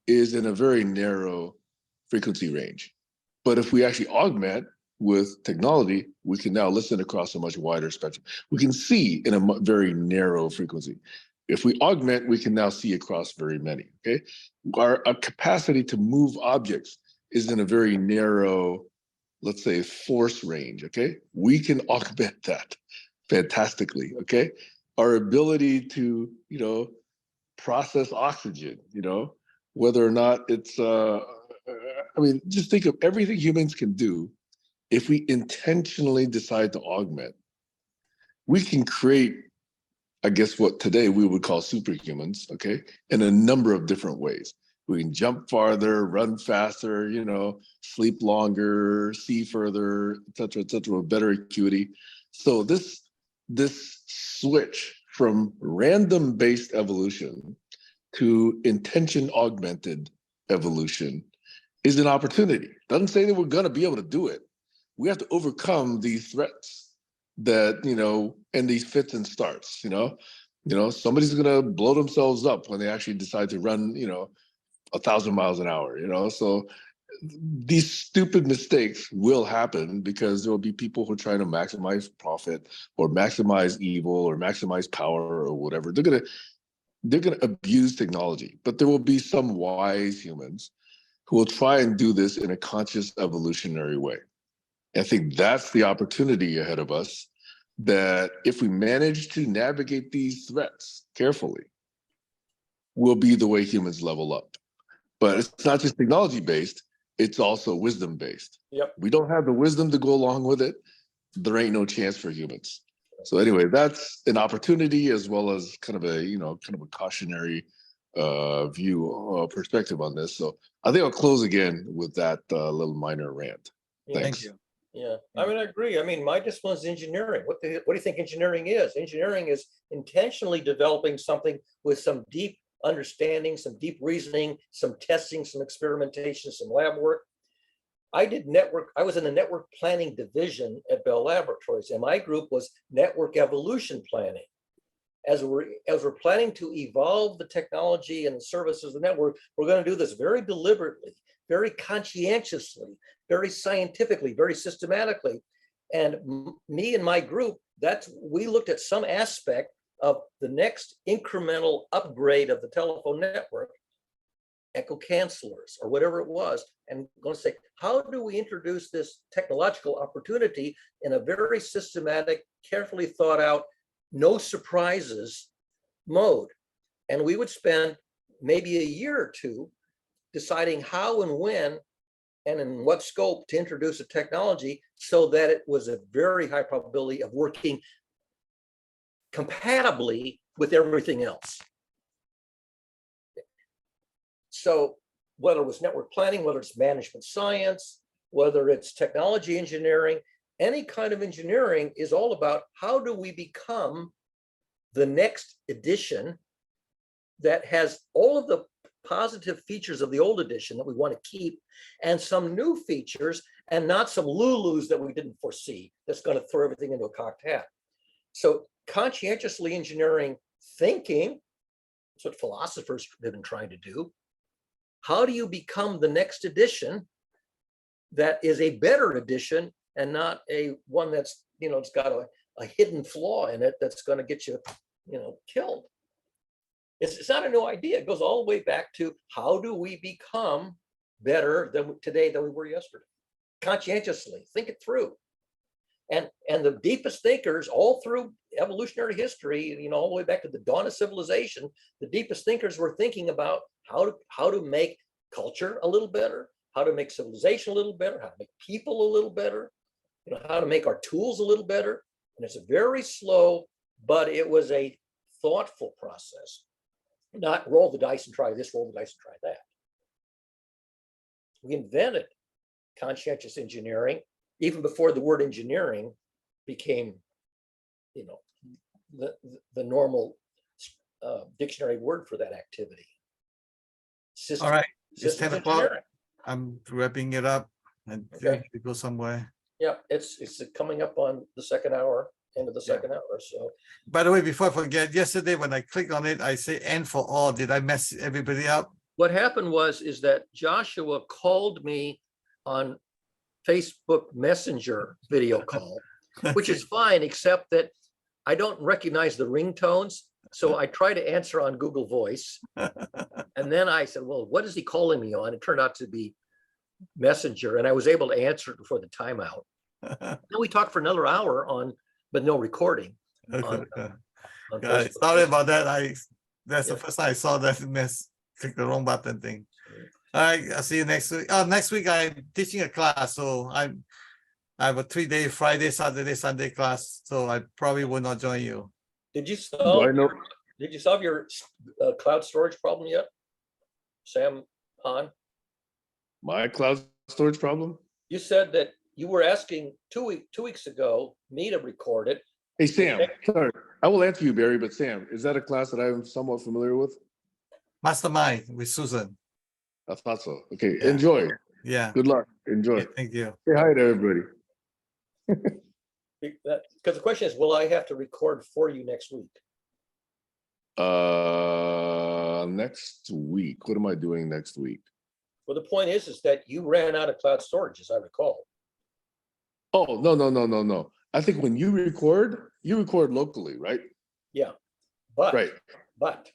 A: is in a very narrow frequency range. But if we actually augment with technology, we can now listen across a much wider spectrum. We can see in a very narrow frequency. If we augment, we can now see across very many, okay? Our capacity to move objects is in a very narrow, let's say, force range, okay? We can augment that fantastically, okay? Our ability to, you know, process oxygen, you know, whether or not it's, I mean, just think of everything humans can do. If we intentionally decide to augment, we can create, I guess, what today we would call superhumans, okay, in a number of different ways. We can jump farther, run faster, you know, sleep longer, see further, et cetera, with better acuity. So this switch from random-based evolution to intention-augmented evolution is an opportunity. Doesn't say that we're going to be able to do it. We have to overcome these threats that, and these fits and starts, somebody's going to blow themselves up when they actually decide to run, 1,000 miles an hour, so these stupid mistakes will happen because there will be people who are trying to maximize profit or maximize evil or maximize power or whatever. They're going to abuse technology, but there will be some wise humans who will try and do this in a conscious evolutionary way. I think that's the opportunity ahead of us, that if we manage to navigate these threats carefully, will be the way humans level up. But it's not just technology based, it's also wisdom based.
C: Yep.
A: We don't have the wisdom to go along with it, there ain't no chance for humans. So anyway, that's an opportunity as well as kind of a cautionary perspective on this. So I think I'll close again with that little minor rant.
C: Yeah.
A: Thanks.
B: Thank you.
C: Yeah, I mean, I agree. I mean, my discipline is engineering. What do you think engineering is? Engineering is intentionally developing something with some deep understanding, some deep reasoning, some testing, some experimentation, some lab work. I was in the network planning division at Bell Laboratories, and my group was network evolution planning. As we're planning to evolve the technology and the services of the network, we're going to do this very deliberately, very conscientiously, very scientifically, very systematically. And me and my group, we looked at some aspect of the next incremental upgrade of the telephone network, echo cancelers or whatever it was, and going to say, how do we introduce this technological opportunity in a very systematic, carefully thought out, no surprises mode? And we would spend maybe a year or two deciding how and when and in what scope to introduce a technology so that it was a very high probability of working compatibly with everything else. So whether it was network planning, whether it's management science, whether it's technology engineering, any kind of engineering is all about how do we become the next edition that has all of the positive features of the old edition that we want to keep and some new features and not some Lulus that we didn't foresee that's going to throw everything into a cocked hat. So conscientiously engineering thinking, that's what philosophers have been trying to do. How do you become the next edition that is a better edition and not a one that's, it's got a hidden flaw in it that's going to get you, killed. It's not a new idea. It goes all the way back to how do we become better today than we were yesterday? Conscientiously, think it through. And the deepest thinkers all through evolutionary history, all the way back to the dawn of civilization, the deepest thinkers were thinking about how to make culture a little better, how to make civilization a little better, how to make people a little better, how to make our tools a little better. And it's a very slow, but it was a thoughtful process. Not roll the dice and try this, roll the dice and try that. We invented conscientious engineering even before the word engineering became, the normal dictionary word for that activity.
B: All right, it's 10 o'clock.
C: Engineering.
B: I'm wrapping it up and
C: Okay.
B: to go somewhere.
C: Yeah, it's coming up on the second hour, end of the second hour. So,
B: By the way, before I forget, yesterday when I clicked on it, I say "end for all." Did I mess everybody up?
C: what happened is that Joshua called me on Facebook Messenger video call, which is fine, except that I don't recognize the ringtones. So I try to answer on Google Voice. And then I said, well, what is he calling me on? It turned out to be Messenger, and I was able to answer it before the timeout. Then we talked for another hour but no recording. On
B: Guys,
C: Facebook.
B: sorry about that. That's the
C: Yeah.
B: first time I saw that mess. Click the wrong button thing. All right, I'll see you next week. Next week I'm teaching a class, so I have a 3-day Friday, Saturday, Sunday class, so I probably will not join you.
C: Did you
A: Do I know?
C: solve your cloud storage problem yet, Sam Han?
A: My cloud storage problem?
C: You said that you were asking two weeks ago me to record it,
A: Hey, Sam, sorry, I will answer you, Barry, but Sam, is that a class that I'm somewhat familiar with?
B: Mastermind with Susan.
A: I thought so. Okay,
B: Yeah.
A: enjoy.
B: Yeah.
A: Good luck. Enjoy.
B: Okay, thank you.
A: Say hi to everybody.
C: Because the question is, will I have to record for you next week?
A: Next week. What am I doing next week?
C: Well, the point is that you ran out of cloud storage, as I recall.
A: Oh, no. I think when you record locally, right?
C: Yeah, but
A: Right.
C: but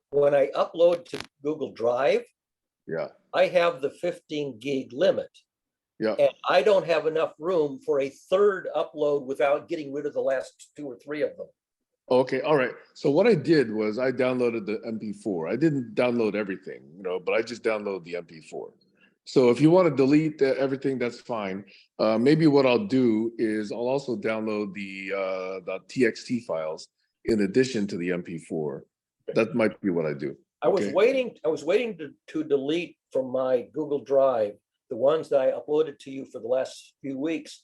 C: when I upload to Google Drive,
A: Yeah.
C: I have the 15 gig limit.
A: Yeah.
C: And I don't have enough room for a third upload without getting rid of the last 2 or 3 of them.
A: Okay. All right. So what I did was I downloaded the MP4. I didn't download everything, but I just downloaded the MP4. So if you want to delete everything, that's fine. Maybe what I'll do is I'll also download the TXT files in addition to the MP4. That might be what I do.
C: I was waiting to delete from my Google Drive the ones that I uploaded to you for the last few weeks,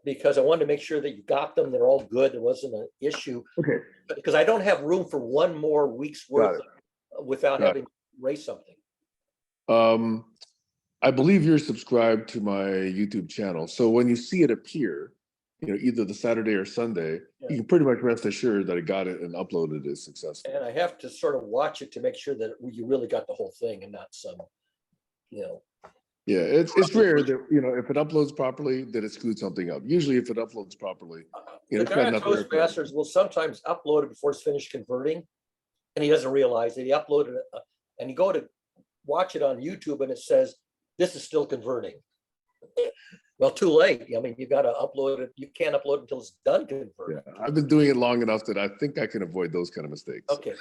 C: because I wanted to make sure that you got them. They're all good. There wasn't an issue.
A: Okay.
C: Because I don't have room for one more week's worth without having to erase something.
A: I believe you're subscribed to my YouTube channel. So when you see it appear, either the Saturday or Sunday, you can pretty much rest assured that I got it and uploaded it successfully.
C: And I have to sort of watch it to make sure that you really got the whole thing and not some,
A: Yeah, it's rare that, if it uploads properly, that it screwed something up. Usually if it uploads properly,
C: the guy at Toastmasters will sometimes upload it before it's finished converting, and he doesn't realize that he uploaded it, and you go to watch it on YouTube and it says, this is still converting. Well, too late. I mean, you got to upload it. You can't upload it until it's done converting.
A: Yeah, I've been doing it long enough that I think I can avoid those kind of mistakes.
C: Okay.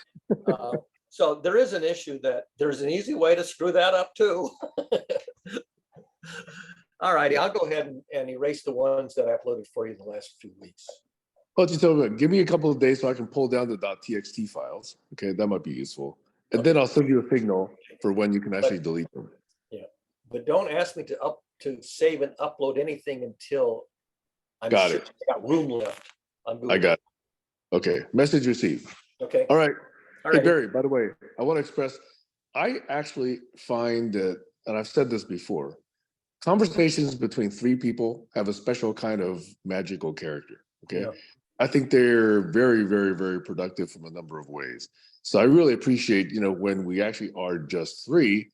C: So there is an issue that there's an easy way to screw that up too. All righty, I'll go ahead and erase the ones that I uploaded for you the last few weeks.
A: Well, just tell me, give me a couple of days so I can pull down the .txt files. Okay, that might be useful. And then I'll send you a signal for when you can actually delete them.
C: Yeah, but don't ask me to save and upload anything until I'm
A: Got
C: sure
A: it.
C: I got room left on Google.
A: I got it. Okay, message received.
C: Okay.
A: All right.
C: All
A: Hey,
C: right.
A: Barry, by the way, I want to express, I actually find that, and I've said this before, conversations between 3 people have a special kind of magical character. Okay.
C: Yeah.
A: I think they're very, very, very productive from a number of ways. So I really appreciate, when we actually are just 3,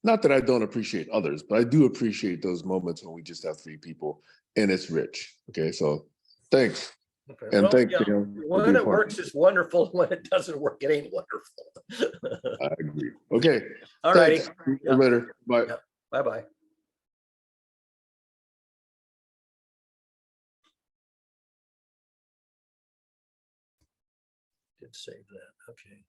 A: not that I don't appreciate others, but I do appreciate those moments when we just have 3 people and it's rich. Okay. So thanks.
C: Okay.
A: And
C: Well,
A: thanks,
C: yeah,
A: for
C: when
A: being
C: it
A: part.
C: works, it's wonderful. When it doesn't work, it ain't wonderful.
A: I agree. Okay.
C: All righty.
A: Thanks. See you later. Bye.
C: Yeah. Bye-bye. Did save that. Okay.